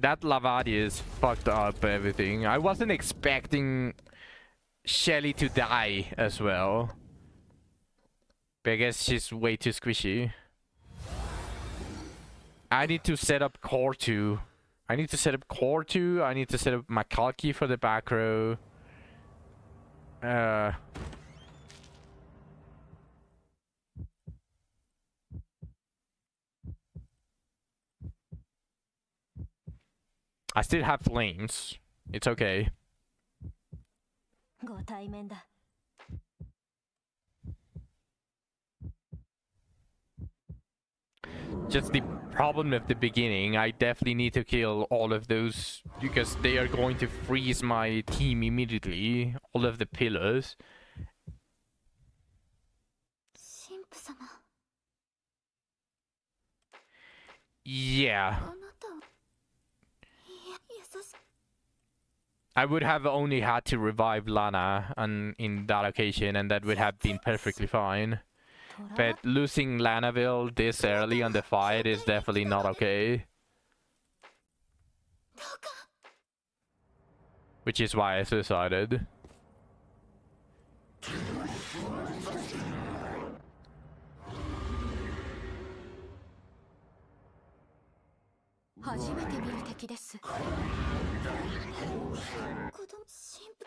That Lavadius fucked up everything. I wasn't expecting Shelly to die as well, but I guess she's way too squishy. I need to set up core 2. I need to set up core 2. I need to set up Makalki for the back row. I still have lanes. It's okay. ご対面だ Just the problem at the beginning, I definitely need to kill all of those because they are going to freeze my team immediately. All of the pillars. 神父様 Yeah. あなたを優し I would have only had to revive Lana in that occasion, and that would have been perfectly fine. But losing Lanaville this early on the fight is definitely not okay. どうか Which is why I suicided. 初めて見る敵です子供神父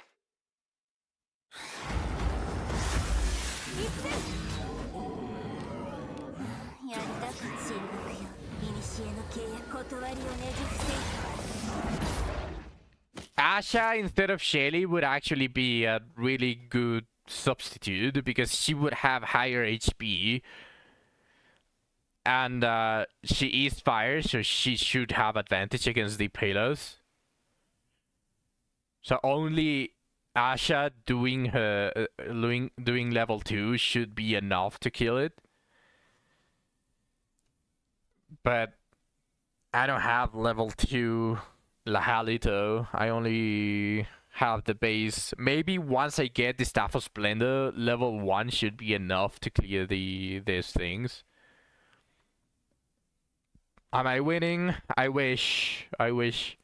やりたく神学よ古の契約断りをねじ伏せ Asha instead of Shelly would actually be a really good substitute because she would have higher HP. And she is fire, so she should have advantage against the payloads. So only Asha doing her doing level 2 should be enough to kill it. But I don't have level 2 Lahalito. I only have the base. Maybe once I get the Staff of Splendor, level 1 should be enough to clear these things. Am I winning? I wish. I wish.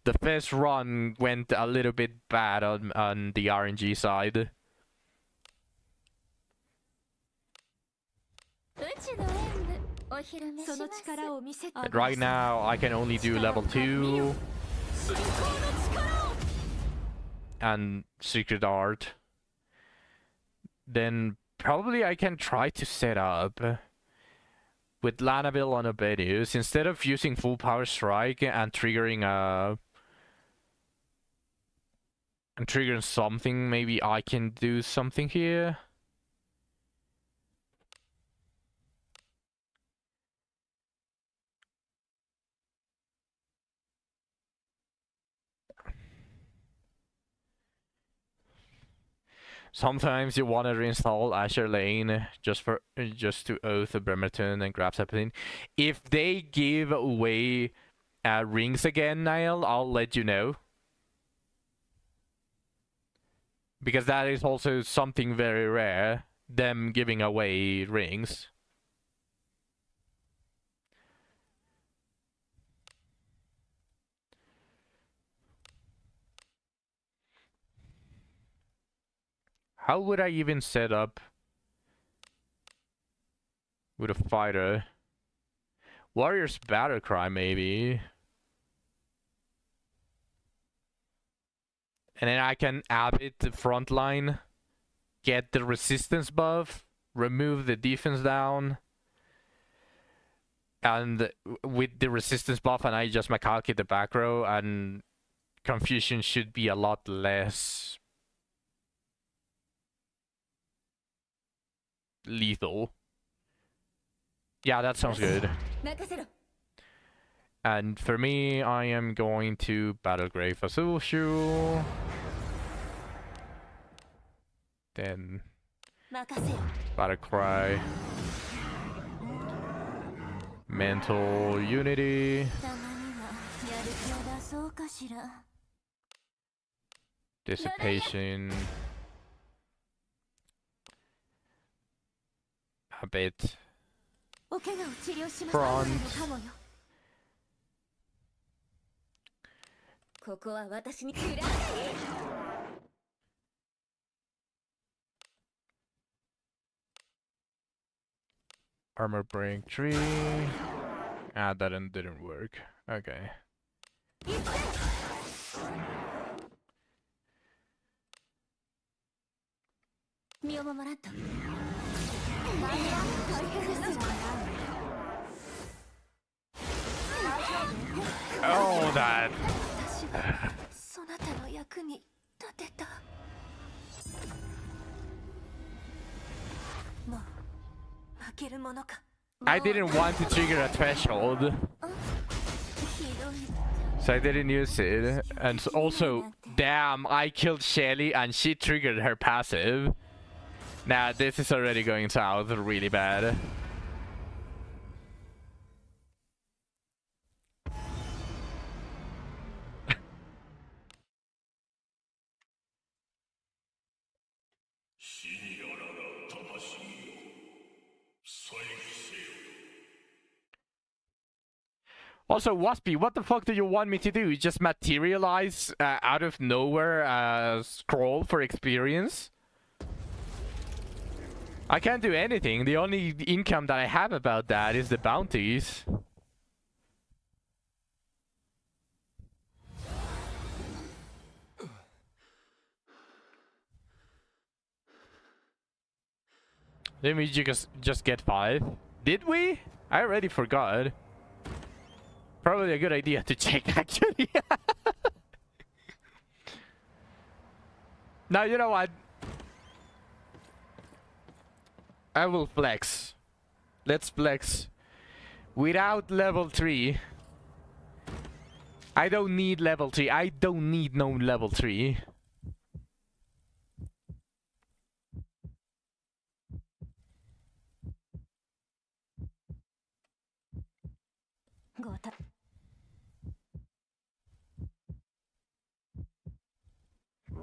The first run went a little bit bad on the RNG side. But right now, I can only do level 2 and Secret Art. Then probably I can try to set up with Lanaville on Obedius instead of using full power strike and triggering something. Maybe I can do something here. Sometimes you want to reinstall Azure Lane just to oath the Bremerton and grab something. If they give away rings again, Niall, I'll let you know. Because that is also something very rare, them giving away rings. How would I even set up with a fighter? Warrior's Battle Cry, maybe. And then I can add it to frontline, get the resistance buff, remove the defense down. And with the resistance buff, and I adjust my calc at the back row, and confusion should be a lot less lethal. Yeah, that sounds good. And for me, I am going to Battlegrave Asushu. Then Battlecry. Mental Unity. Dissipation. A bit. Front. Armor break 3. Ah, that didn't work. Okay. Oh, that. I didn't want to trigger a threshold, so I didn't use it. And also, damn, I killed Shelly and she triggered her passive. Nah, this is already going south really bad. Also, Waspy, what the fuck do you want me to do? Just materialize out of nowhere scroll for experience? I can't do anything. The only income that I have about that is the bounties. Didn't we just get 5? Did we? I already forgot. Probably a good idea to check, actually. Now, you know what? I will flex. Let's flex. Without level 3. I don't need level 3. I don't need no level 3.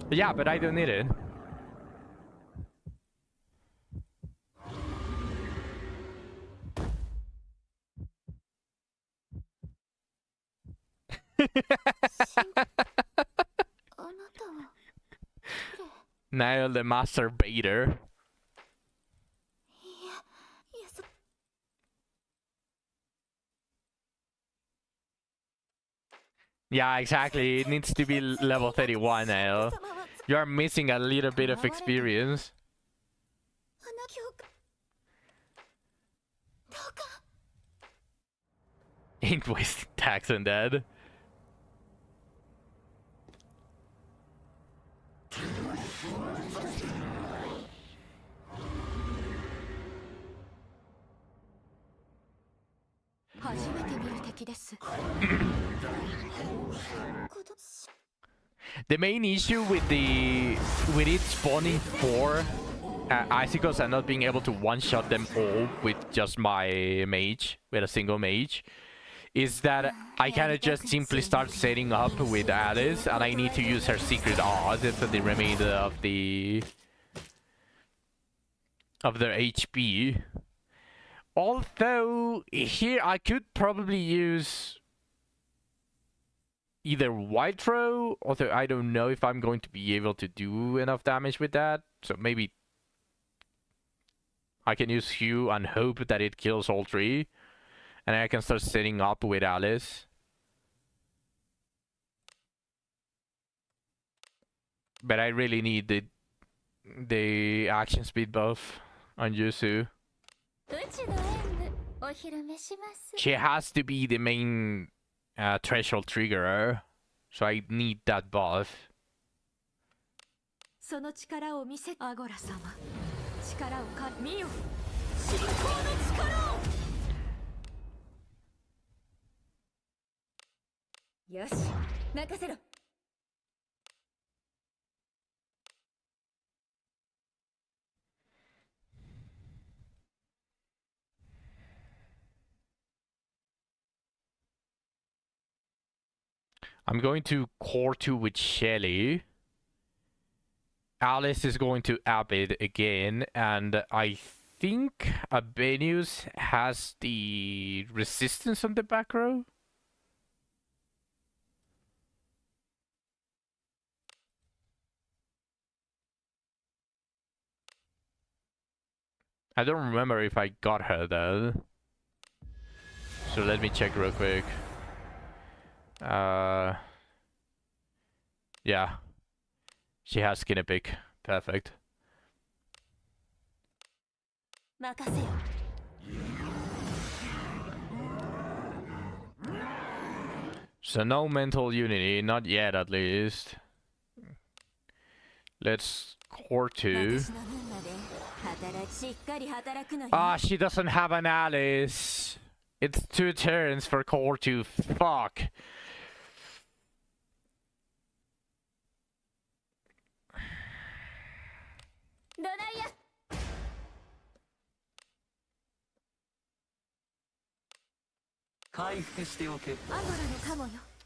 Yeah, but I don't need it. Niall the master baiter. Yeah, exactly. It needs to be level 31, Niall. You are missing a little bit of experience. Ain't wasting tax on that. The main issue with it spawning 4 icicles and not being able to one-shot them all with just my mage, with a single mage, is that I kind of just simply start setting up with Alice, and I need to use her secret art for the remainder of their HP. Although here I could probably use either White Throw, although I don't know if I'm going to be able to do enough damage with that. So maybe I can use Hue and hope that it kills all 3. And I can start setting up with Alice. But I really need the action speed buff on Yuzu. She has to be the main threshold triggerer, so I need that buff. その力を見せアゴラ様力を見よ信仰の力をよし任せろ I'm going to core 2 with Shelly. Alice is going to Abid again, and I think Abenius has the resistance on the back row. I don't remember if I got her though. So let me check real quick. Yeah. She has skin epic. Perfect. So no mental unity, not yet at least. Let's core 2. Ah, she doesn't have an Alice. It's 2 turns for core 2. Fuck.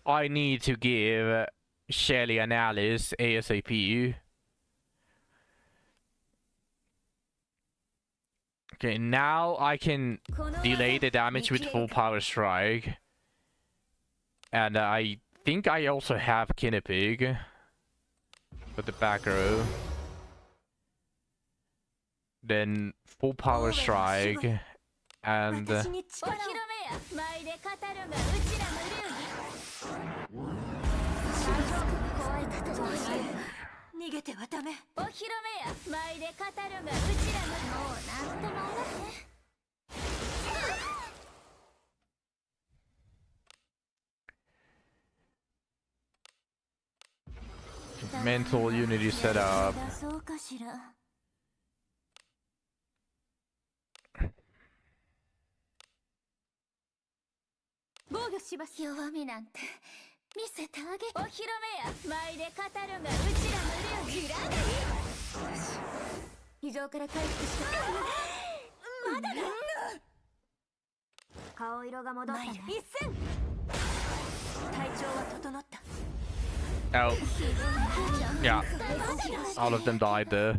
I need to give Shelly and Alice ASAP. Okay, now I can delay the damage with full power strike. And I think I also have Kinnepig for the back row. Then full power strike and mental unity setup. Oh. Yeah. All of them died there.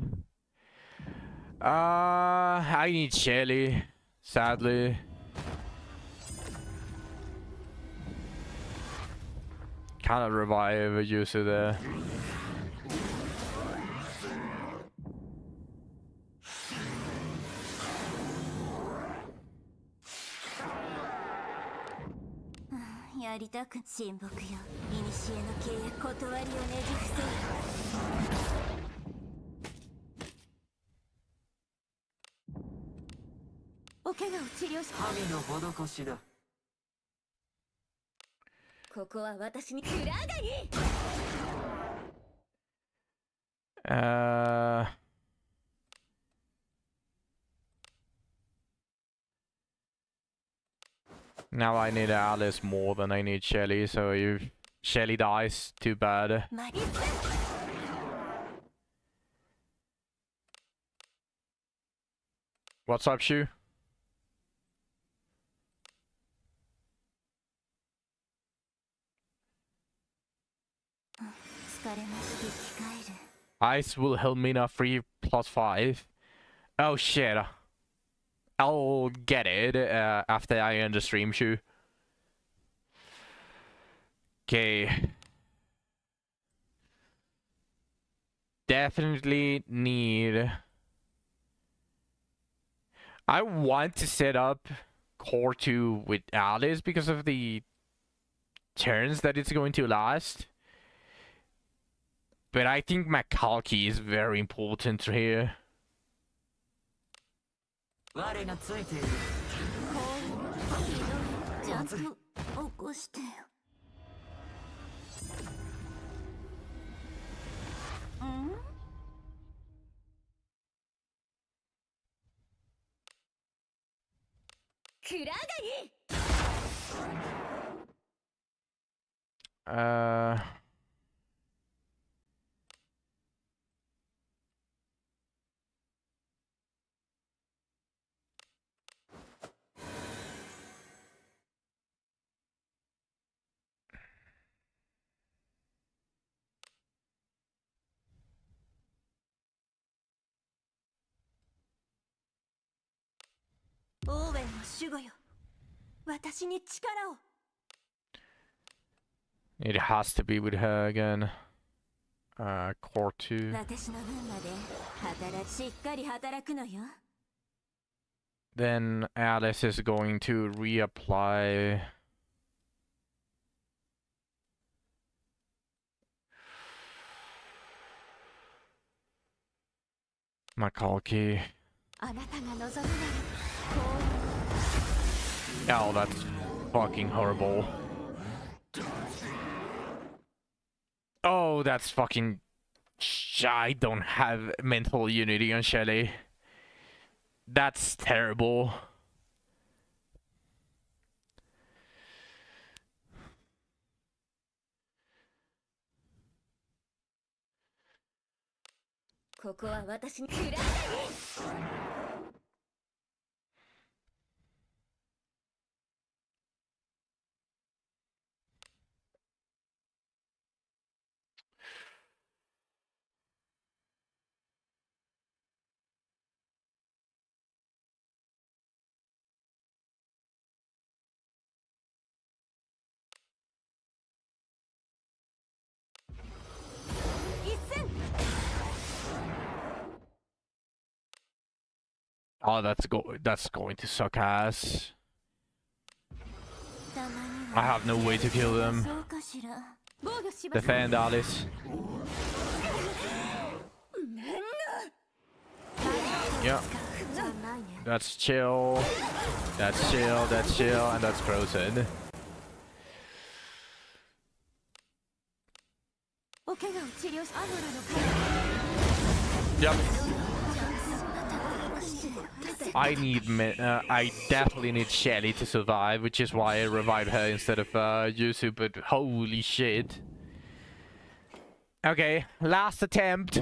I need Shelly, sadly. Cannot revive a user there. Now I need Alice more than I need Shelly, so Shelly dies. Too bad. ま What's up, Shu? 疲れまして生き返る Ice will Helmina 3+5. Oh shit. I'll get it after I end the stream, Shu. Okay. Definitely need... I want to set up Core 2 with Alice because of the turns that it's going to last. But I think Makalki is very important here. 我がついている。ちゃんと起こしてよんクラガニ オーウェンの守護よ私に力を It has to be with her again. Core 2. 私の分までしっかり働くのよ Then Alice is going to reapply. Makalki. あなたが望むなら Oh, that's fucking horrible. Oh, that's fucking... I don't have mental unity on Shelly. That's terrible. Oh, that's going to suck ass. I have no way to kill them. Defend Alice. Yeah. That's chill. That's chill, that's chill, and that's frozen. Yep. I definitely need Shelly to survive, which is why I revived her instead of Yuzu, but holy shit. Okay, last attempt.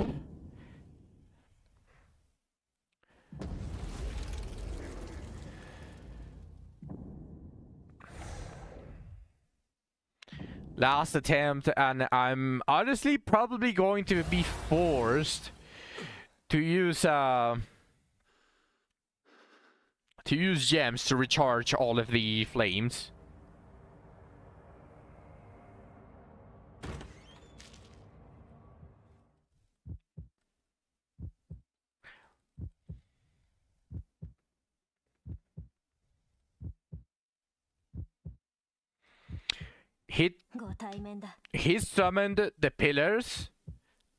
Last attempt, and I'm honestly probably going to be forced to use gems to recharge all of the flames. He summoned the pillars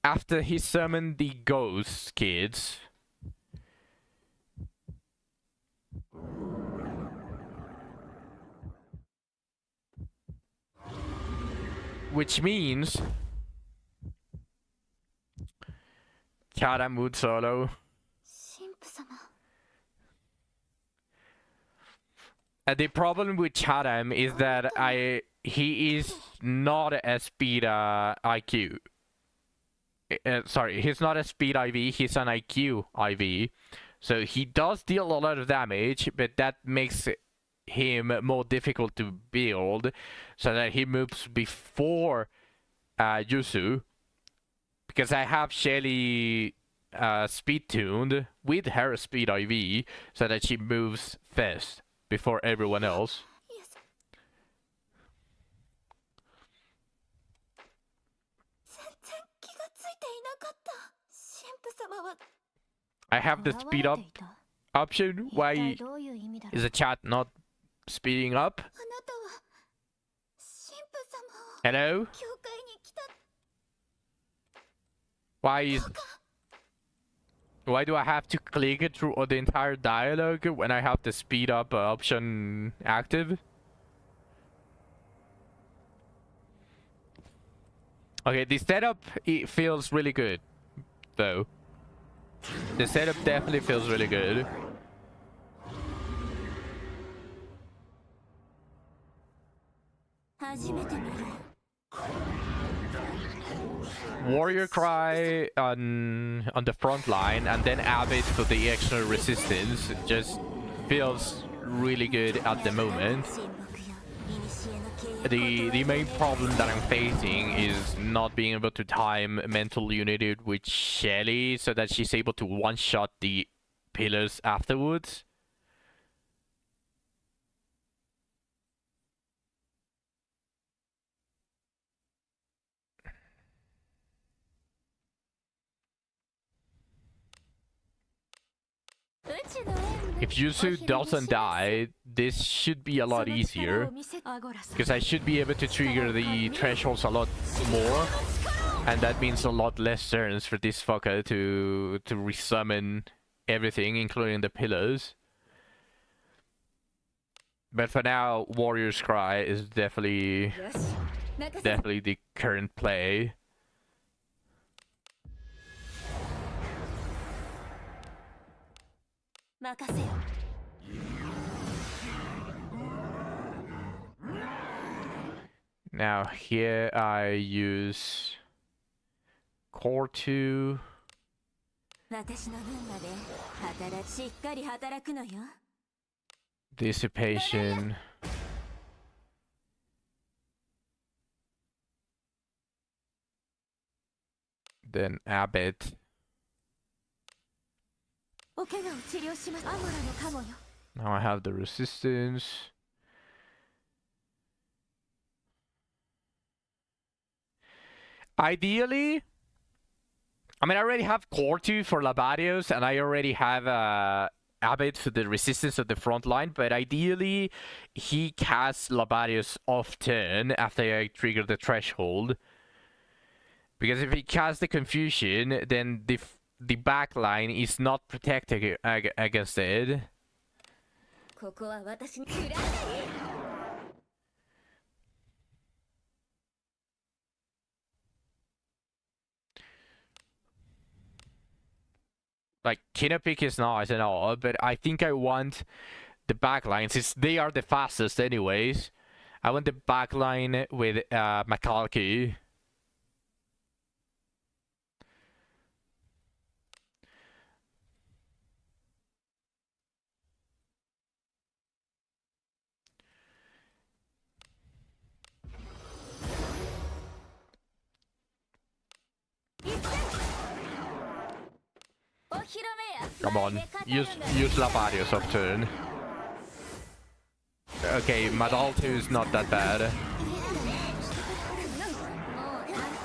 after he summoned the ghost kids. Which means Karam would solo. The problem with Chatham is that he is not a speed IQ. Sorry, he's not a speed IV, he's an IQ IV. So he does deal a lot of damage, but that makes him more difficult to build, so that he moves before Yuzu. Because I have Shelly speed tuned with her speed IV, so that she moves fast before everyone else. 全然気がついていなかった。神父様は I have the speed up option. 一 Why 体どういう意味だろう。 is the chat not speeding up? あなたは神父様を Hello? 教会に来た Why do I have to click it through the entire dialogue when I have the speed up option active? Okay, the setup, it feels really good, though. The setup definitely feels really good. Warrior Cry on the front line, and then Abbott for the extra resistance just feels really good at the moment. The main problem that I'm facing is not being able to time mental unity with Shelly so that she's able to one-shot the pillars afterwards. If Yuzu doesn't die, this should be a lot easier, because I should be able to trigger the thresholds a lot more, and that means a lot less turns for this fucker to resummon everything, including the pillars. But for now, Warrior's Cry is definitely the current play. Now here I use Core 2. Dissipation. Then Abbott. Now I have the resistance. Ideally, I mean, I already have Core 2 for Labarios, and I already have Abbott for the resistance of the front line, but ideally, he casts Labarios off turn after I trigger the threshold. Because if he casts the confusion, then the back line is not protected against it. Like, Kinopic is nice and all, but I think I want the backline, since they are the fastest anyways. I want the backline with Makalki. Come on, use Labarios off turn. Okay, Madaltu is not that bad.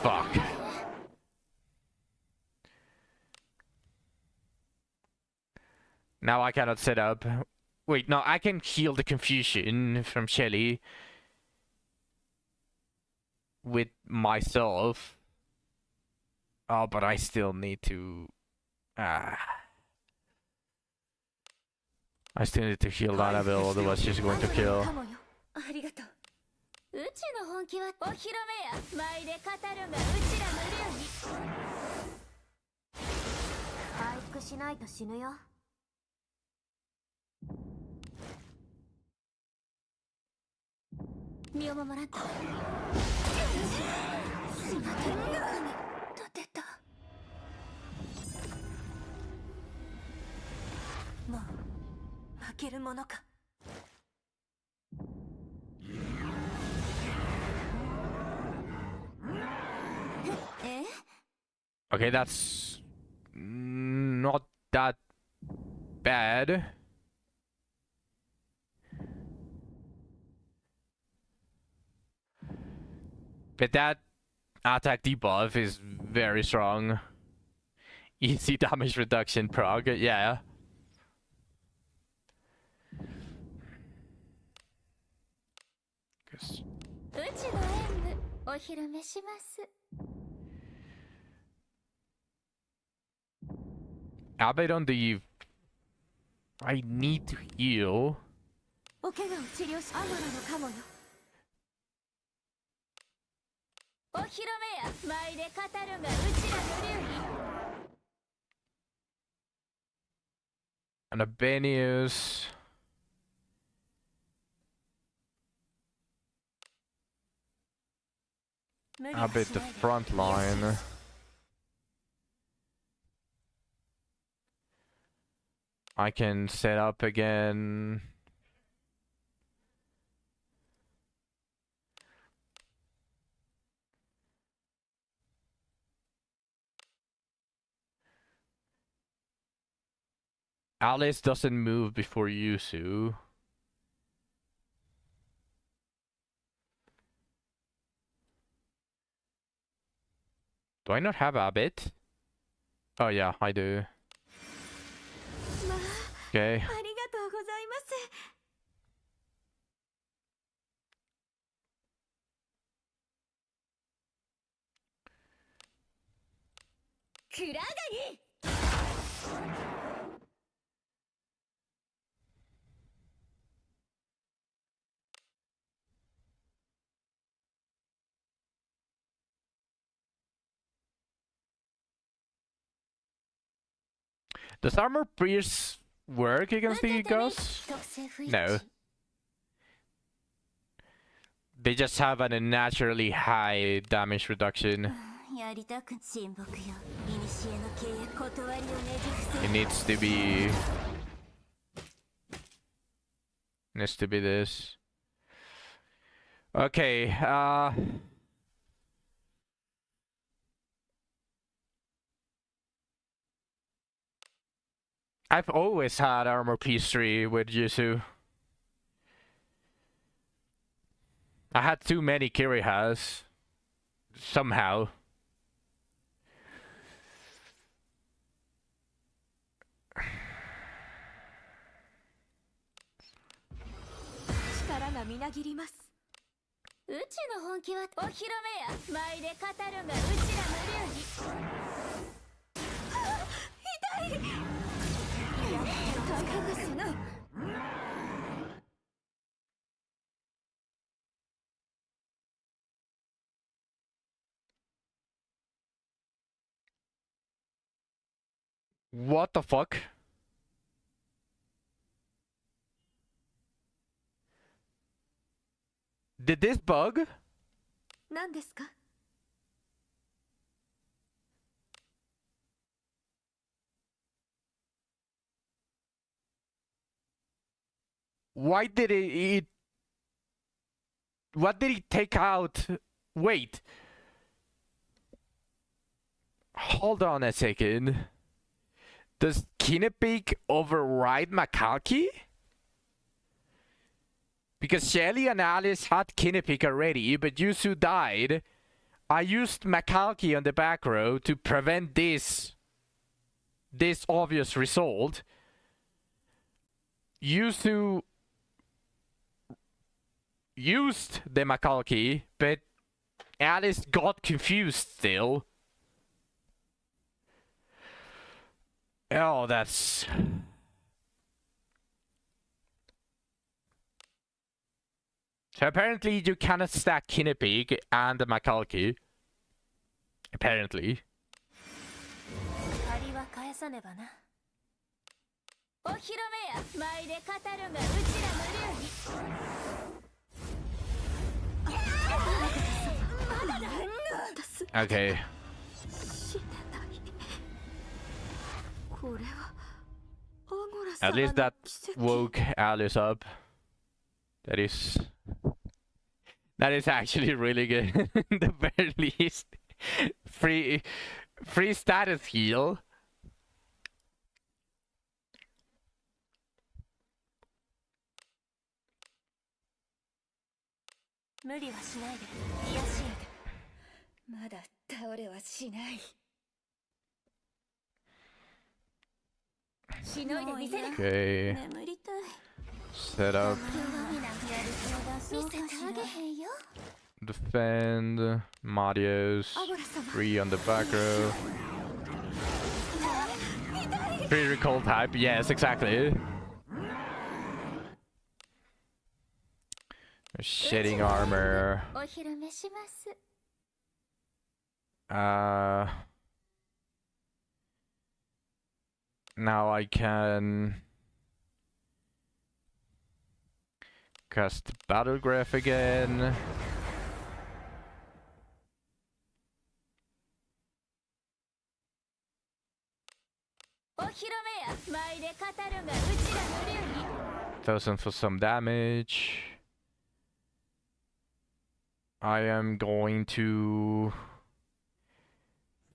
Fuck. Now I cannot set up. Wait, no, I can heal the confusion from Shelly with myself. Oh, but I still need to... I still need to heal Annabelle, otherwise she's going to kill. 立てた。もう負けるものか。え？ Okay, that's not that bad. But that attack debuff is very strong. Easy damage reduction prog, yeah. 'Cause うちの演舞お披露目します。 Abbott on the... I need to heal. お怪我を治療しアムロのカモよ。お披露目や舞で語るがうちらの流儀。 And Abenius. Abbott the front line. I can set up again. Alice doesn't move before Yusu. Do I not have Abbott? Oh yeah, I do. まあ、 Okay. ありがとうございます。クラガニ。 Does armor pierce work against the ghosts? No. They just have an unnaturally high damage reduction. やりたく親睦よ。古の契約断りをねじ伏せ。 It needs to be this. Okay, I've always had armor piece 3 with Yusu. I had too many Kirihas. Somehow. Uchiの本気はお披露目や舞で語るがうちらの流儀。痛い。やって大変ですな。 What the fuck? Did this bug? 何ですか? Why did it what did it take out? Wait. Hold on a second. Does Kinepeak override Makalki? Because Shelly and Alice had Kinepeak already, but Yusu died. I used Makalki on the back row to prevent this obvious result. Yusu used the Makalki, but Alice got confused still. Oh, that's... So apparently you cannot stack Kinepeak and the Makalki. Apparently. 借りは返さねばな。お披露目や舞で語るがうちらの流儀。Okay. 死ねない。これはアゴラ At 様 least の that 奇跡。 woke Alice up. That is actually really good. The very least. Free status heal. 無理はしないで。癒しやで。まだ倒れはしない。しのいでみせる。 Okay. 眠りたい。 Set up. 見せてあげへんよ。 Defend. Marius. 3 on the back row. Free recall type. Yes, exactly. Shedding armor. お披露目します。 Now I can cast Battle Graph again. Thousand for some damage. I am going to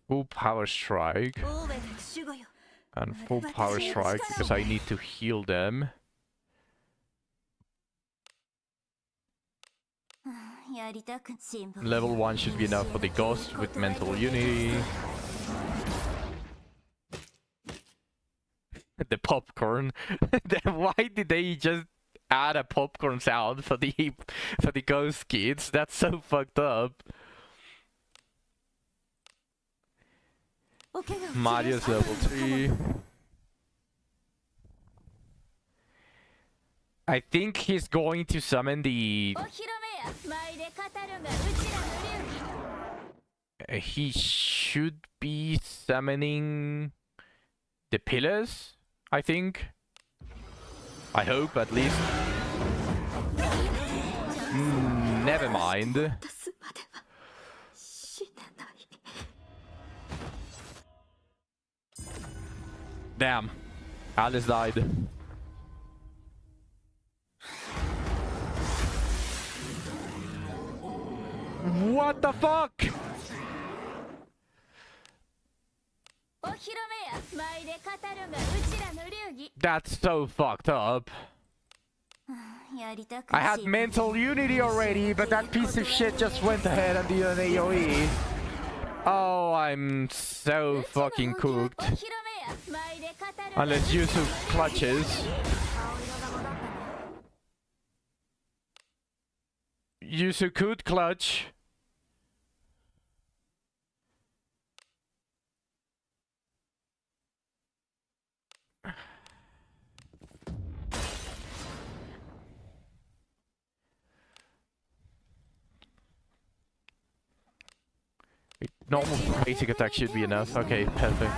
full power strike and full power strike because I need to heal them. Level 1 should be enough for the ghost with mental unity. The popcorn. Why did they just add a popcorn sound for the ghost kids? That's so fucked up. Marius level 3. I think he's going to summon the... He should be summoning the pillars, I think. I hope, at least. Never mind. Damn. Alice died. What the fuck? That's so fucked up. I had mental unity already, but that piece of shit just went ahead and did an AoE. Oh, I'm so fucking cooked. Unless Yusuf clutches. Yusuf could clutch. Normal basic attack should be enough. Okay, perfect.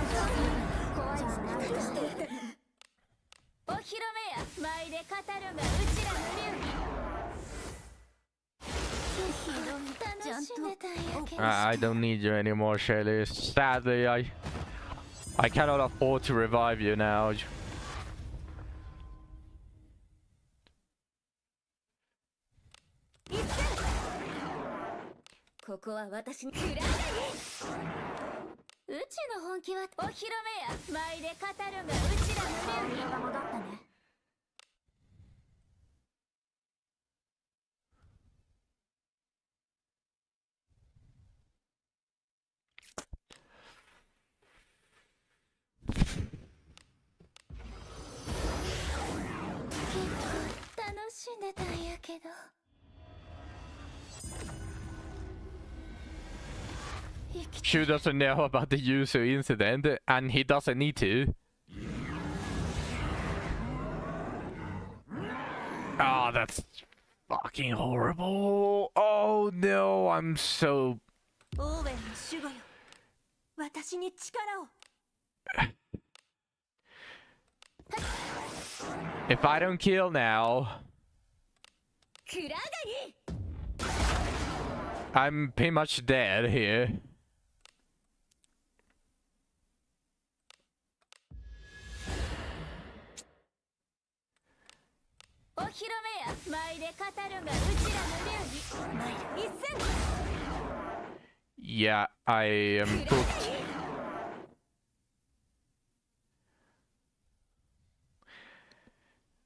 I don't need you anymore, Shelly. Sadly, I cannot afford to revive you now. Shu doesn't know about the user incident, and he doesn't need to. Oh, that's fucking horrible. Oh no, I'm so... If I don't kill now... I'm pretty much dead here. Yeah, I am cooked.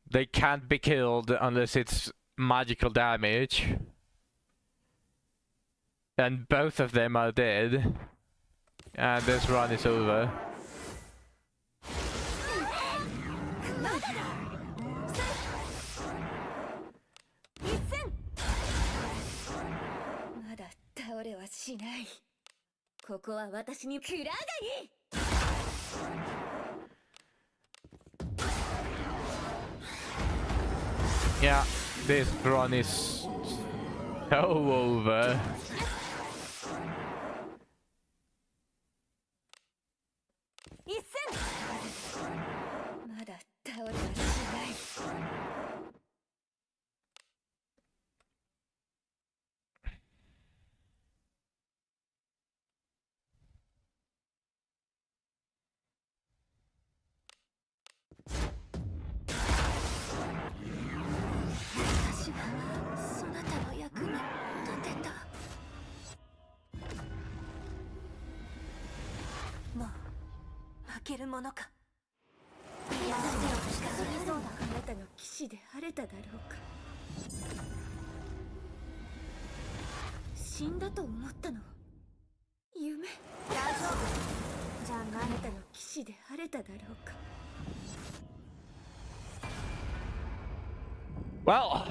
They can't be killed unless it's magical damage. And both of them are dead. And this run is over. Yeah, this run is so over. Well,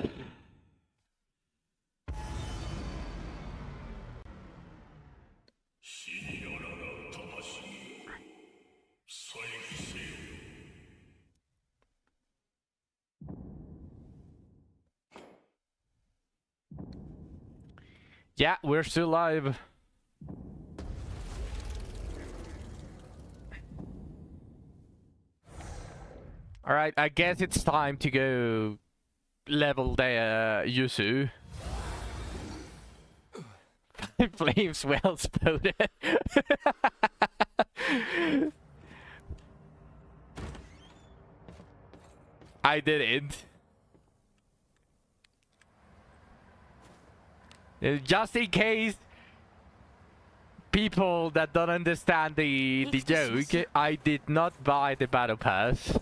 yeah, we're still alive. Alright, I guess it's time to go level the Yuzu. Flames well spotted. I didn't. Just in case people that don't understand the joke, I did not buy the battle pass.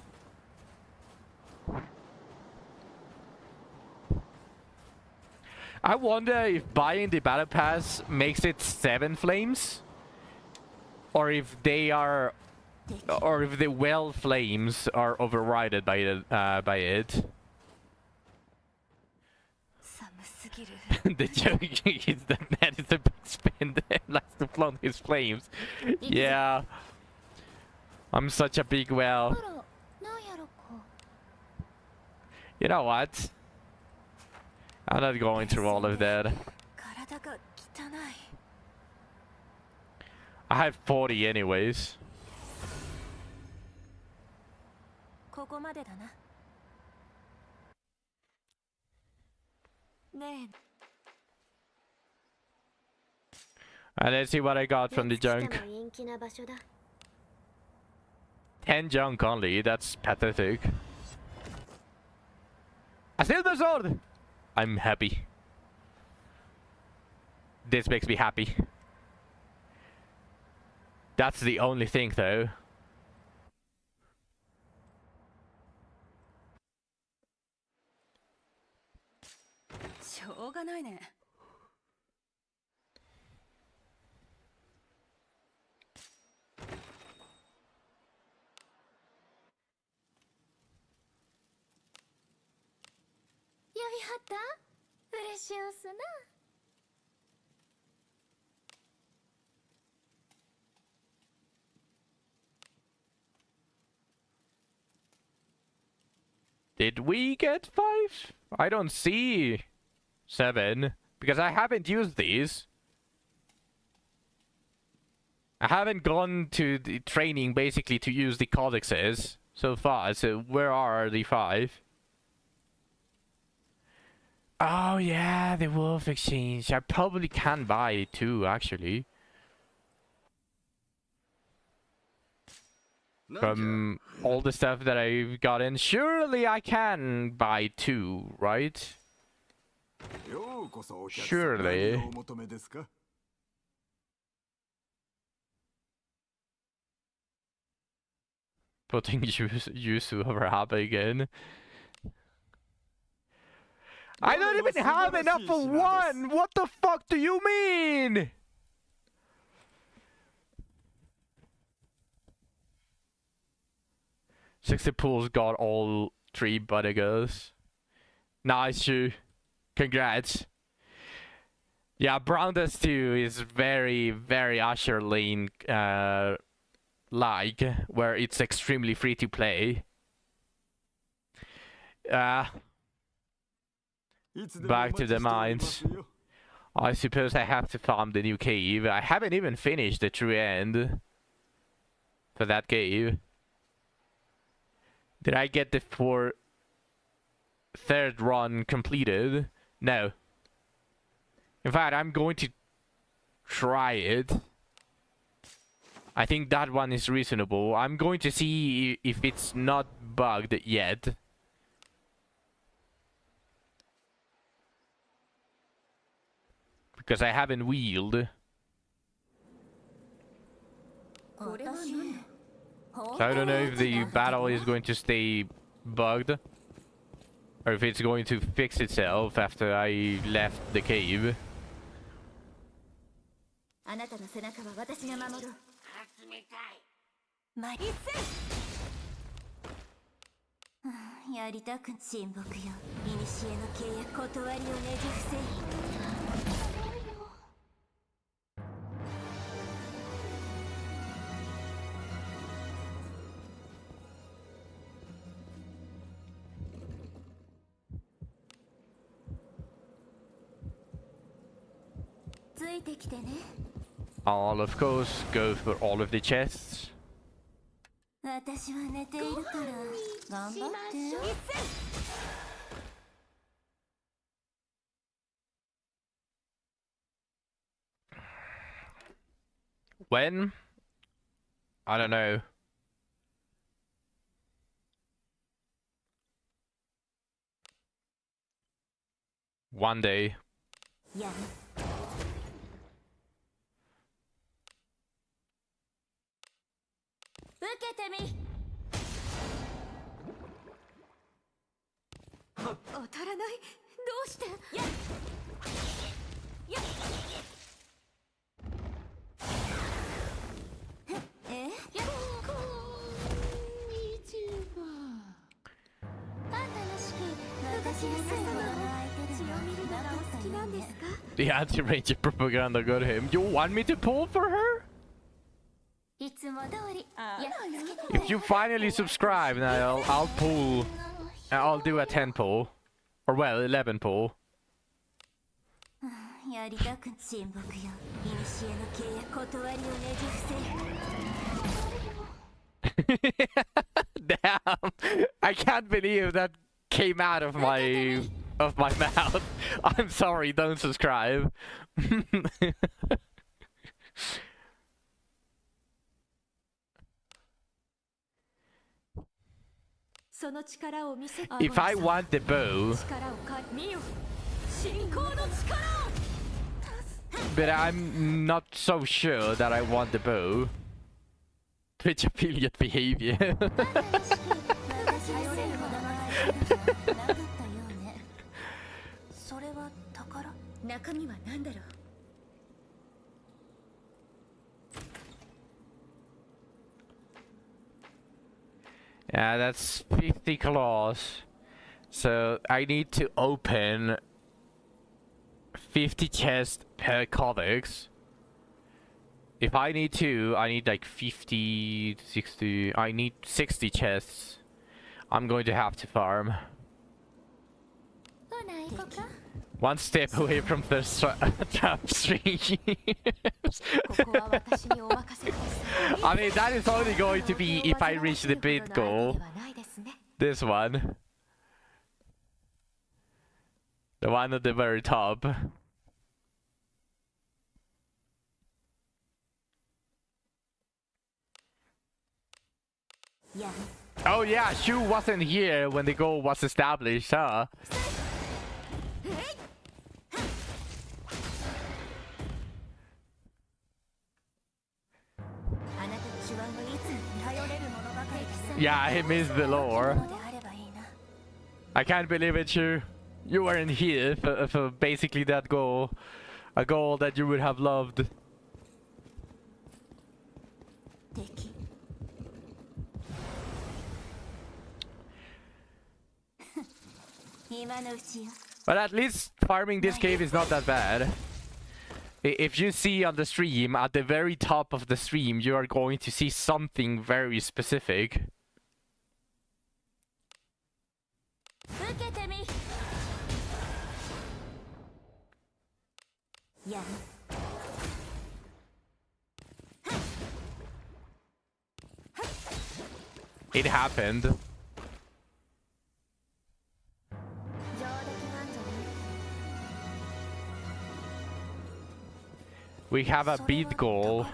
I wonder if buying the battle pass makes it 7 flames, or if they are, or if the well flames are overridden by it. The joke is that Ned is a big spender and likes to flaunt his flames. Yeah, I'm such a big well. You know what? I'm not going through all of that. I have 40 anyways. And let's see what I got from the junk. 10 junk only, that's pathetic. A silver sword! I'm happy. This makes me happy. That's the only thing though. Did we get 5? I don't see 7 because I haven't used these. I haven't gone to the training basically to use the codexes so far, so where are the 5? Oh yeah, the wolf exchange. I probably can buy it too, actually. From all the stuff that I've gotten, surely I can buy two, right? Surely. Putting Yusu over Habe again. I don't even have enough for one! What the fuck do you mean? Sixty pools got all three buttergirls. Nice, you. Congrats. Yeah, Brown Dust 2 is very, very Usher Lane like, where it's extremely free to play. Back to the mines. I suppose I have to farm the new cave. I haven't even finished the true end for that cave. Did I get the third run completed? No. In fact, I'm going to try it. I think that one is reasonable. I'm going to see if it's not bugged yet. Because I haven't wheeled. So I don't know if the battle is going to stay bugged. Or if it's going to fix itself after I left the cave. あなたの背中は私が守る。集めたい。やりたく親睦よ。古の契約断りをねじ伏せ。ついてきてね。I'll of course go for all of the chests. 私は寝ているから頑張って。When? I don't know. One day. Yeah. 受けてみ。当たらない。どうして？やっ。やっ。え？やっ。こんにちは。楽しく。私が様の血を見るのがお好きなんですか？ The anti-ranger propaganda got him. You want me to pull for her? いつも通り。If you finally subscribe, now I'll pull. I'll do a 10 pull. Or well, 11 pull. やりたく親睦よ。古の契約断りをねじ伏せ。 Damn! I can't believe that came out of my mouth. I'm sorry, don't subscribe. If I want the bow, but I'm not so sure that I want the bow. Twitch affiliate behavior. それは宝。中身は何だろう。 Yeah, that's 50 claws. So I need to open 50 chests per codex. If I need to, I need like 50, 60, I need 60 chests. I'm going to have to farm. One step away from the trap stream. I mean, that is only going to be if I reach the bid goal. This one. The one at the very top. Yeah. Oh yeah, Shu wasn't here when the goal was established, huh? Yeah, I missed the lore. I can't believe it, Shu. You weren't here for basically that goal. A goal that you would have loved. But at least farming this cave is not that bad. If you see on the stream, at the very top of the stream, you are going to see something very specific. Yeah. It happened. We have a beat goal.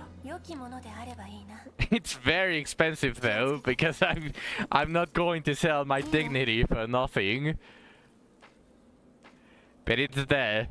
It's very expensive though, because I'm not going to sell my dignity for nothing. But it's there.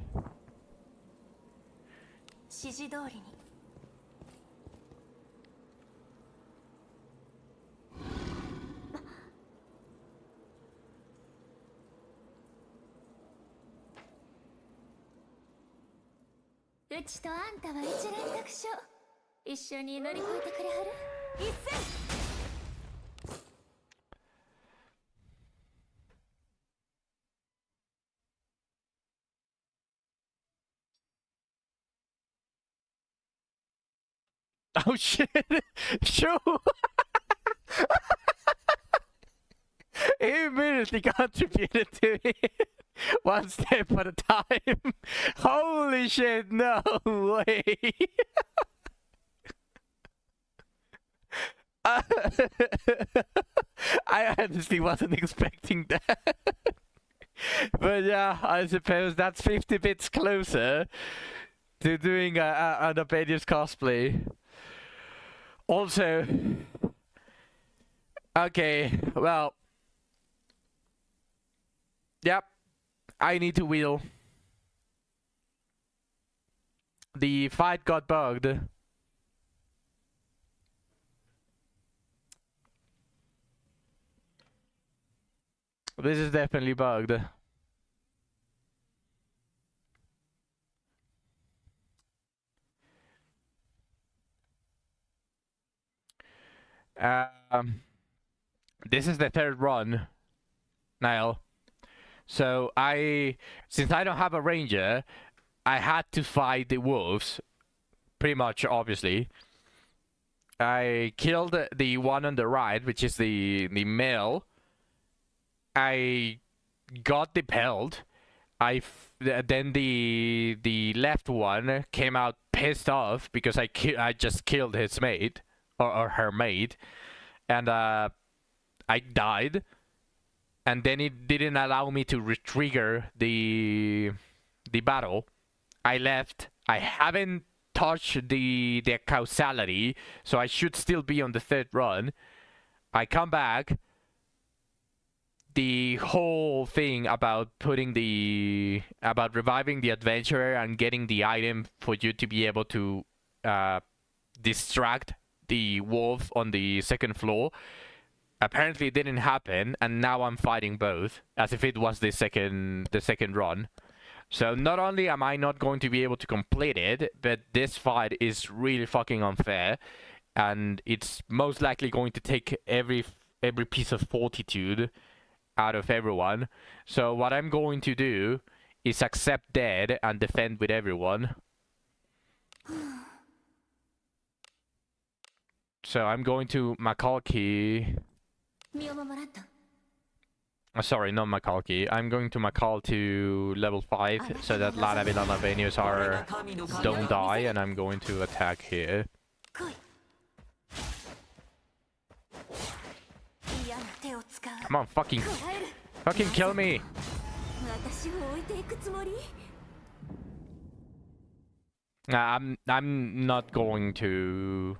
Oh shit! Sure! He immediately contributed to it. One step at a time. Holy shit, no way! I honestly wasn't expecting that. But yeah, I suppose that's 50 bits closer to doing an Abedius cosplay. Also, okay, well, yep, I need to wheel. The fight got bugged. This is definitely bugged. This is the third run, Niall. So since I don't have a ranger, I had to fight the wolves, pretty much, obviously. I killed the one on the right, which is the male. I got the pelt. Then the left one came out pissed off because I just killed his mate or her mate, and I died. And then it didn't allow me to retrigger the battle. I left. I haven't touched the causality, so I should still be on the third run. I come back. The whole thing about about reviving the adventurer and getting the item for you to be able to distract the wolf on the second floor apparently it didn't happen, and now I'm fighting both as if it was the second run. So not only am I not going to be able to complete it, but this fight is really fucking unfair, and it's most likely going to take every piece of fortitude out of everyone. So what I'm going to do is accept dead and defend with everyone. So I'm going to Makalki. Sorry, not Makalki. I'm going to Makal to level 5 so that Laravel and Avenius don't die, and I'm going to attack here. Come on, fucking kill me! 私を置いていくつもり？ I'm not going to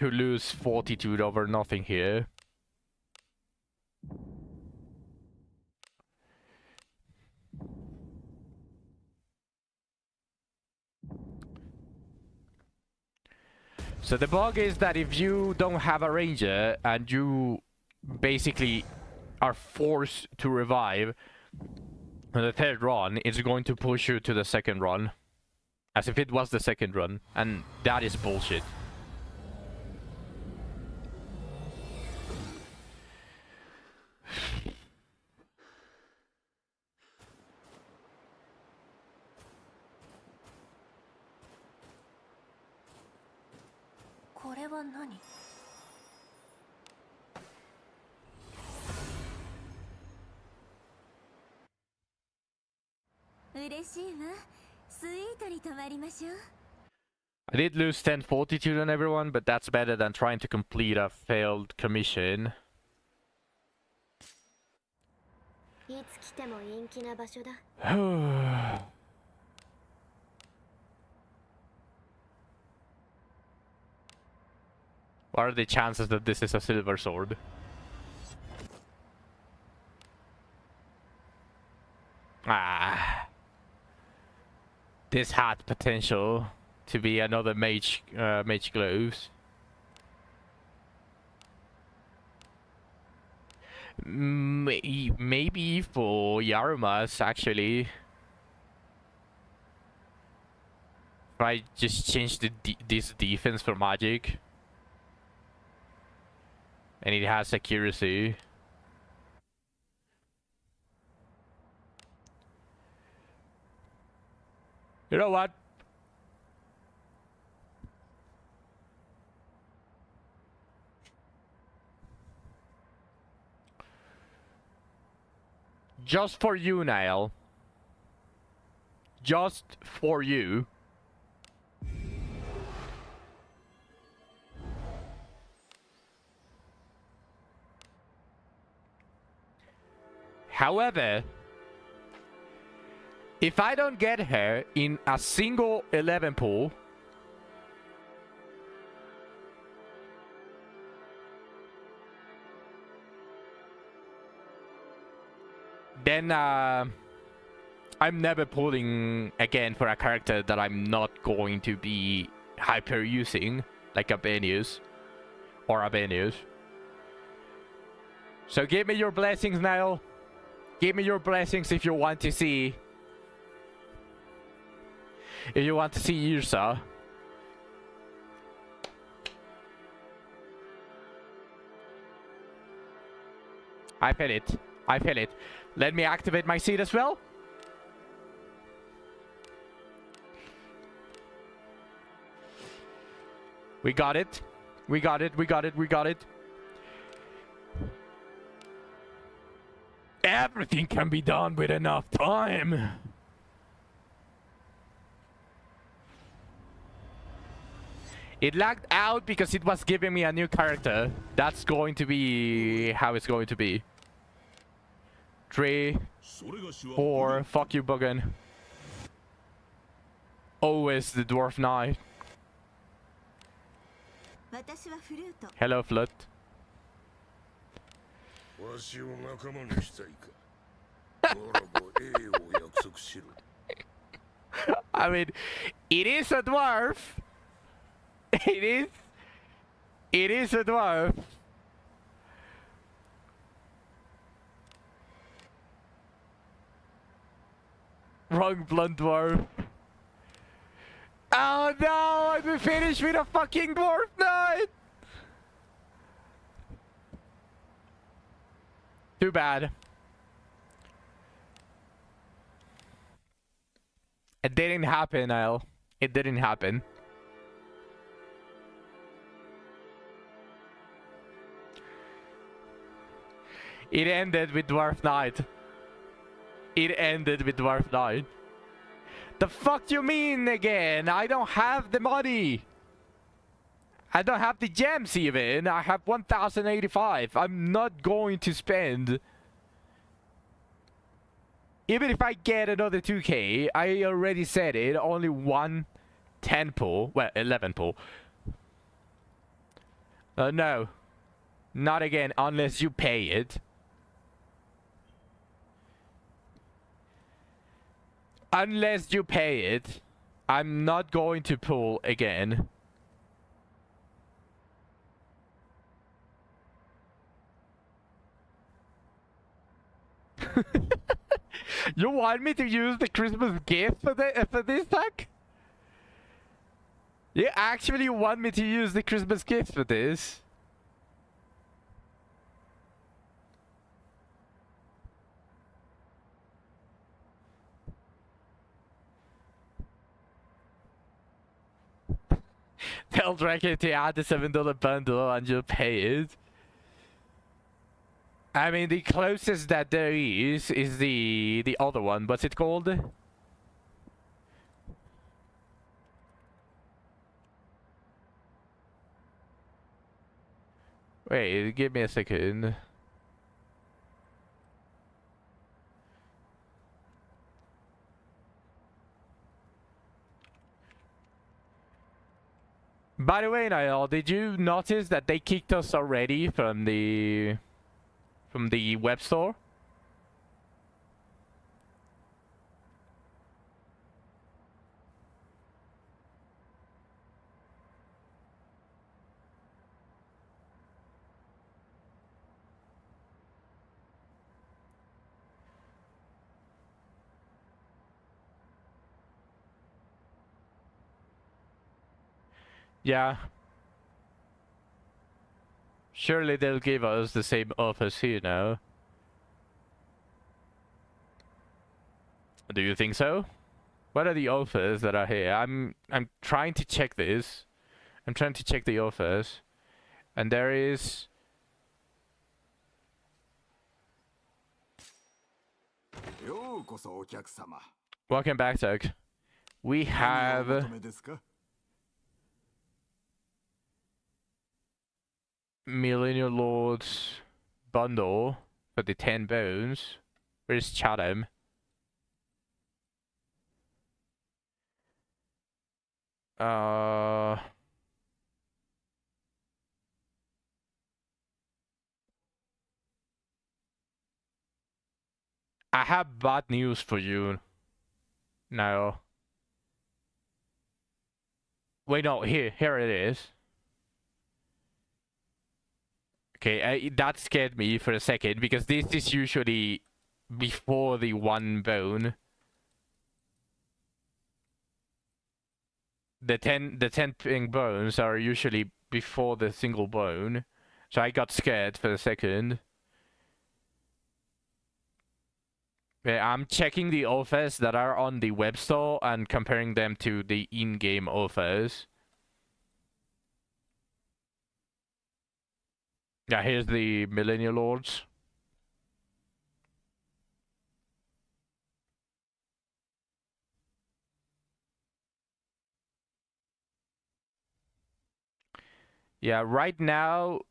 lose fortitude over nothing here. So the bug is that if you don't have a ranger and you basically are forced to revive on the third run, it's going to push you to the second run. As if it was the second run. And that is bullshit. I did lose 10 fortitude on everyone, but that's better than trying to complete a failed commission. What are the chances that this is a silver sword? Ah. This had potential to be another mage gloves. Maybe for Yarumas, actually. If I just change this defense for magic. And it has accuracy. You know what? Just for you, Nail. Just for you. However, if I don't get her in a single 11 pool, then I'm never pulling again for a character that I'm not going to be hyper using, like Abenius or Abenius. So give me your blessings, Niall. Give me your blessings if you want to see. If you want to see Ursa. I feel it. I feel it. Let me activate my seed as well. We got it. We got it. We got it. We got it. Everything can be done with enough time. It lagged out because it was giving me a new character. That's going to be how it's going to be. 3, 4, fuck you, Buggen. Always the Dwarf Knight. Hello, Flute. I mean, it is a dwarf. It is a dwarf. Wrong blunt dwarf. Oh no, I've been finished with a fucking dwarf knight. Too bad. It didn't happen, Niall. It didn't happen. It ended with Dwarf Knight. It ended with Dwarf Knight. The fuck you mean again? I don't have the money. I don't have the gems even. I have 1085. I'm not going to spend Even if I get another 2k, I already said it, only one 10 pull, well, 11 pull. No, not again unless you pay it. Unless you pay it, I'm not going to pull again. You want me to use the Christmas gift for this pack? You actually want me to use the Christmas gift for this? Tell Draken to add the $7 bundle and you'll pay it. I mean, the closest that there is the other one. What's it called? Wait, give me a second. By the way, Niall, did you notice that they kicked us already from the web store? Yeah. Surely they'll give us the same offers here now. Do you think so? What are the offers that are here? I'm trying to check this. I'm trying to check the offers. And there is... Welcome back, Doug. We have... Millennial Lords bundle for the 10 bones. Where's Chatham? I have bad news for you. No. Wait, no, here it is. Okay, that scared me for a second because this is usually before the one bone. The 10 pink bones are usually before the single bone. So I got scared for a second. Yeah, I'm checking the offers that are on the web store and comparing them to the in-game offers. Yeah, here's the Millennial Lords. Yeah, right now,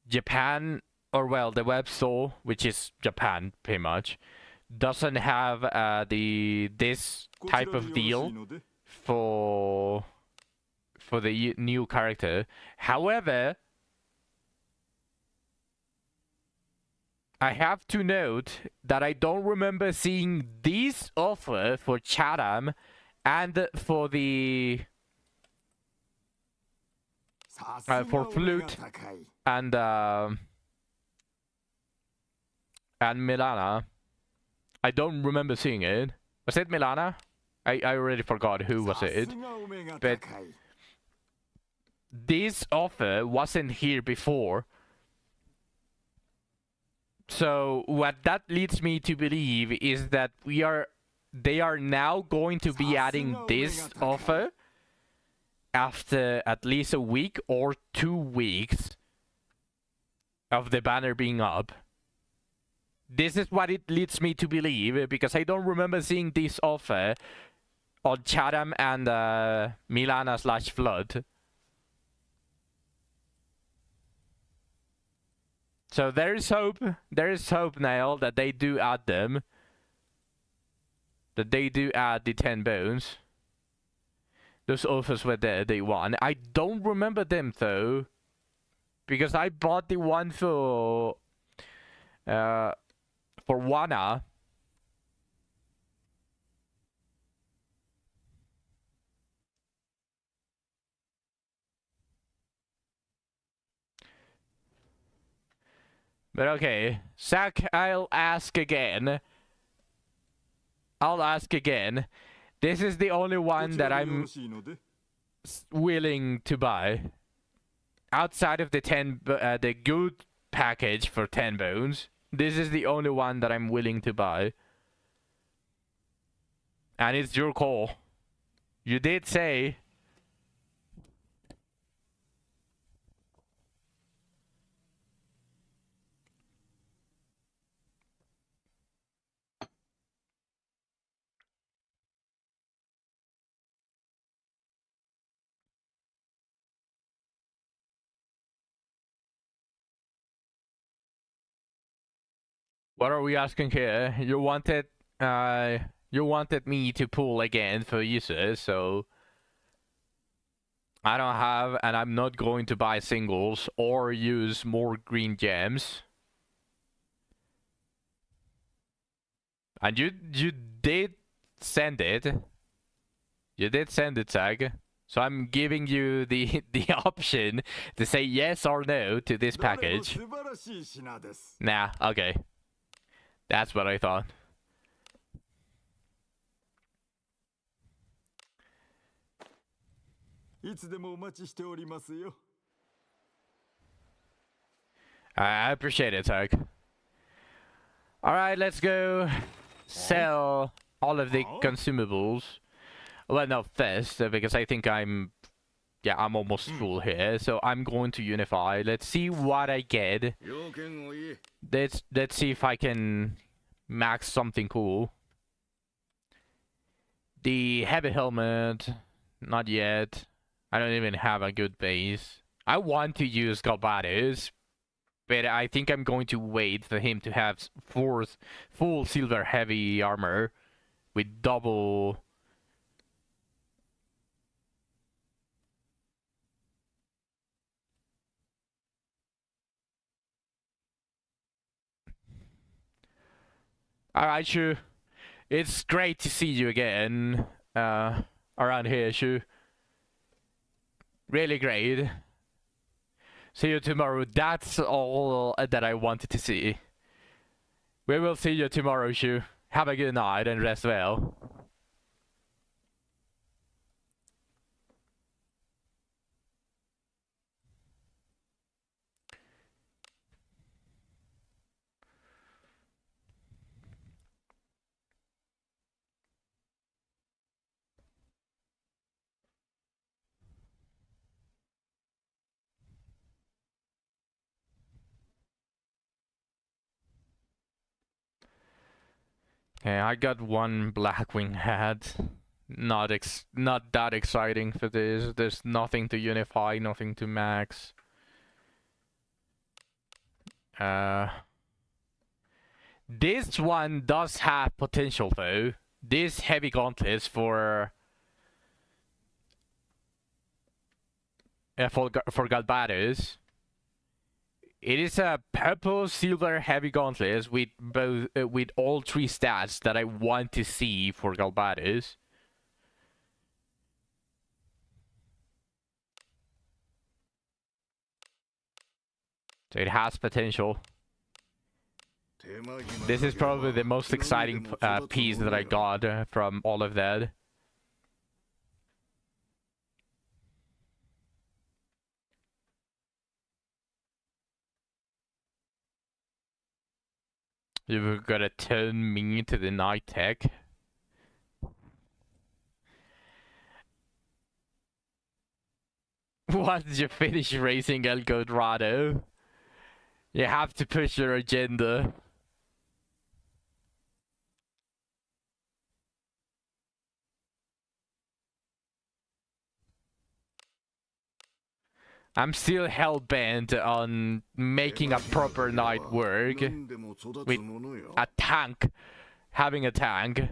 Japan, or well, the web store, which is Japan, pretty much, doesn't have this type of deal for the new character. However, I have to note that I don't remember seeing this offer for Chatham and for the for Flute and Milana. I don't remember seeing it. Was it Milana? I already forgot who was it. But this offer wasn't here before. So what that leads me to believe is that they are now going to be adding this offer after at least a week or 2 weeks of the banner being up. This is what it leads me to believe, because I don't remember seeing this offer on Chatham and Milana / Flood. So there is hope. There is hope now that they do add them. That they do add the 10 bones. Those offers were there day one. I don't remember them though. Because I bought the one for Wana. But okay, Zach, I'll ask again. I'll ask again. This is the only one that I'm willing to buy. Outside of the the good package for 10 bones, this is the only one that I'm willing to buy. And it's your call. You did say. What are we asking here? You wanted me to pull again for users, so I don't have, and I'm not going to buy singles or use more green gems. And you did send it. You did send it, Zag. So I'm giving you the option to say yes or no to this package. Nah, okay. That's what I thought. I appreciate it, Zag. Alright, let's go sell all of the consumables. Well, no, first, because I think I'm almost full here. So I'm going to unify. Let's see what I get. Let's see if I can max something cool. The heavy helmet, not yet. I don't even have a good base. I want to use Galbados, but I think I'm going to wait for him to have full silver heavy armor with double. Alright, Shu. It's great to see you again around here, Shu. Really great. See you tomorrow. That's all that I wanted to see. We will see you tomorrow, Shu. Have a good night and rest well. Okay, I got one Blackwing hat. Not that exciting for this. There's nothing to unify, nothing to max. This one does have potential though. This heavy gauntlets for Galbados. It is a purple silver heavy gauntlets with both with all three stats that I want to see for Galbados. So it has potential. This is probably the most exciting piece that I got from all of that. You've got to turn me to the night tech. Once you finish racing El Dorado, you have to push your agenda. I'm still hell-bent on making a proper knight work with a tank, having a tank.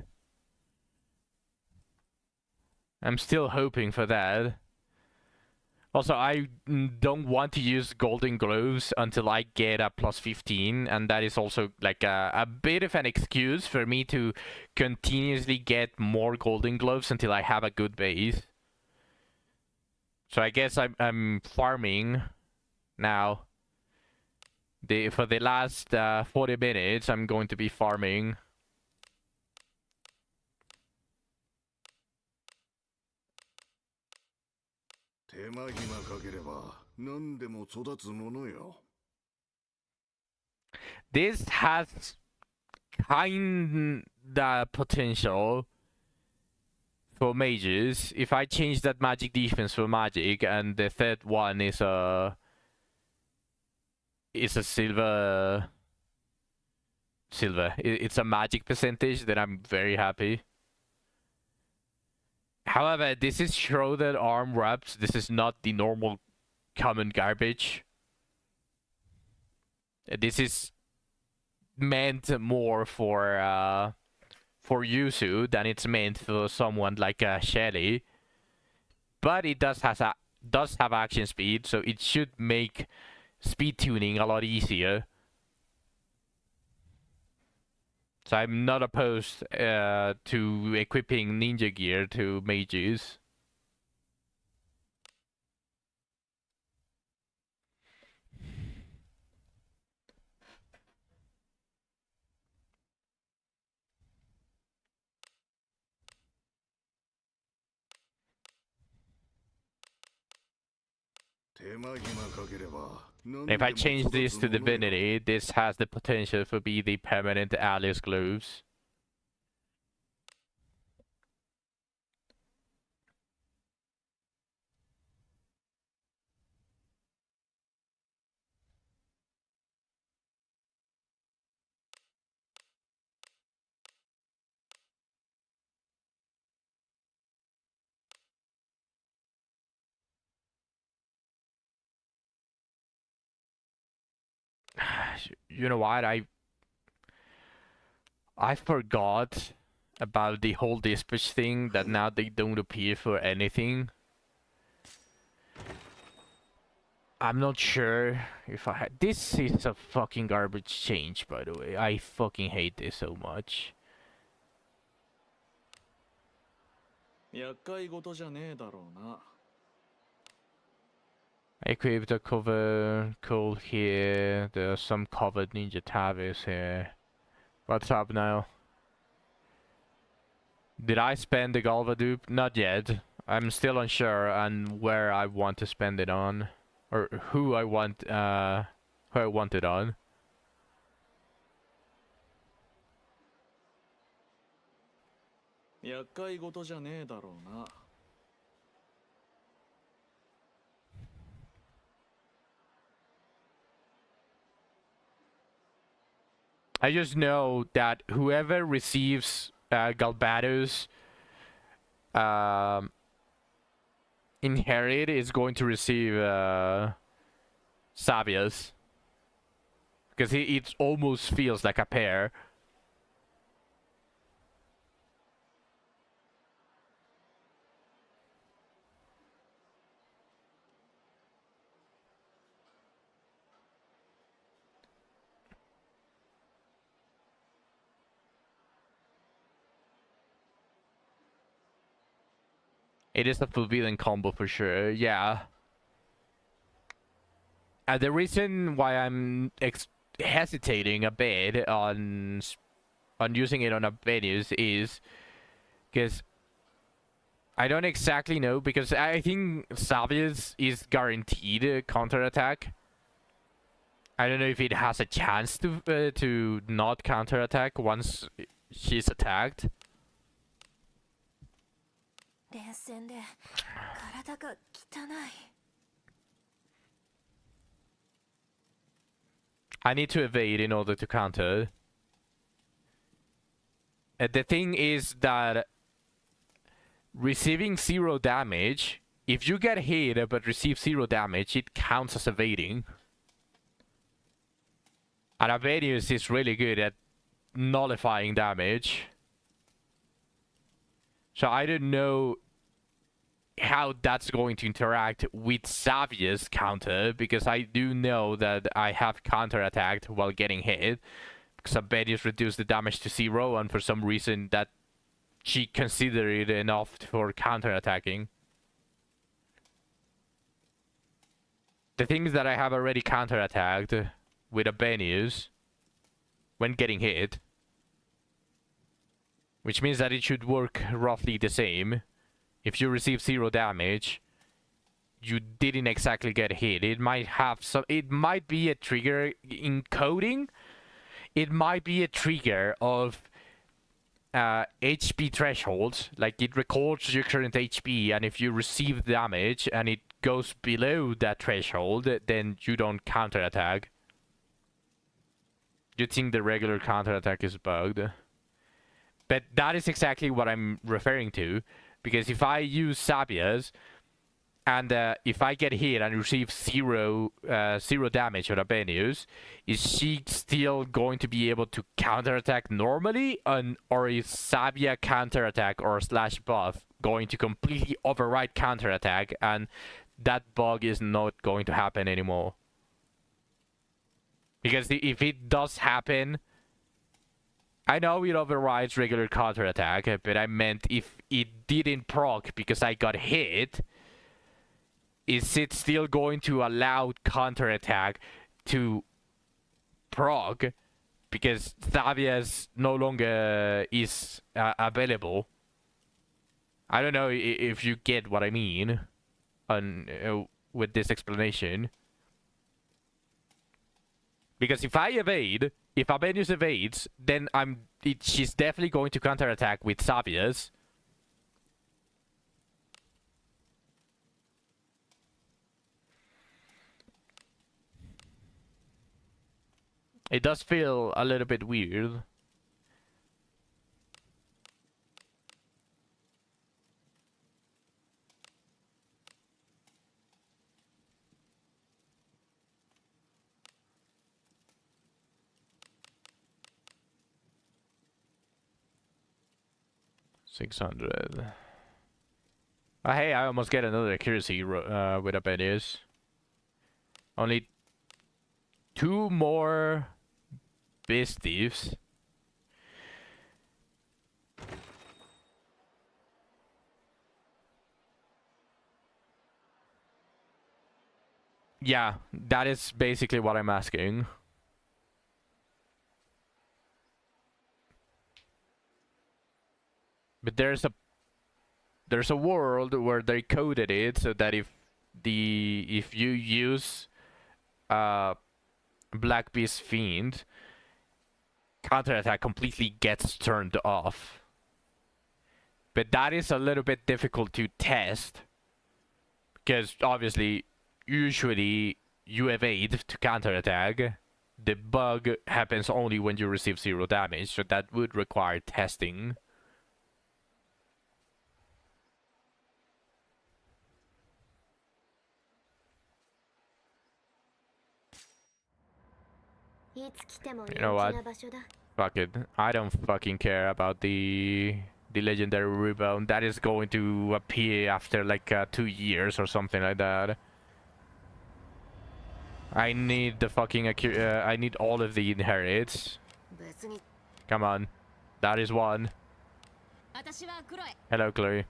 I'm still hoping for that. Also, I don't want to use golden gloves until I get a plus 15, and that is also like a bit of an excuse for me to continuously get more golden gloves until I have a good base. So I guess I'm farming now. For the last 40 minutes, I'm going to be farming. This has kinda potential for mages. If I change that magic defense for magic, and the third one is a silver. It's a magic percentage, then I'm very happy. However, this is shrouded arm wraps. This is not the normal common garbage. This is meant more for Yuzu than it's meant for someone like Shelly. But it does have action speed, so it should make speed tuning a lot easier. So I'm not opposed to equipping ninja gear to mages. If I change this to divinity, this has the potential for be the permanent Alice gloves. You know what? I forgot about the whole dispatch thing, that now they don't appear for anything. I'm not sure if I had... This is a fucking garbage change, by the way. I fucking hate this so much. Equip the cover cool here. There's some covered ninja tabis here. What's up now? Did I spend the Galva dupe? Not yet. I'm still unsure on where I want to spend it on. Or who I want it on. I just know that whoever receives Galbados inherit is going to receive Savias. Because it almost feels like a pair. It is a forbidden combo for sure, yeah. The reason why I'm hesitating a bit on using it on a venues is because I don't exactly know, because I think Savias is guaranteed counterattack. I don't know if it has a chance to not counterattack once she's attacked. I need to evade in order to counter. The thing is that receiving 0 damage if you get hit but receive 0 damage, it counts as evading. And Abenius is really good at nullifying damage. So I don't know how that's going to interact with Savia's counter, because I do know that I have counterattacked while getting hit. Because Abenius reduced the damage to 0, and for some reason that she considered it enough for counterattacking. The things that I have already counterattacked with Abenius when getting hit, which means that it should work roughly the same. If you receive 0 damage, you didn't exactly get hit. It might have some. It might be a trigger in coding. It might be a trigger of HP thresholds. Like, it records your current HP, and if you receive damage and it goes below that threshold, then you don't counterattack. You think the regular counterattack is bugged. But that is exactly what I'm referring to. Because if I use Sabia's, and if I get hit and receive 0 damage on Abenius, is she still going to be able to counterattack normally? Or is Sabia counterattack or slash buff going to completely override counterattack, and that bug is not going to happen anymore? Because if it does happen, I know it overrides regular counterattack, but I meant if it didn't proc because I got hit, is it still going to allow counterattack to proc because Thavia's no longer is available? I don't know if you get what I mean with this explanation. Because if I evade, if Abenius evades, then she's definitely going to counterattack with Savia's. It does feel a little bit weird. $600. Hey, I almost get another accuracy with Abenius. Only 2 more Beast Thieves. Yeah, that is basically what I'm asking. But there's a world where they coded it so that if you use Black Beast Fiend, counterattack completely gets turned off. But that is a little bit difficult to test, because obviously usually you evade to counterattack. The bug happens only when you receive 0 damage, so that would require testing. You know what? Fuck it. I don't fucking care about the legendary rebound. That is going to appear after like 2 years or something like that. I need the fucking I need all of the inherits. Come on. That is one. Hello, Chloe.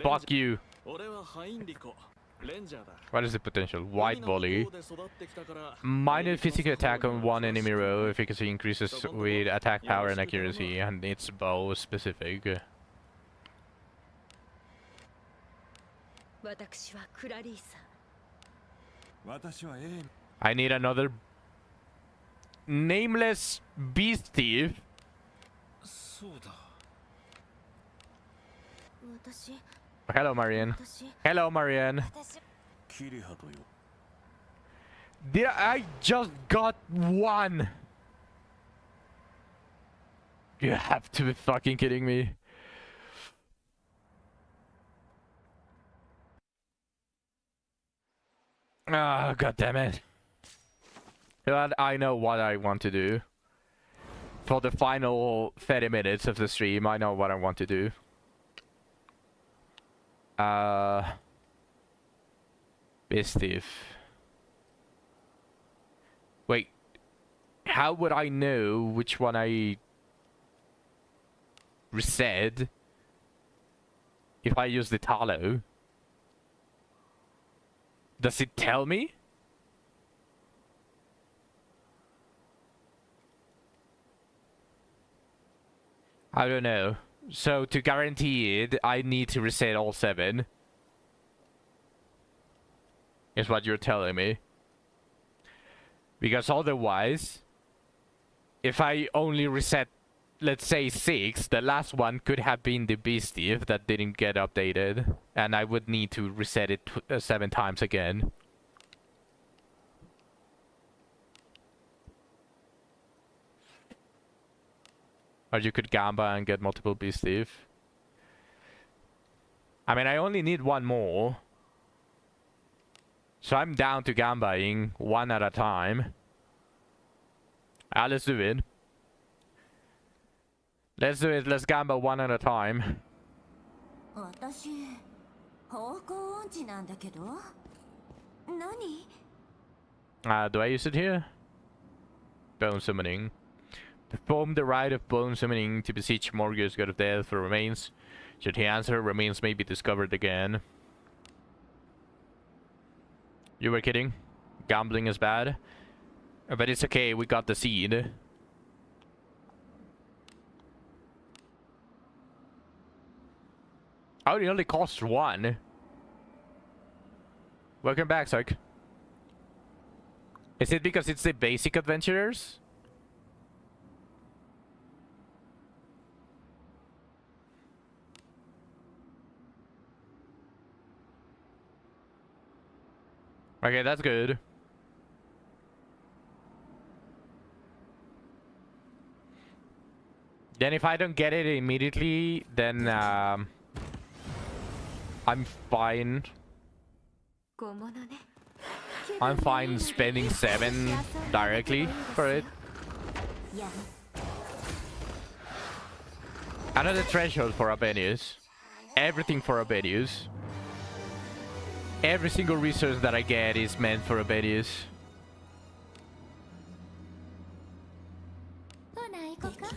Fuck you. What is the potential? White volley. Minor physical attack on one enemy row. Efficacy increases with attack power and accuracy, and it's bow specific. I need another nameless beast thief. Hello, Marianne. Hello, Marianne. I just got one? You have to be fucking kidding me. Ah, god damn it. But I know what I want to do. For the final 30 minutes of the stream, I know what I want to do. Bistif. Wait. How would I know which one I reset if I use the Talo? Does it tell me? I don't know. So to guarantee it, I need to reset all 7. Is what you're telling me. Because otherwise, if I only reset, let's say 6, the last one could have been the Beastie that didn't get updated. And I would need to reset it 7 times again. Or you could Gamba and get multiple Beastie. I mean, I only need 1 more. So I'm down to Gambaing 1 at a time. Let's do it. Let's do it. Let's Gamba 1 at a time. 私方向音痴なんだけど何 Do I use it here? Bone summoning. Perform the rite of bone summoning to beseech Morgus, god of death, for remains. Should he answer, remains may be discovered again. You were kidding. Gambling is bad. But it's okay, we got the seed. Oh, it only costs 1. Welcome back, Sark. Is it because it's the basic adventurers? Okay, that's good. Then if I don't get it immediately, then I'm fine. I'm fine spending 7 directly for it. Another threshold for Abenius. Everything for Abenius. Every single resource that I get is meant for Abenius.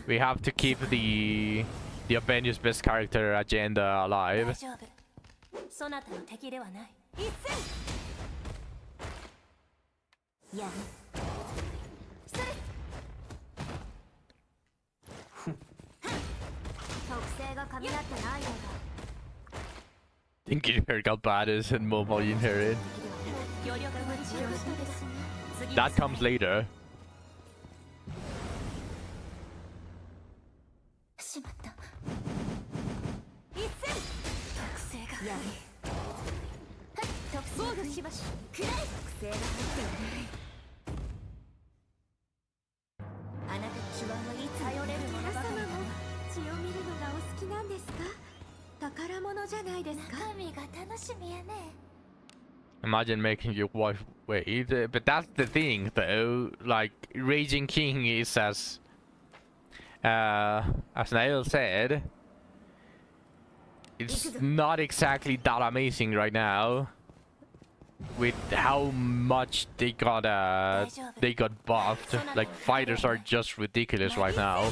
We have to keep the Abenius best character agenda alive. そなたの敵ではない一戦やるそれ特性が噛み合ってないようだ Thinking her got baddest and mobile inherit. That comes later. しまった一戦特性がやり防御しましょう暗い特性が入っていないあなたの手腕はいつ頼れるものばかりだ血を見るのがお好きなんですか宝物じゃないですか中身が楽しみやね Imagine making your wife wait. But that's the thing, though. Like, Raging King is as Nail said, it's not exactly that amazing right now. With how much they got buffed. Like, fighters are just ridiculous right now.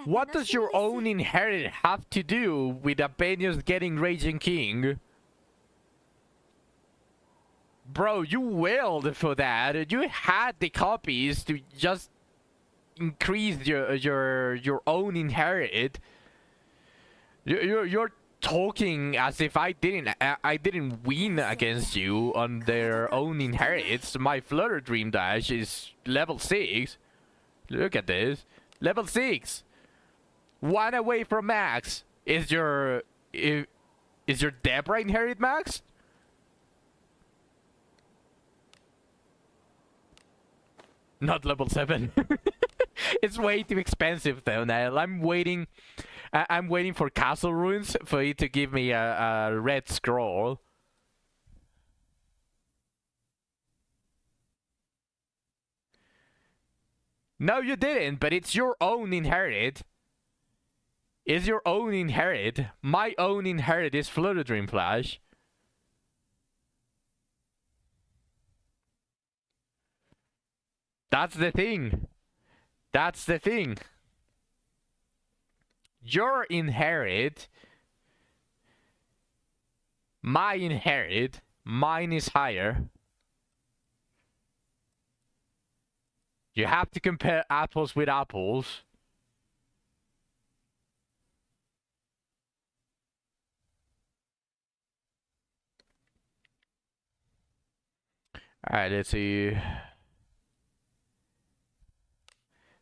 What does your own inherit have to do with Abenius getting Raging King? Bro, you wailed for that. You had the copies to just increase your own inherit. You're talking as if I didn't win against you on their own inherits. My Flutter Dream Dash is level 6. Look at this. Level 6. One away from max. Is your Deborah inherit max? Not level 7. It's way too expensive though, Niall. I'm waiting for castle ruins for it to give me a red scroll. No, you didn't, but it's your own inherit. Is your own inherit. My own inherit is Flutter Dream Flash. That's the thing. That's the thing. Your inherit. My inherit. Mine is higher. You have to compare apples with apples. Alright, let's see.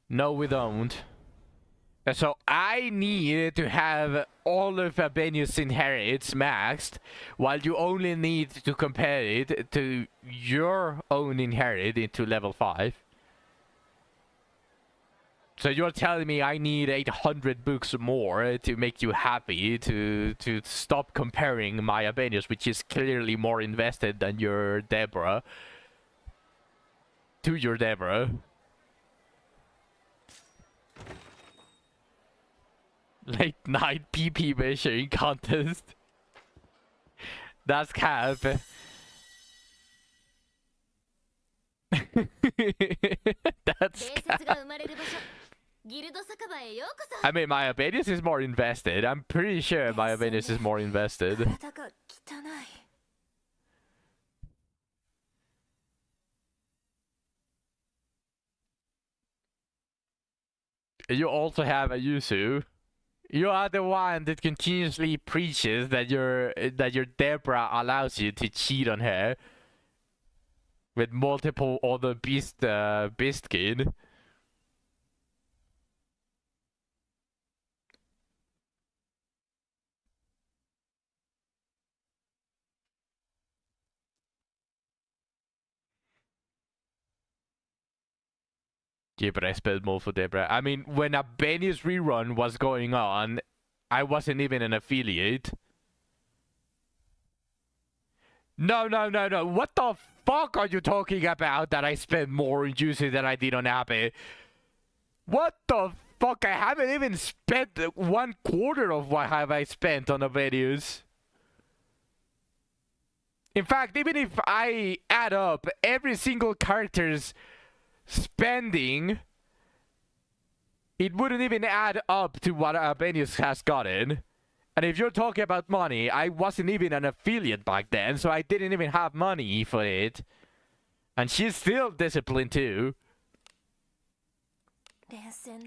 No, we don't. So I need to have all of Abenius inherits maxed, while you only need to compare it to your own inherit into level 5. So you're telling me I need 800 books more to make you happy to stop comparing my Abenius, which is clearly more invested than your Deborah, to your Deborah. Late night PP measuring contest. That's cap. That's cap. I mean, my Abenius is more invested. I'm pretty sure my Abenius is more invested. You also have a Yuzu. You are the one that continuously preaches that your Deborah allows you to cheat on her with multiple other beast kid. Yeah, but I spent more for Deborah. I mean, when a Benny's rerun was going on, I wasn't even an affiliate. No. What the fuck are you talking about that I spent more on Juicy than I did on Abbey? What the fuck? I haven't even spent 1/4 of what have I spent on the videos. In fact, even if I add up every single character's spending, it wouldn't even add up to what Abenius has gotten. And if you're talking about money, I wasn't even an affiliate back then, so I didn't even have money for it. And she's still disciplined too.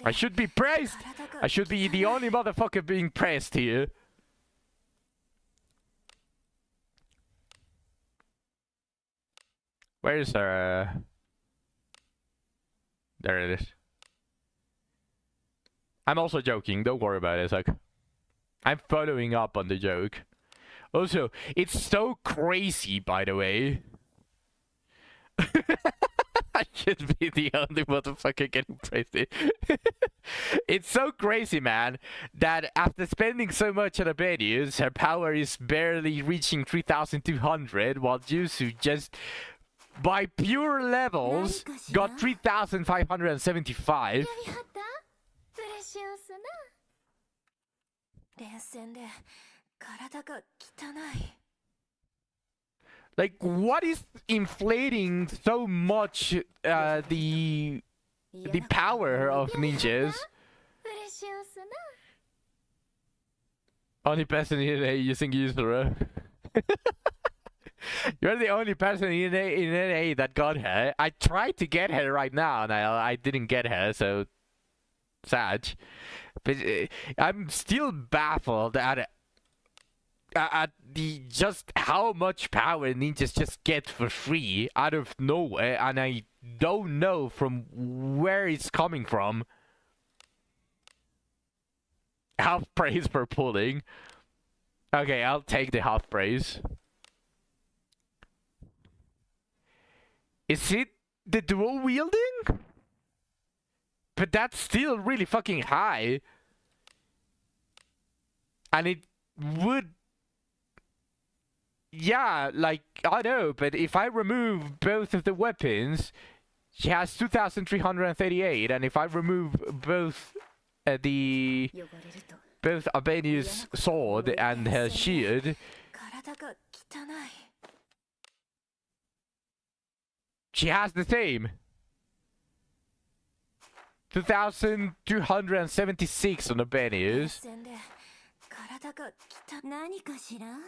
I should be praised. I should be the only motherfucker being praised here. Where is her? There it is. I'm also joking. Don't worry about it, Zach. I'm following up on the joke. Also, it's so crazy, by the way. I should be the only motherfucker getting praised. It's so crazy, man, that after spending so much on Abenius, her power is barely reaching 3,200, while Jusu just, by pure levels, got 3,575. Like, what is inflating so much the power of ninjas? Only person in NA using Yuzuru. You're the only person in NA that got her. I tried to get her right now, and I didn't get her, so sad. But I'm still baffled at the just how much power ninjas just get for free out of nowhere, and I don't know from where it's coming from. Half praise for pulling. Okay, I'll take the half praise. Is it the dual wielding? But that's still really fucking high. And it would... Yeah, like, I know, but if I remove both of the weapons, she has 2,338, and if I remove both both Albania's sword and her shield, she has the same. 2,276 on Albania's.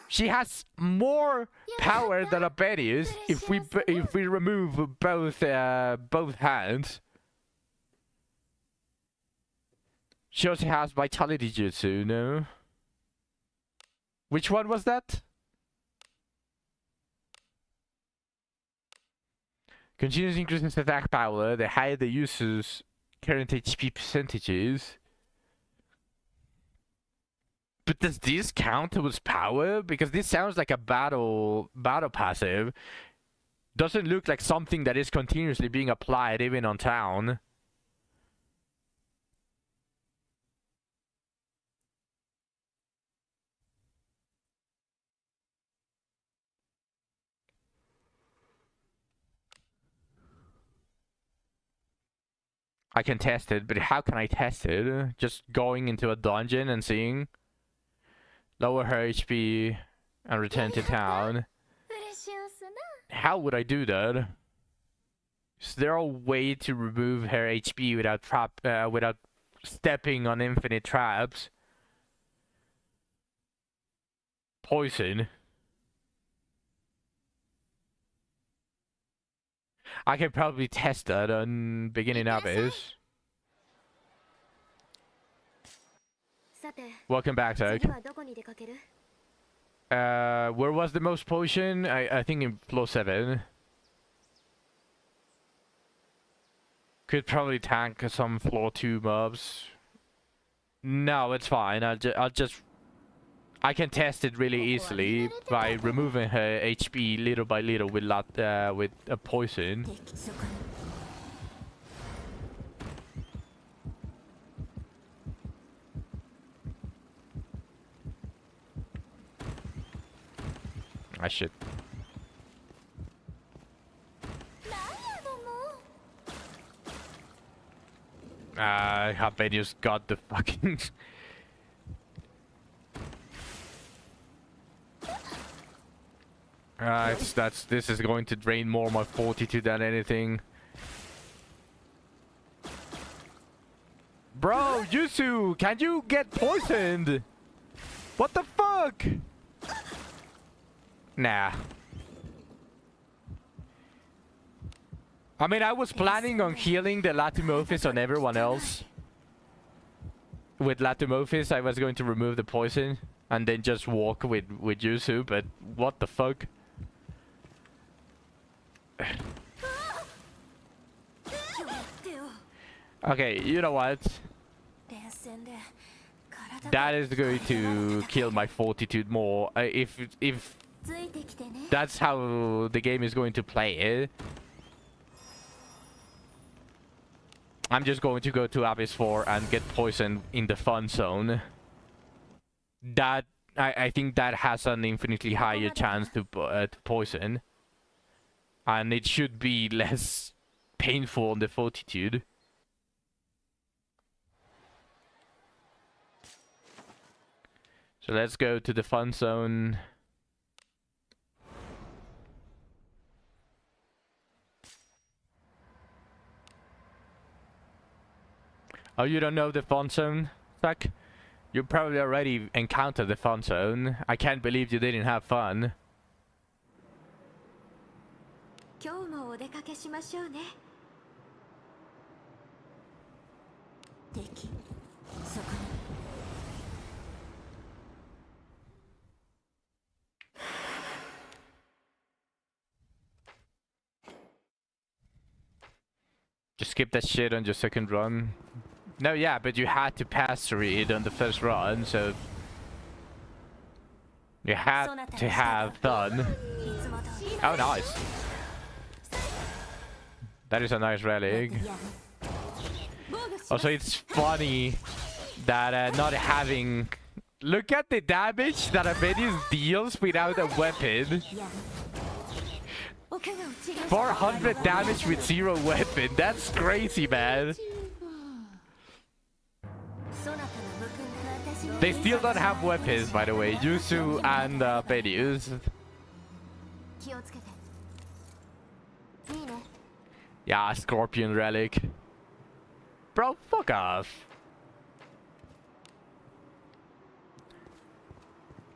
She has more power than Albania's if we remove both hands. She also has vitality jutsu, no? Which one was that? Continuous increases attack power the higher the user's current HP percentages. But does this count towards power? Because this sounds like a battle passive. Doesn't look like something that is continuously being applied even on town. I can test it, but how can I test it? Just going into a dungeon and seeing? Lower her HP and return to town. How would I do that? Is there a way to remove her HP without stepping on infinite traps? Poison. I can probably test that on beginning abyss. Welcome back, Zach. Where was the most potion? I think in floor 7. Could probably tank some floor 2 mobs. No, it's fine. I can test it really easily by removing her HP little by little with a poison. I should. I bet you just got the fucking. This is going to drain more my fortitude than anything. Bro, Yusu, can you get poisoned? What the fuck? Nah. I mean, I was planning on healing the Latumofis on everyone else. With Latumofis, I was going to remove the poison and then just walk with Yusu, but what the fuck? Okay, you know what? That is going to kill my fortitude more. If that's how the game is going to play it, I'm just going to go to Abyss 4 and get poisoned in the fun zone. That I think that has an infinitely higher chance to poison, and it should be less painful on the fortitude. So let's go to the fun zone. Oh, you don't know the fun zone, Zach? You probably already encountered the fun zone. I can't believe you didn't have fun. Just skip that shit on your second run. No, yeah, but you had to pass through it on the first run, so you had to have fun. Oh, nice. That is a nice relic. Also, it's funny that not having... Look at the damage that a Venus deals without a weapon. 400 damage with 0 weapon. That's crazy, man. They still don't have weapons, by the way. Yuzu and Venus. Yeah, Scorpion relic. Bro, fuck off.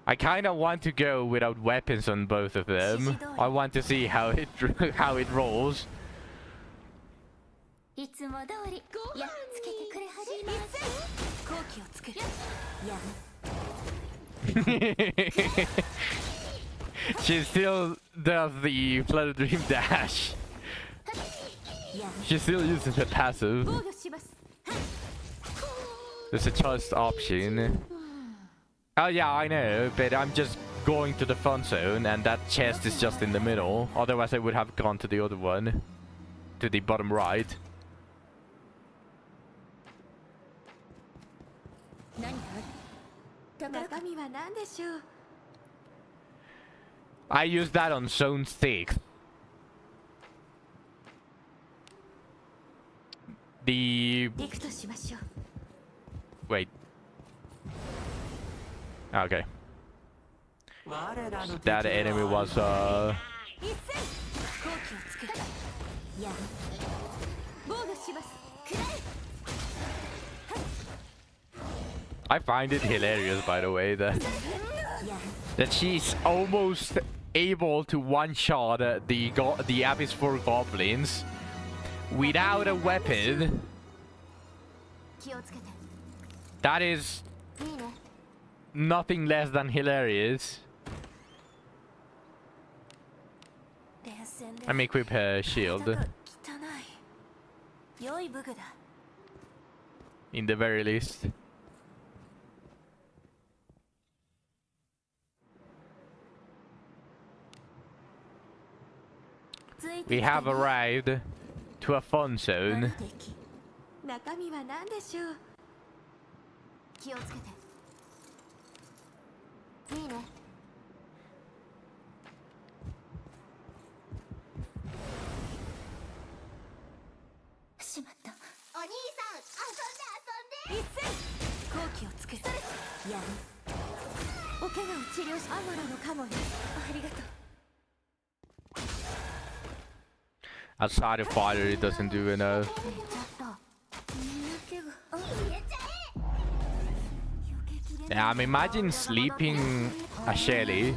I kind of want to go without weapons on both of them. I want to see how it rolls. She still does the Flood Dream dash. She still uses her passive. There's a choice option. Oh yeah, I know, but I'm just going to the fun zone and that chest is just in the middle. Otherwise I would have gone to the other one. To the bottom right. I used that on zone 6. The... Wait. Okay. That enemy was I find it hilarious, by the way, that she's almost able to one-shot the Abyss 4 goblins without a weapon. That is nothing less than hilarious. Let me equip her shield. In the very least. We have arrived to a fun zone. Outside of fire, it doesn't do enough. Yeah, imagine sleeping a Shelly.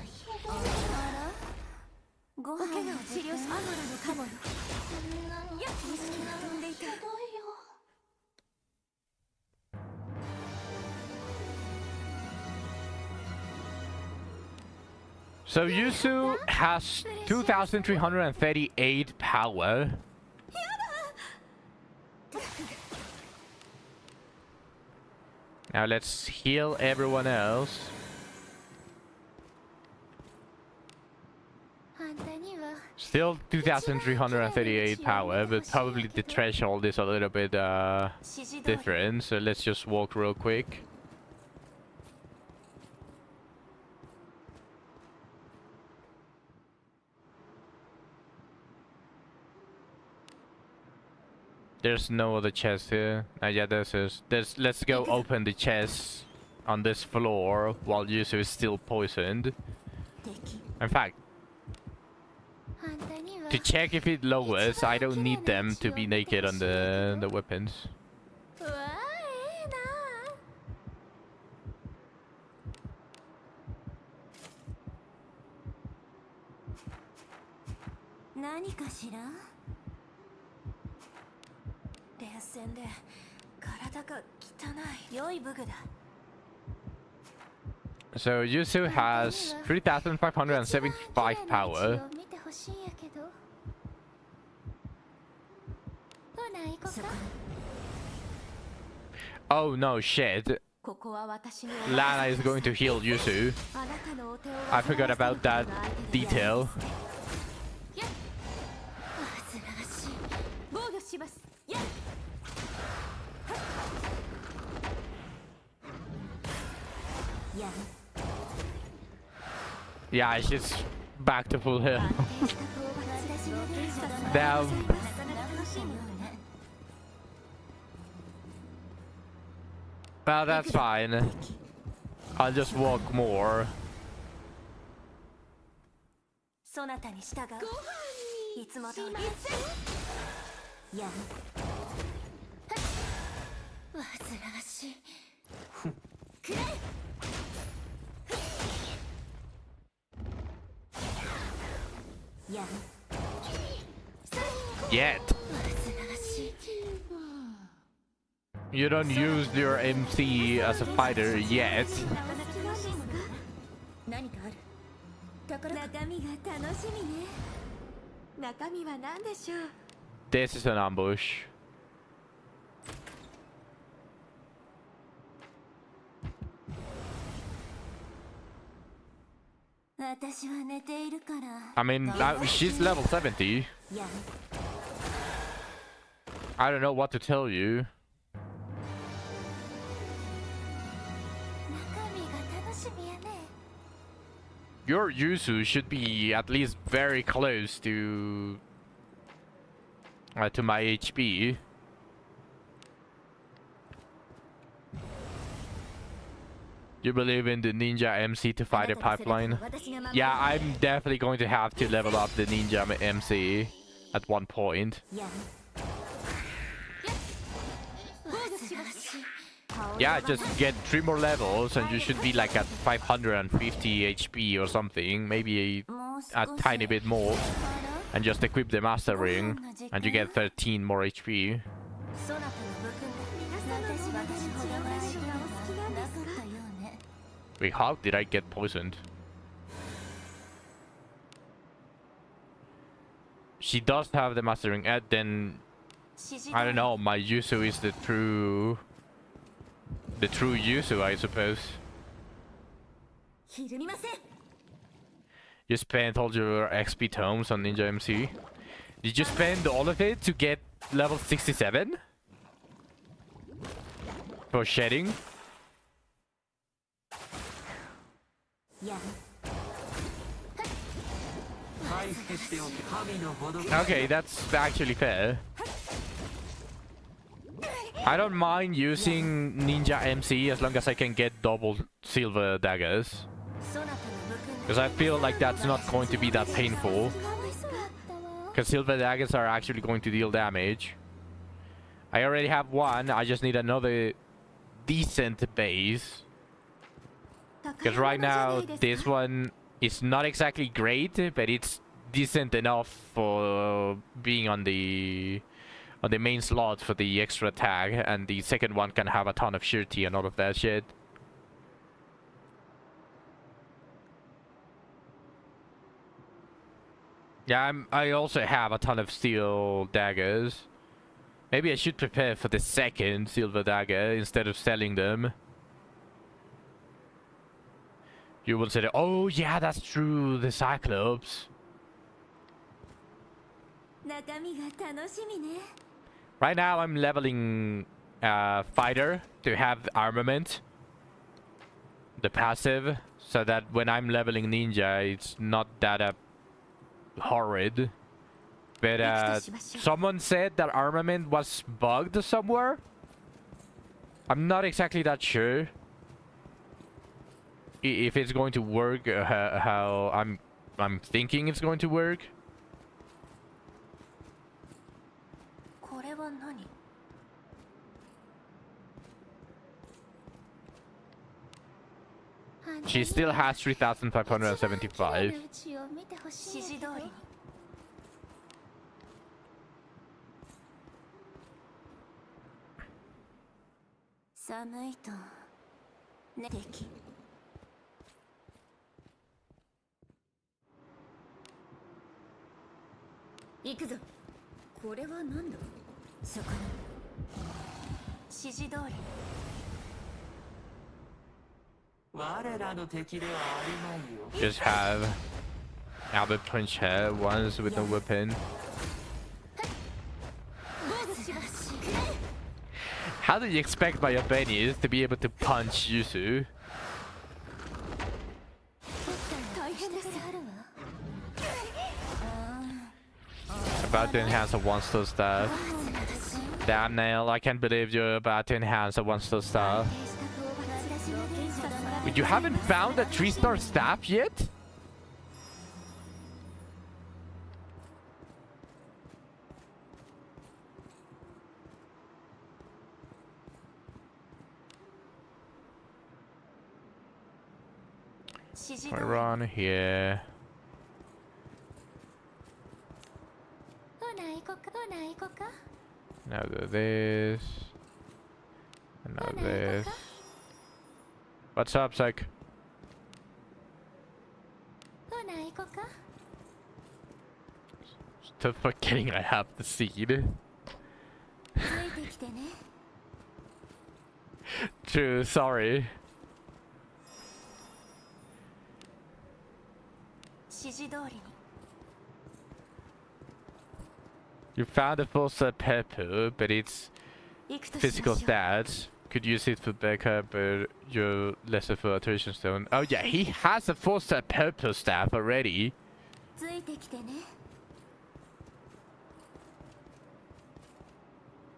So Yuzu has 2,338 power. Now let's heal everyone else. Still 2,338 power, but probably the threshold is a little bit different. So let's just walk real quick. There's no other chest here. Yeah, there's. Let's go open the chest on this floor while Yuzu is still poisoned. In fact, to check if it lowers, I don't need them to be naked on the weapons. So Yuzu has 3,575 power. Oh no, shit. ここは私にお Lana is going to heal Yusu. あなたのお手を I forgot about that detail. 防御します。やっ Yeah, she's back to full health. Damn. Well, that's fine. I'll just walk more. そなたに従ういつも通りやん煩わしいくらえやん Yet. 煩わしい You don't use your MC as a fighter yet. 何かある宝中身が楽しみね中身は何でしょう。 This is an ambush. 私は寝ているから I mean, she's level 70. やん I don't know what to tell you. 中身が楽しみやね Your Yusu should be at least very close to my HP. You believe in the Ninja MC to fight a pipeline? Yeah, I'm definitely going to have to level up the Ninja MC at one point. やん Yeah, just get 3 more levels and you should be like at 550 HP or something, maybe a tiny bit more, and just equip the Master Ring and you get 13 more HP. そなたの武君私ほど悪いことはなかったようね Wait, how did I get poisoned? She does have the Master Ring, and then I don't know, my Yusu is the true Yusu, I suppose. ひるみません You spent all your XP tomes on Ninja MC. Did you spend all of it to get level 67? For shedding? やん 回復しておけ神の施し Okay, that's actually fair. I don't mind using Ninja MC as long as I can get double silver daggers. そなたの武君 Because I feel like that's not going to be that painful. かわいそうだったわ Because silver daggers are actually going to deal damage. I already have one, I just need another decent base. Because right now, this one is not exactly great, but it's decent enough for being on the main slot for the extra attack, and the second one can have a ton of surety and all of that shit. Yeah, I also have a ton of steel daggers. Maybe I should prepare for the second silver dagger instead of selling them. You will say, oh yeah, that's true, the Cyclops. 中身が楽しみね Right now, I'm leveling fighter to have armament, the passive, so that when I'm leveling ninja, it's not that horrid. But someone said that armament was bugged somewhere. I'm not exactly that sure if it's going to work how I'm thinking it's going to work. これは何 She still has 3,575. 指示通りに寒いとね敵行くぞこれは何だそこに指示通りに我らの敵ではあるまいよ。 Just have Albert punch her once with no weapon. How do you expect my Japanese to be able to punch Yusu? About to enhance a one-star staff. Damn Nail, I can't believe you're about to enhance a one-star staff. But you haven't found a 3-star staff yet? We're on here. Now do this. And now this. What's up, Psych? Stop forgetting I have the seed. True, sorry. You found a full set pepper, but it's physical stats. Could use it for backup, but you're lesser for alteration stone. Oh yeah, he has a full set purple staff already.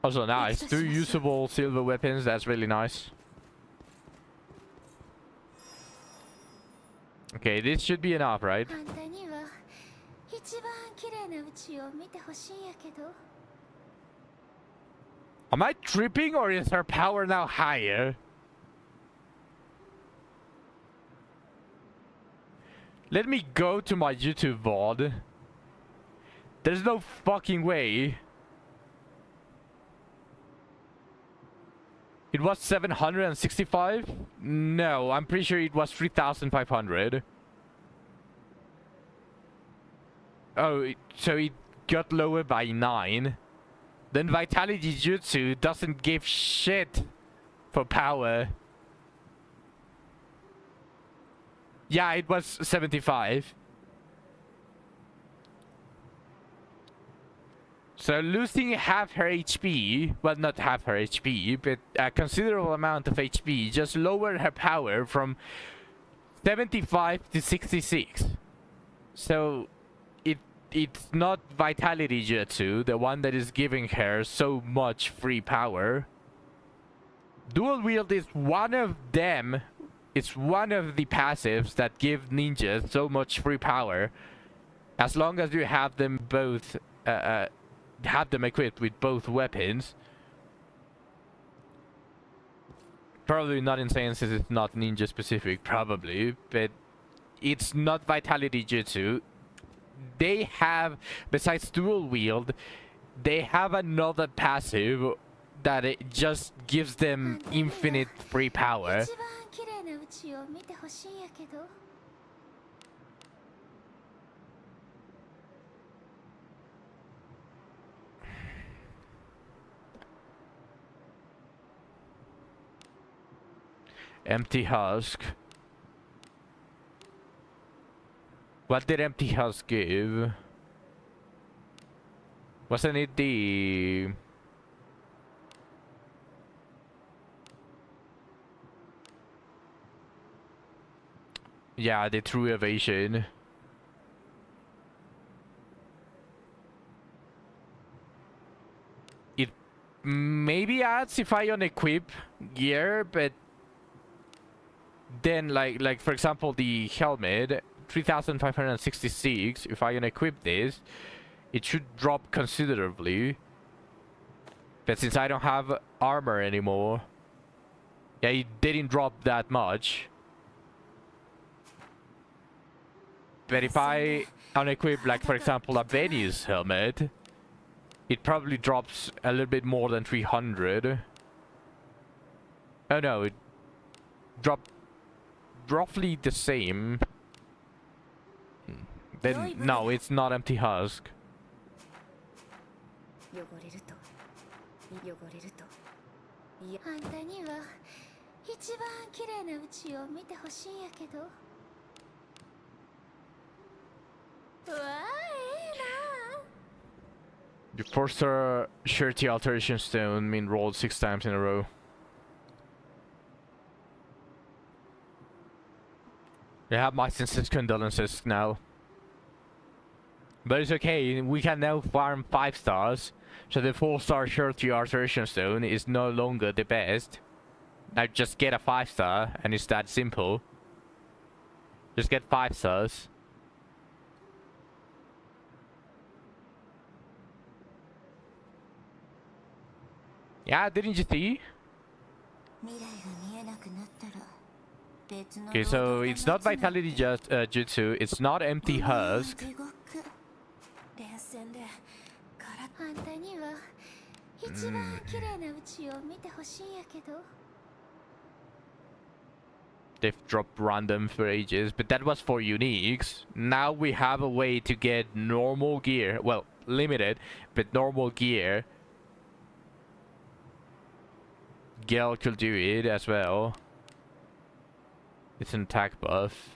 Also nice. 2 usable silver weapons, that's really nice. Okay, this should be enough, right? Am I tripping or is her power now higher? Let me go to my YouTube VOD. There's no fucking way. It was 765? No, I'm pretty sure it was 3,500. Oh, so it got lower by 9. Then Vitality Jutsu doesn't give shit for power. Yeah, it was 75. So losing half her HP, well not half her HP, but a considerable amount of HP just lowered her power from 75 to 66. So it's not Vitality Jutsu, the one that is giving her so much free power. Dual wield is one of them. It's one of the passives that give ninjas so much free power. As long as you have them both, have them equipped with both weapons. Probably not insane since it's not ninja specific, probably, but it's not Vitality Jutsu. They have, besides dual wield, they have another passive that it just gives them infinite free power. Empty husk. What did empty husk give? Wasn't it the... Yeah, the true evasion. It maybe adds if I unequip gear, but then like for example the helmet 3,566, if I unequip this it should drop considerably, but since I don't have armor anymore, yeah, it didn't drop that much. But if I unequip, like for example a Benny's helmet, it probably drops a little bit more than 300. Oh no, it dropped roughly the same. Then no, it's not empty husk. 一番綺麗なうちを見てほしいんやけど。うわあ、ええな。 The four-star Shirty Alteration Stone mean rolled 6 times in a row. You have my sincerest condolences now. But it's okay, we can now farm 5 stars, so the 4-star Shirty Alteration Stone is no longer the best. Now just get a 5-star, and it's that simple. Just get 5 stars. Yeah, didn't you see? Okay, so it's not Vitality just Jutsu, it's not Empty Husk. They've dropped random for ages, but that was for uniques. Now we have a way to get normal gear. Well, limited, but normal gear. Gale could do it as well. It's an attack buff.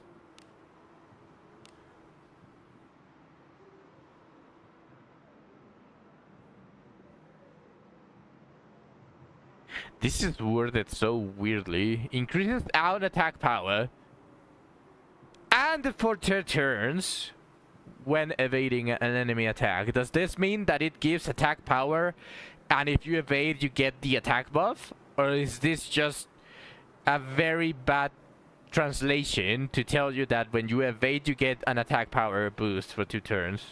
This is worded so weirdly. Increases out attack power. And for 2 turns when evading an enemy attack. Does this mean that it gives attack power and if you evade you get the attack buff? Or is this just a very bad translation to tell you that when you evade you get an attack power boost for 2 turns?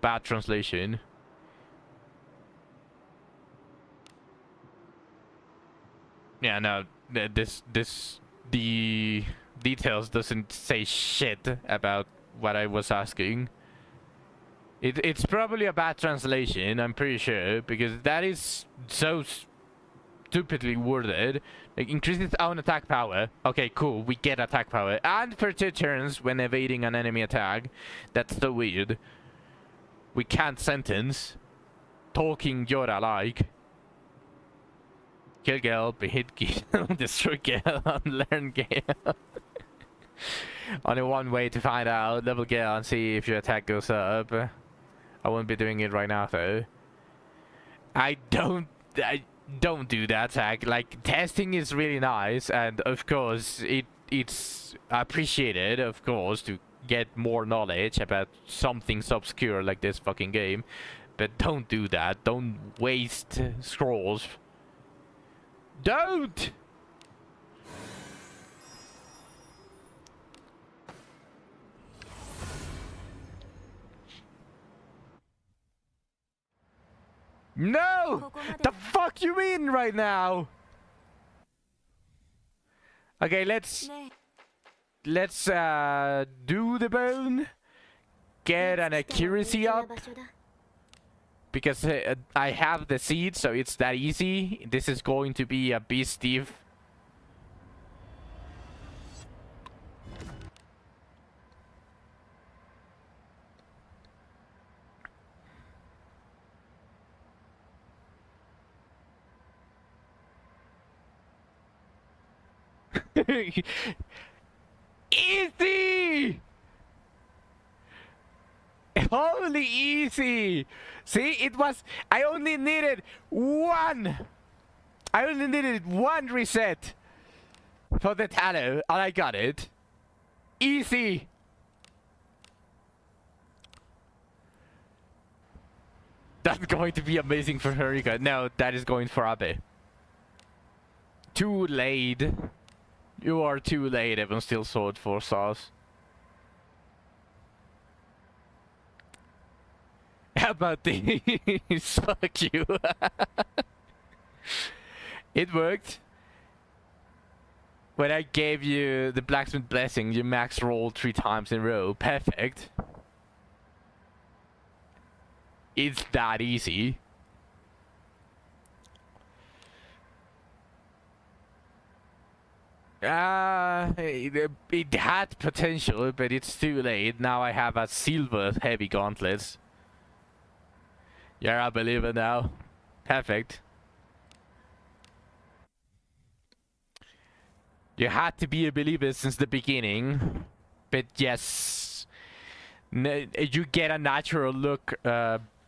Bad translation. Yeah, no, the details doesn't say shit about what I was asking. It's probably a bad translation, I'm pretty sure, because that is so stupidly worded. Like, increases own attack power. Okay, cool, we get attack power. And for 2 turns when evading an enemy attack. That's so weird. We can't sentence. Talking Yoda like. Kill Gale, hit Gale, destroy Gale, unlearn Gale. Only one way to find out. Level Gale and see if your attack goes up. I won't be doing it right now though. I don't do that, Zach. Like, testing is really nice, and of course it's appreciated, of course, to get more knowledge about something so obscure like this fucking game. But don't do that. Don't waste scrolls. Don't! No! The fuck you mean right now? Okay, let's do the bone. Get an accuracy up. Because I have the seed, so it's that easy. This is going to be a beast thief. Easy! Holy easy! See, it was... I only needed one reset for the tallow, and I got it. Easy! That's going to be amazing for Harika. No, that is going for Abe. Too late. You are too late, Evan Steel Sword for Sauce. How about these? Fuck you. It worked. When I gave you the Blacksmith Blessing, you max rolled 3 times in a row. Perfect. It's that easy. It had potential, but it's too late. Now I have a silver heavy gauntlets. You're a believer now. Perfect. You had to be a believer since the beginning. But yes, you get a natural look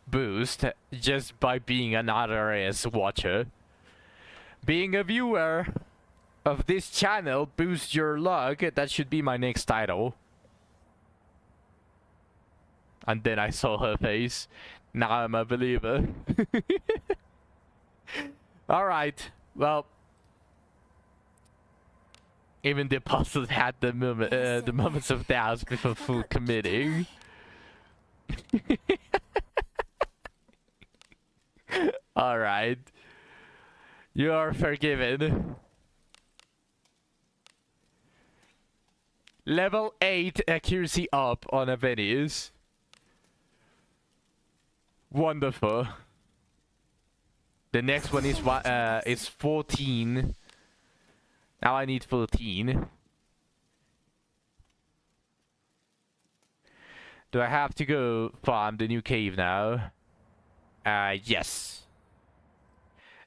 boost just by being an RRS watcher. Being a viewer of this channel boosts your luck. That should be my next title. And then I saw her face. Now I'm a believer. Alright, well. Even the apostles had the moments of doubt before full committing. Alright. You are forgiven. Level 8 accuracy up on a Venice. Wonderful. The next one is 14. Now I need 14. Do I have to go farm the new cave now? Yes.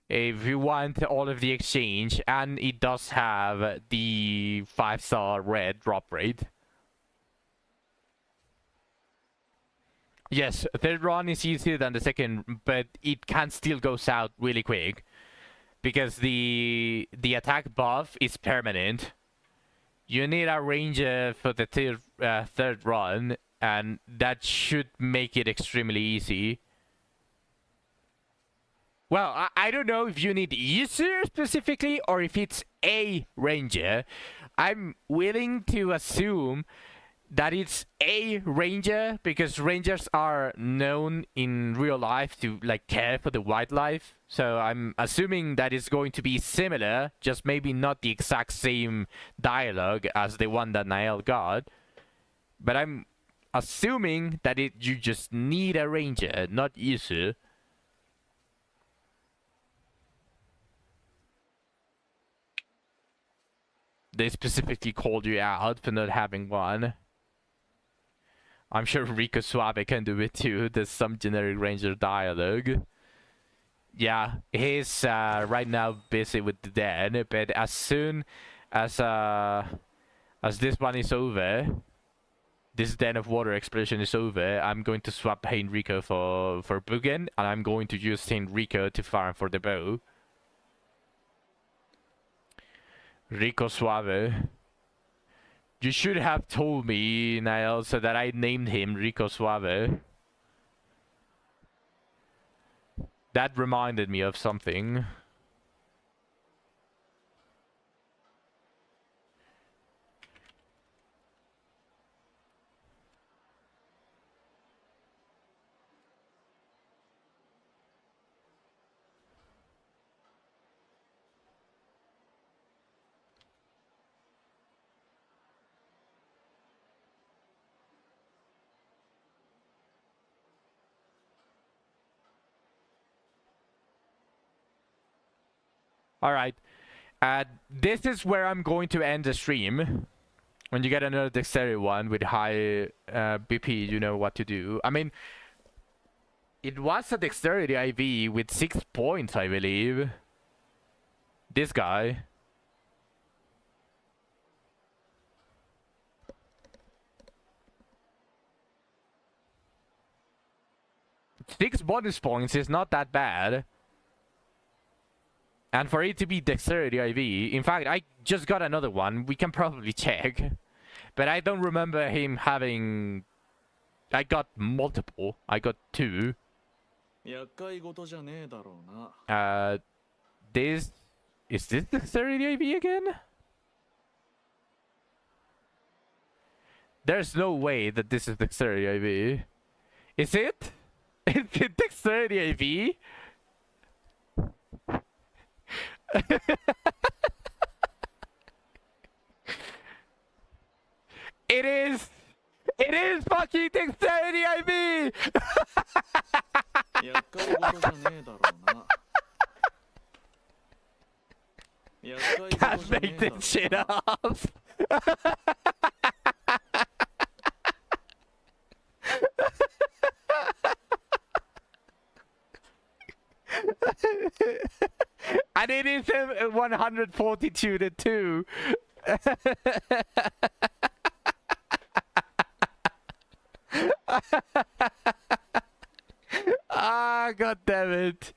If you want all of the exchange, and it does have the 5-star red drop rate. Yes, third run is easier than the second, but it can still go south really quick. Because the attack buff is permanent. You need a ranger for the third run, and that should make it extremely easy. Well, I don't know if you need easier specifically, or if it's a ranger. I'm willing to assume that it's a ranger, because rangers are known in real life to like care for the wildlife. So I'm assuming that it's going to be similar, just maybe not the exact same dialogue as the one that Nael got. But I'm assuming that you just need a ranger, not Isu. They specifically called you out for not having one. I'm sure Rico Suave can do it too. There's some generic ranger dialogue. Yeah, he's right now busy with the den, but as soon as this one is over, this Den of Water expedition is over, I'm going to swap Heinrico for Bugen, and I'm going to use Heinrico to farm for the bow. Rico Suave. You should have told me, Niall, so that I named him Rico Suave. That reminded me of something. Alright. This is where I'm going to end the stream. When you get another dexterity one with high BP, you know what to do. I mean, it was a dexterity IV with 6 points, I believe. This guy. Six bonus points is not that bad. And for it to be dexterity IV, in fact, I just got another one. We can probably check. But I don't remember him having... I got multiple. I got 2. This... Is this dexterity IV again? There's no way that this is dexterity IV. Is it? Is it dexterity IV? It is! It is fucking dexterity IV! Can't make this shit up! 100 fortitude too. Ah, god damn it.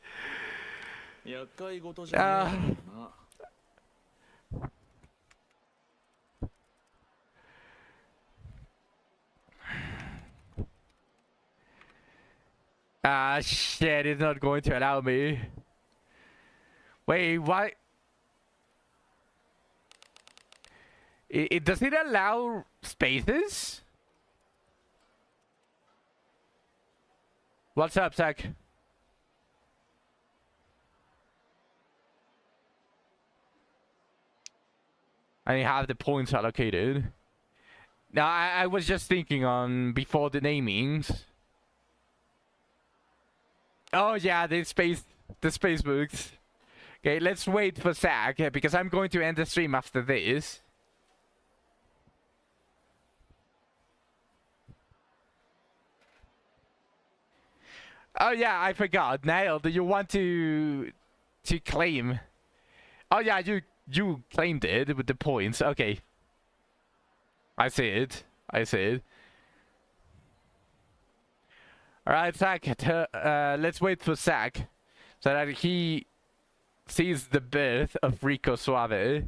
Ah, shit, it's not going to allow me. Wait, why? Does it allow spaces? What's up, Zach? I have the points allocated. Now, I was just thinking on before the namings. Oh yeah, the space books. Okay, let's wait for Zach because I'm going to end the stream after this. Oh yeah, I forgot. Nail, do you want to claim? Oh yeah, you claimed it with the points. Okay. I see it. I see it. Alright, Zach, let's wait for Zach so that he sees the birth of Rico Suave.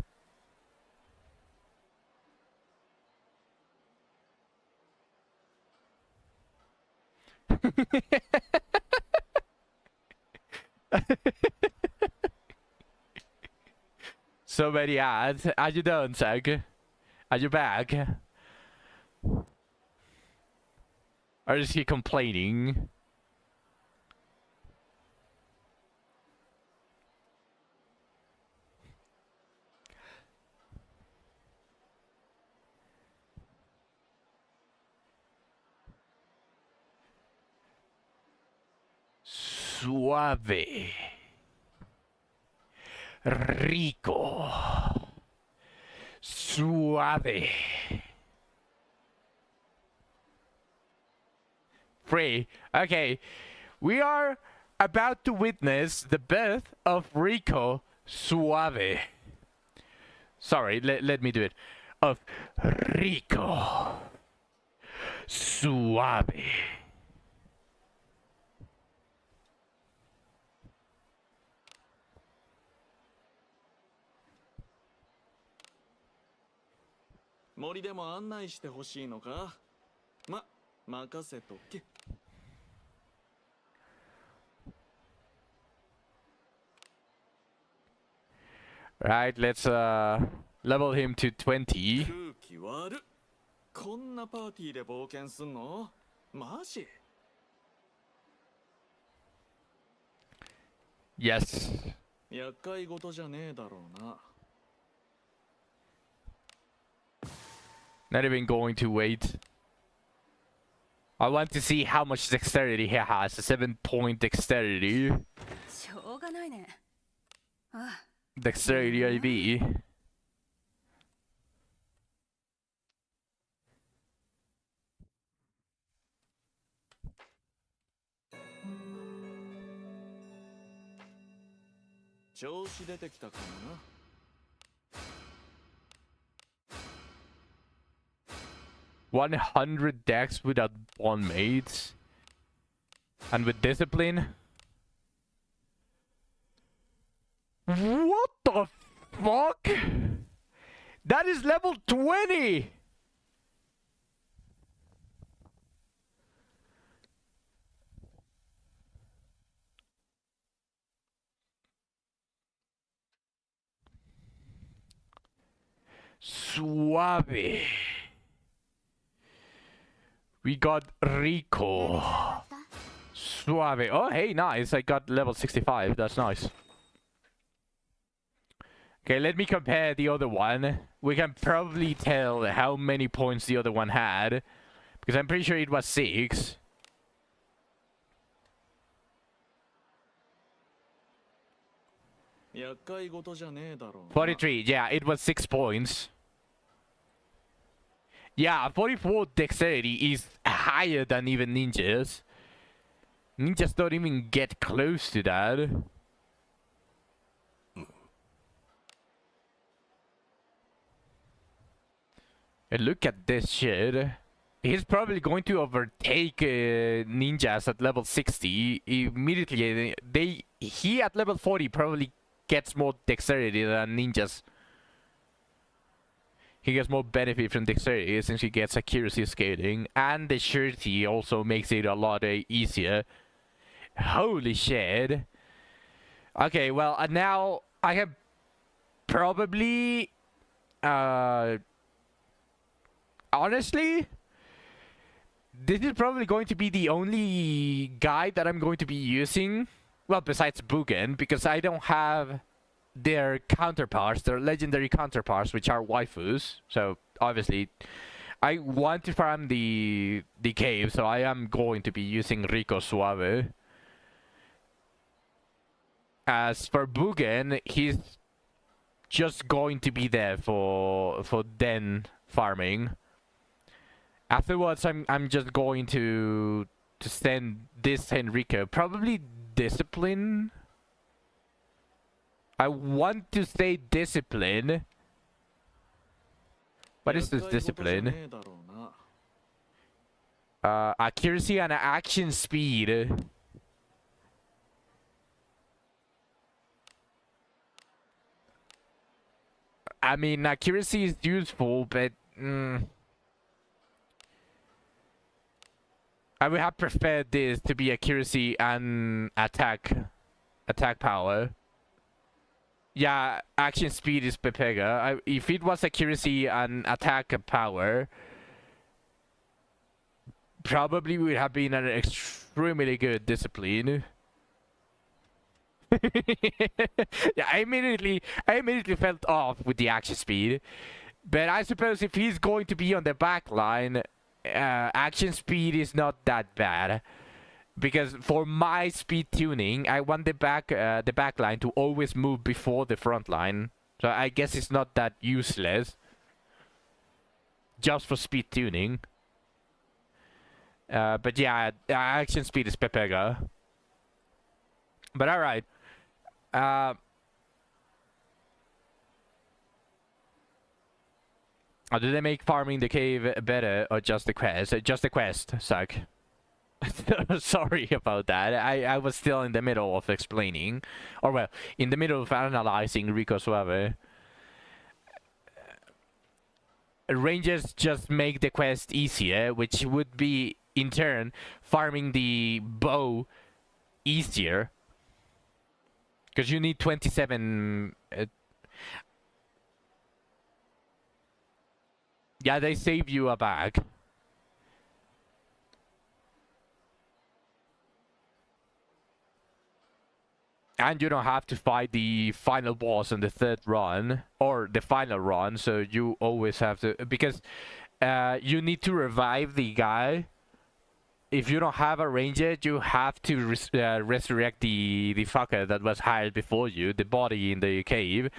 So many ads. Are you done, Zach? Are you back? Or is he complaining? Suave. Rico. Suave. Free. Okay. We are about to witness the birth of Rico Suave. Sorry, let me do it. Of Rico Suave. Right, let's level him to 20. Yes. Not even going to wait. I want to see how much dexterity he has. A 7-point dexterity. Dexterity IB. $100 dex without bond mates. And with discipline. What the fuck? That is level 20! Suave. We got Rico. Suave. Oh, hey, nice. I got level 65. That's nice. Okay, let me compare the other one. We can probably tell how many points the other one had. Because I'm pretty sure it was 6. $43. Yeah, it was 6 points. Yeah, 44 dexterity is higher than even ninjas. Ninjas don't even get close to that. And look at this shit. He's probably going to overtake ninjas at level 60 immediately. He at level 40 probably gets more dexterity than ninjas. He gets more benefit from dexterity since he gets accuracy scaling, and the surety also makes it a lot easier. Holy shit. Okay, well, now I have probably honestly, this is probably going to be the only guide that I'm going to be using. Well, besides Bugen, because I don't have their counterparts, their legendary counterparts, which are waifus. So, obviously, I want to farm the cave, so I am going to be using Rico Suave. As for Bugen, he's just going to be there for den farming. Afterwards, I'm just going to send this Enrico. Probably discipline. I want to say discipline. What is this discipline? Accuracy and action speed. I mean, accuracy is useful, but I would have preferred this to be accuracy and attack power. Yeah, action speed is Pepega. If it was accuracy and attack power, probably would have been an extremely good discipline. Yeah, I immediately felt off with the action speed. But I suppose if he's going to be on the back line, action speed is not that bad. Because for my speed tuning, I want the back line to always move before the front line. So I guess it's not that useless. Just for speed tuning. But yeah, action speed is Pepega. But alright. Do they make farming the cave better or just the quest? Just the quest, suck. Sorry about that. I was still in the middle of explaining. Or well, in the middle of analyzing Rico Suave. Rangers just make the quest easier, which would be, in turn, farming the bow easier. Because you need 27... yeah, they save you a bag. And you don't have to fight the final boss in the third run. Or the final run, so you always have to... because you need to revive the guy. If you don't have a ranger, you have to resurrect the fucker that was hired before you, the body in the cave,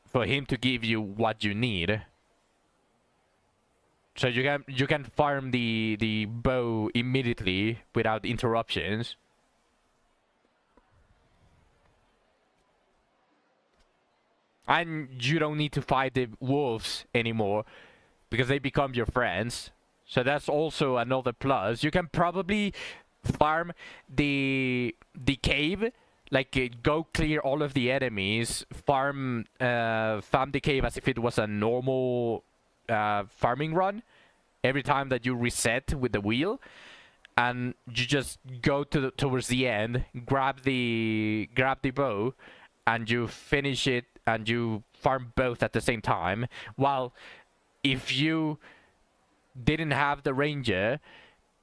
for him to give you what you need. So you can farm the bow immediately without interruptions. And you don't need to fight the wolves anymore because they become your friends. So that's also another plus. You can probably farm the cave, like go clear all of the enemies, farm the cave as if it was a normal farming run every time that you reset with the wheel, and you just go towards the end, grab the bow, and you finish it, and you farm both at the same time. While if you didn't have the ranger,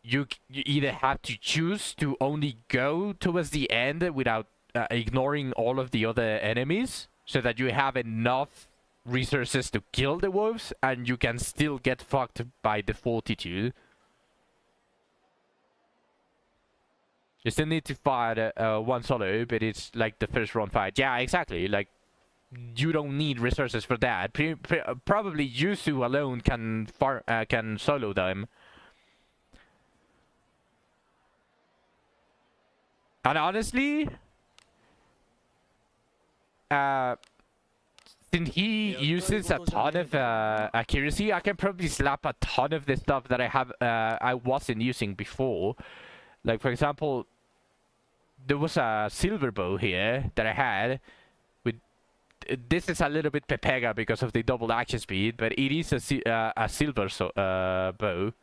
you either have to choose to only go towards the end without ignoring all of the other enemies, so that you have enough resources to kill the wolves, and you can still get fucked by the fortitude. You still need to fight one solo, but it's like the first round fight. Yeah, exactly. Like, you don't need resources for that. Probably Yusu alone can solo them. And honestly, since since he uses a ton of accuracy, I can probably slap a ton of the stuff that I wasn't using before. Like for example, there was a silver bow here that I had. With this is a little bit Pepega because of the double action speed, but it is a silver bow.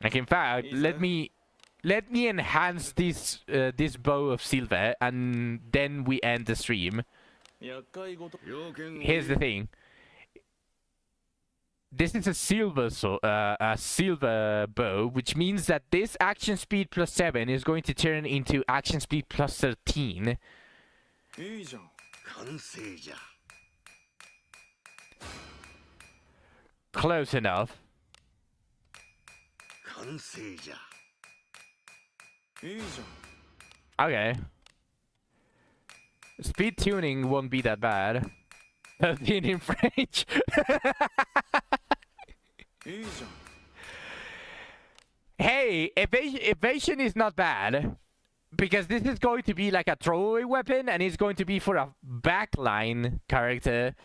Like in fact, let me enhance this this bow of silver, and then we end the stream. Here's the thing. This is a silver bow, which means that this action speed plus 7 is going to turn into action speed plus 13. Close enough. Okay. Speed tuning won't be that bad. 13 in French. Hey, evasion is not bad. Because this is going to be like a throwaway weapon, and it's going to be for a backline character.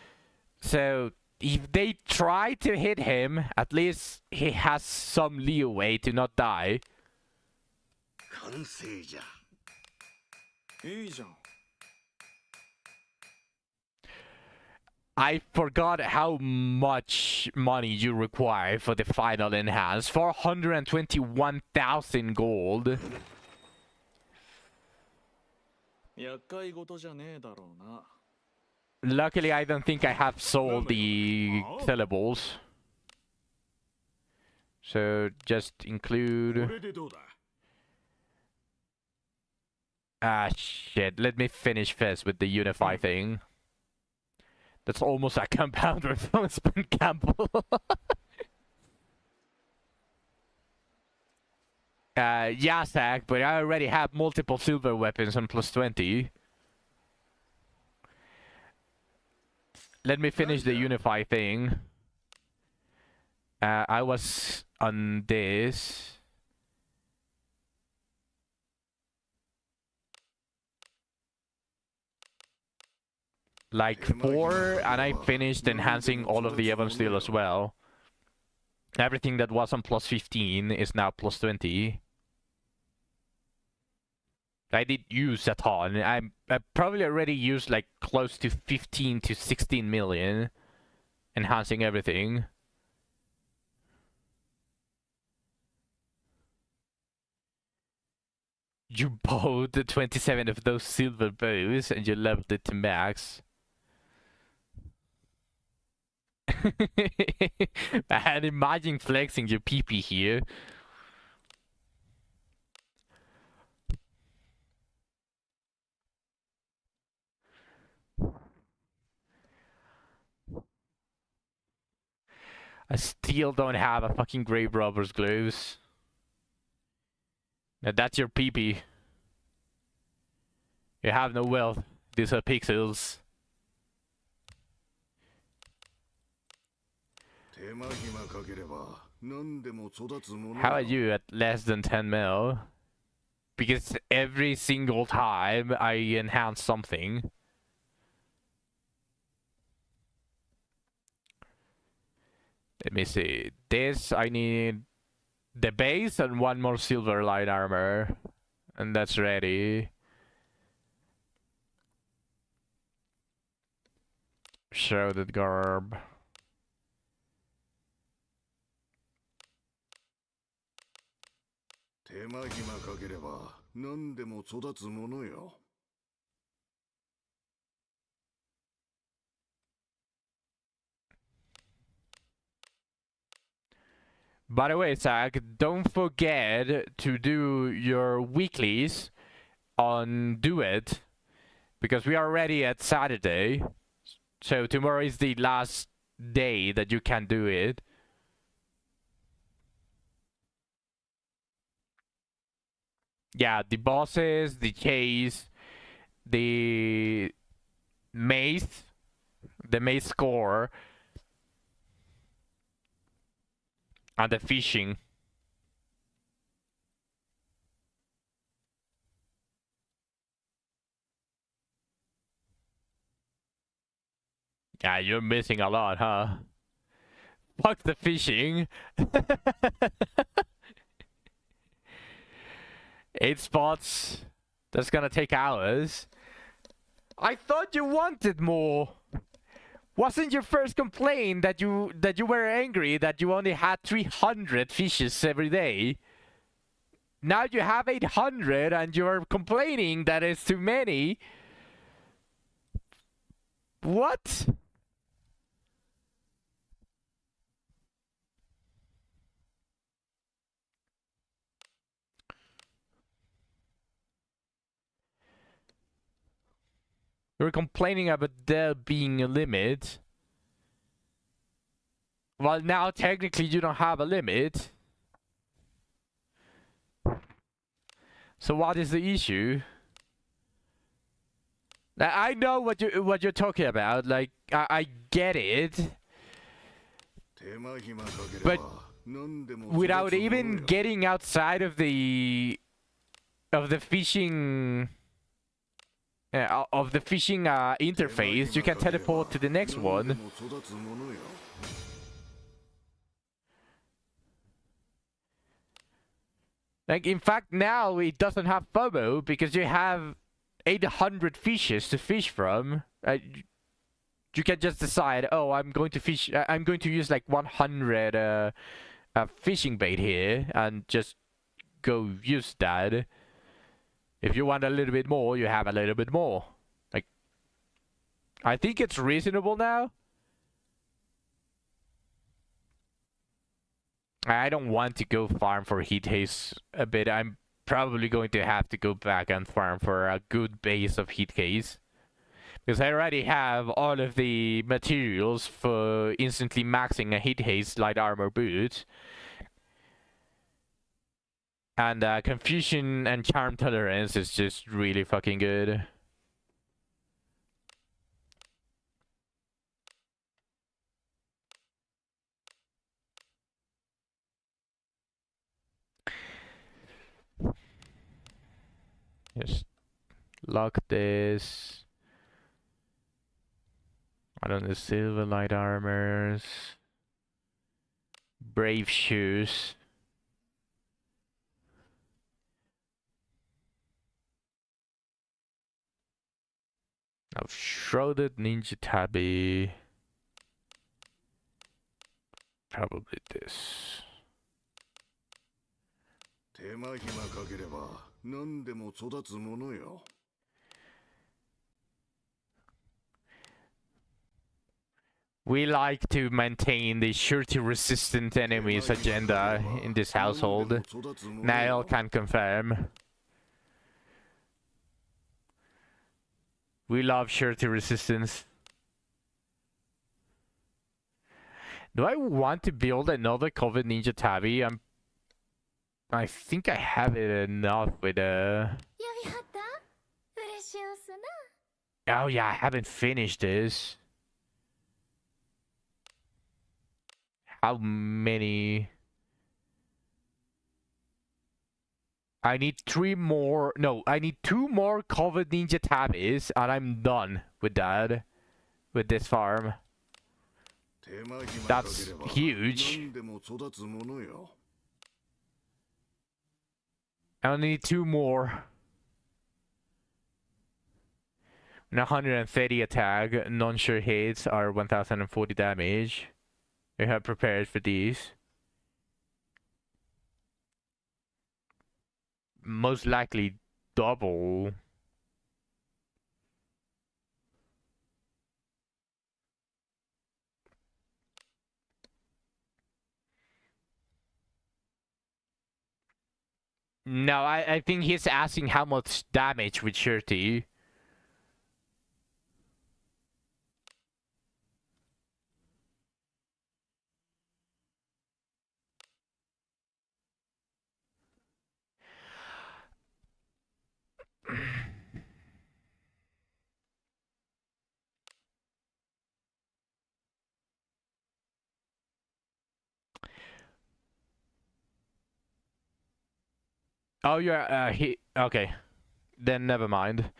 So if they try to hit him, at least he has some leeway to not die. I forgot how much money you require for the final enhance. 421,000 gold. Luckily, I don't think I have sold the syllables. So just include... Ah, shit. Let me finish first with the unify thing. That's almost a compound replacement Campbell. Yeah, Zach, but I already have multiple silver weapons on plus 20. Let me finish the unify thing. I was on this. Like 4, and I finished enhancing all of the Evan Steel as well. Everything that was on plus 15 is now plus 20. I did use a ton. I probably already used like close to 15 to 16 million enhancing everything. You bought 27 of those silver bows and you leveled it to max. Man, imagine flexing your PP here. I still don't have a fucking grave robber's gloves. Now that's your PP. You have no wealth. These are pixels. How are you at less than 10 mil? Because every single time I enhance something. Let me see. This, I need the base and one more silver light armor. And that's ready. Shrouded garb. By the way, Zach, don't forget to do your weeklies on Do It, because we are already at Saturday. So tomorrow is the last day that you can do it. Yeah, the bosses, the chase, the maze score, and the fishing. Yeah, you're missing a lot, huh? Fuck the fishing. 8 spots. That's gonna take hours. I thought you wanted more. Wasn't your first complaint that you were angry that you only had 300 fishes every day? Now you have 800 and you're complaining that it's too many. What? You're complaining about there being a limit. Well, now technically you don't have a limit. So what is the issue? I know what you're talking about. Like I get it, but without even getting outside of the fishing interface, you can teleport to the next one. Like, in fact, now it doesn't have FOMO because you have 800 fishes to fish from. You can just decide, oh, I'm going to fish. I'm going to use like 100 fishing bait here and just go use that. If you want a little bit more, you have a little bit more. Like, I think it's reasonable now. I don't want to go farm for heat haze a bit. I'm probably going to have to go back and farm for a good base of heat haze. Because I already have all of the materials for instantly maxing a heat haze light armor boot. And confusion and charm tolerance is just really fucking good. Just lock this. I don't know, silver light armors. Brave shoes. Now shrouded ninja tabby. Probably this. We like to maintain the surety resistant enemies agenda in this household. Nail can confirm. We love surety resistance. Do I want to build another COVID Ninja Tabby? I think I have it enough with Oh yeah, I haven't finished this. How many? I need 3 more. No, I need 2 more COVID Ninja Tabbies, and I'm done with that. With this farm. That's huge. I only need 2 more. 130 attack, non-sure hits are 1040 damage. I have prepared for these. Most likely double. No, I think he's asking how much damage with surety. Oh, you're okay. Then never mind.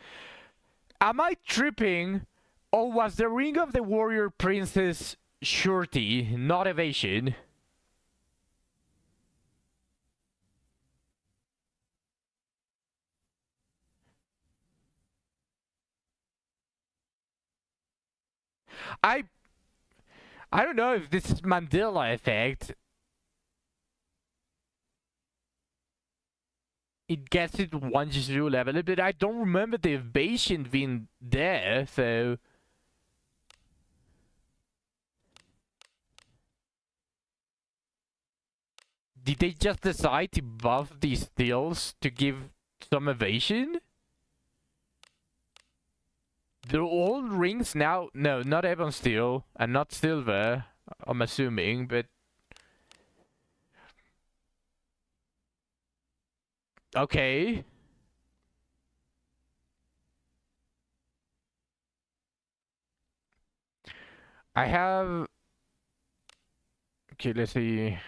Am I tripping, Oh, was the Ring of the Warrior Princess surety, not evasion? I don't know if this is Mandela effect. It gets it once you level it, but I don't remember the evasion being there, so... Did they just decide to buff these steals to give some evasion? They're all rings now? No, not Ebon Steel, and not Silver, I'm assuming, but... Okay. I have... Okay, let's see...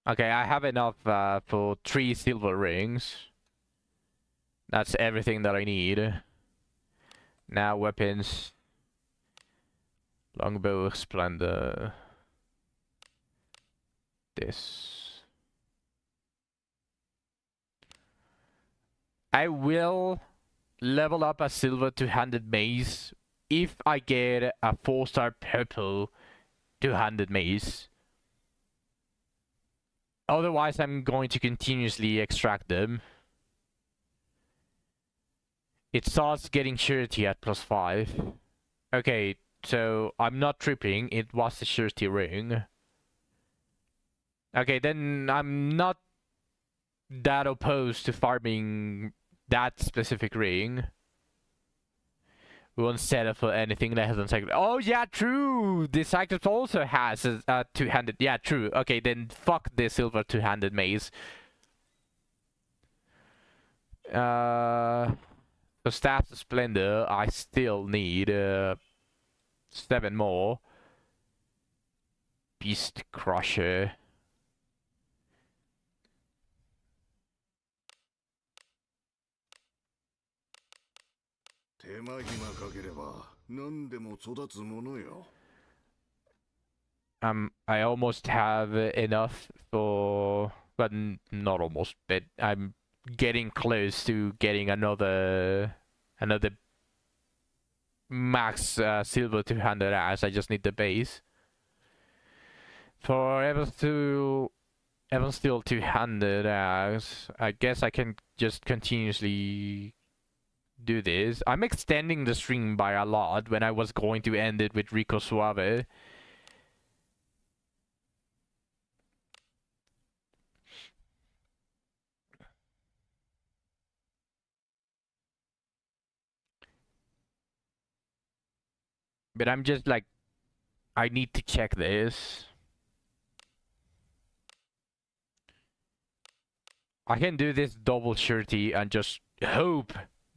Okay, I have enough for 3 silver rings. That's everything that I need. Now weapons. Longbow, Splendor. This. I will level up a silver two-handed mace if I get a 4-star purple two-handed mace. Otherwise, I'm going to continuously extract them. It starts getting surety at +5. Okay, so I'm not tripping. It was the surety ring. Okay, then I'm not that opposed to farming that specific ring. We won't settle for anything less than Cyclops. Oh yeah, true! The Cyclops also has a two-handed... Yeah, true. Okay, then fuck the silver two-handed mace. For Staffs of Splendor, I still need 7 more. Beast Crusher. I almost have enough for... But not almost, but I'm getting close to getting another max silver two-handed axe. I just need the base. For Evans Steel two-handed axe, I guess I can just continuously do this. I'm extending the stream by a lot when I was going to end it with Rico Suave. But I'm just like, I need to check this. I can do this double surety and just hope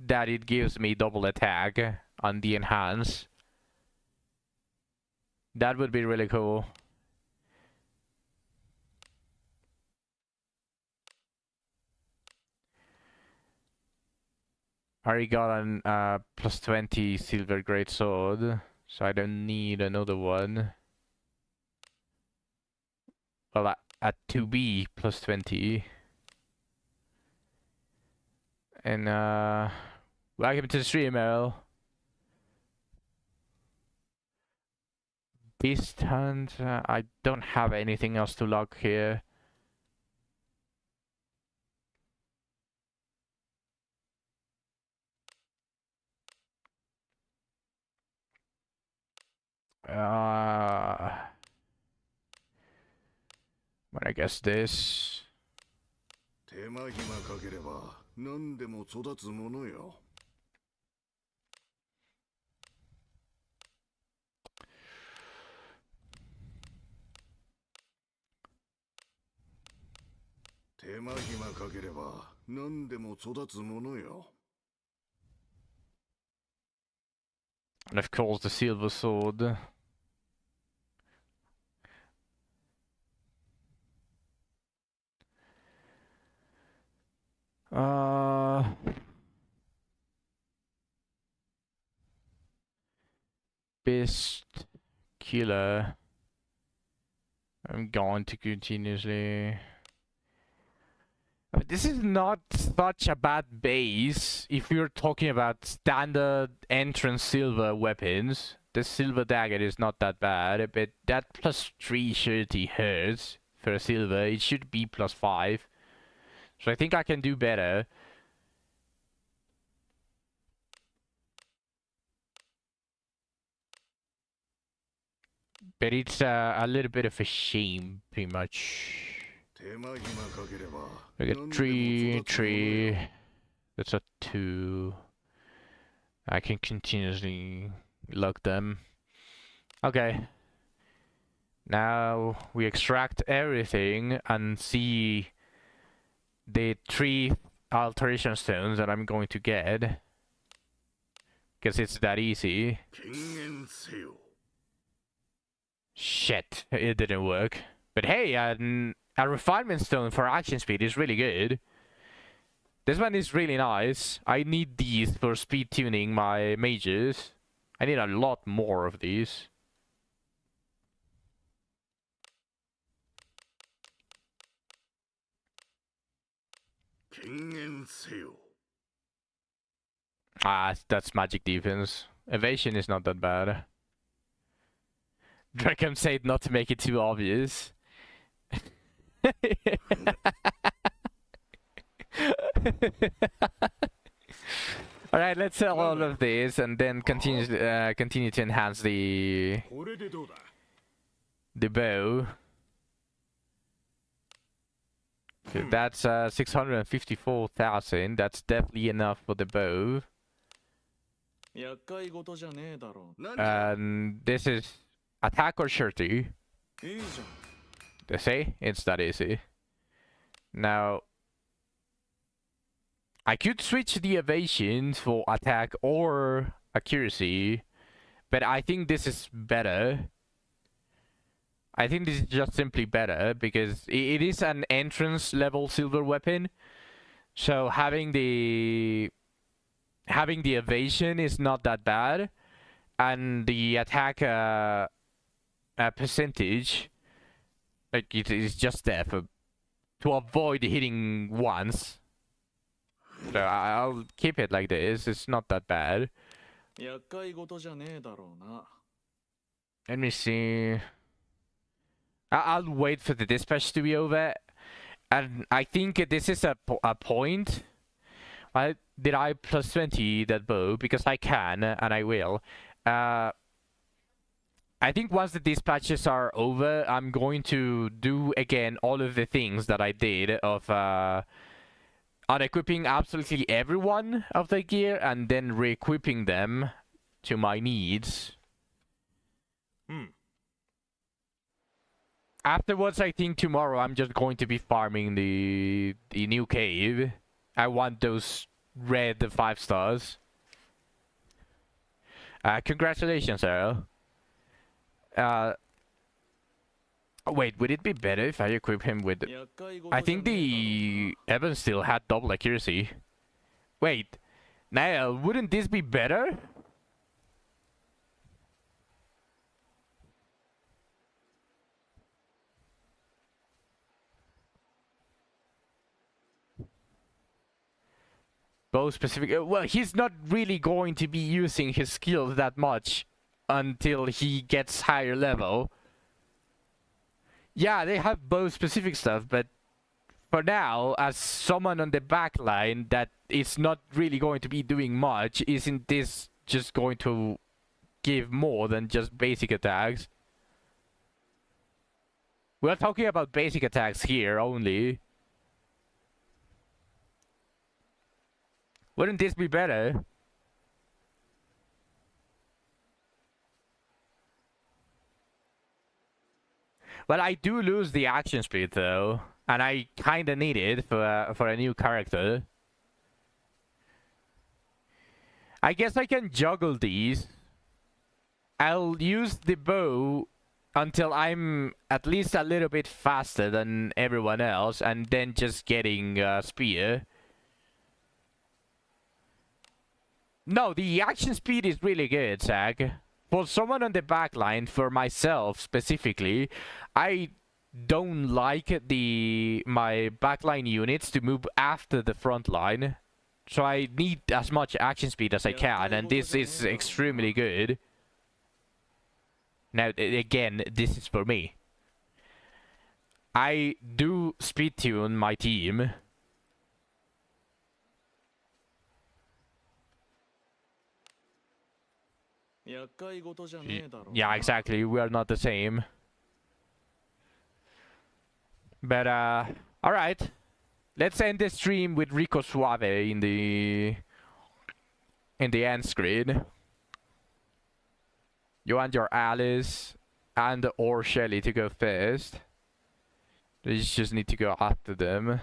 that it gives me double attack on the enhance. That would be really cool. I already got an +20 silver great sword, so I don't need another one. Well, at 2B +20. And welcome to the stream, Errol. Beast Hunt, I don't have anything else to log here. But I guess this. And of course the silver sword. Best killer. I'm going to continuously. But this is not such a bad base if you're talking about standard entrance silver weapons. The silver dagger is not that bad, but that +3 surety hurts for a silver. It should be +5. So I think I can do better. But it's a little bit of a shame, pretty much. We get 3. That's a 2. I can continuously log them. Okay. Now we extract everything and see the 3 alteration stones that I'm going to get. Because it's that easy. Shit, it didn't work. But hey, a refinement stone for action speed is really good. This one is really nice. I need these for speed tuning my mages. I need a lot more of these. Ah, that's magic defense. Evasion is not that bad. Dracom said not to make it too obvious. Alright, let's sell all of these and then continue to enhance the bow. Okay, that's 654,000. That's definitely enough for the bow. And this is attack or surety. They say it's that easy. Now, I could switch the evasion for attack or accuracy, but I think this is better. I think this is just simply better because it is an entrance level silver weapon. So having the evasion is not that bad, and the attack percentage, like it is just there to avoid hitting once. So I'll keep it like this. It's not that bad. Let me see. I'll wait for the dispatch to be over. And I think this is a point. Did I +20 that bow? Because I can, and I will. I think once the dispatches are over, I'm going to do again all of the things that I did of unequipping absolutely everyone of the gear and then re-equipping them to my needs. Afterwards, I think tomorrow I'm just going to be farming the new cave. I want those red 5 stars. Congratulations, Arrow. Wait, would it be better if I equip him with... I think the Evan still had double accuracy. Wait, Niall, wouldn't this be better? Both specific... well, he's not really going to be using his skills that much until he gets higher level. Yeah, they have both specific stuff, but for now, as someone on the back line that is not really going to be doing much, isn't this just going to give more than just basic attacks? We're talking about basic attacks here only. Wouldn't this be better? Well, I do lose the action speed though, and I kinda need it for a new character. I guess I can juggle these. I'll use the bow until I'm at least a little bit faster than everyone else, and then just getting a spear. No, the action speed is really good, Zach. For someone on the back line, for myself specifically, I don't like my backline units to move after the front line. So I need as much action speed as I can, and this is extremely good. Now, again, this is for me. I do speed tune my team. Yeah, exactly. We are not the same. But, alright. Let's end the stream with Rico Suave in the end screen. You want your Alice and or Shelly to go first. You just need to go after them.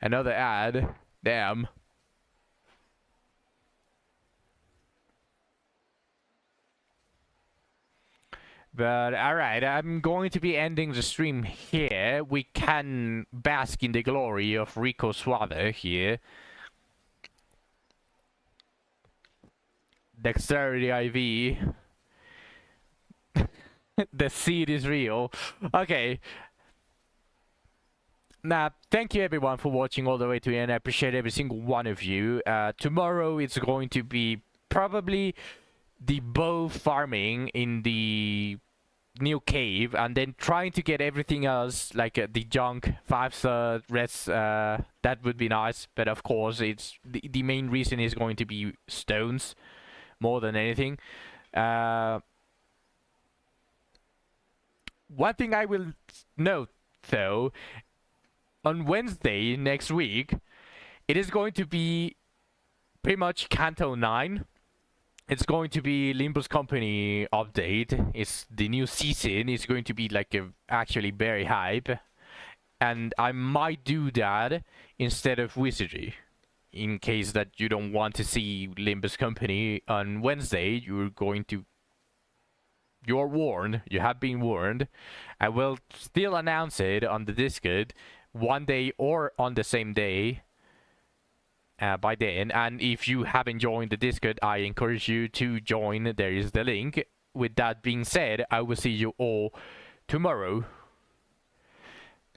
Another ad. Damn. But alright, I'm going to be ending the stream here. We can bask in the glory of Rico Suave here. Dexterity IV. The seed is real. Okay. Now, thank you everyone for watching all the way to the end. I appreciate every single one of you. Tomorrow it's going to be probably the bow farming in the new cave, and then trying to get everything else, like the junk, 5-star, rest, that would be nice. But of course, it's the main reason is going to be stones more than anything. One thing I will note, though, on Wednesday next week, it is going to be pretty much Kanto 9. It's going to be Limbus Company update. It's the new season. It's going to be like actually very hype. And I might do that instead of Wizardry. In case that you don't want to see Limbus Company on Wednesday, you're warned. You have been warned. I will still announce it on the Discord one day or on the same day by then. And if you haven't joined the Discord, I encourage you to join. There is the link. With that being said, I will see you all tomorrow.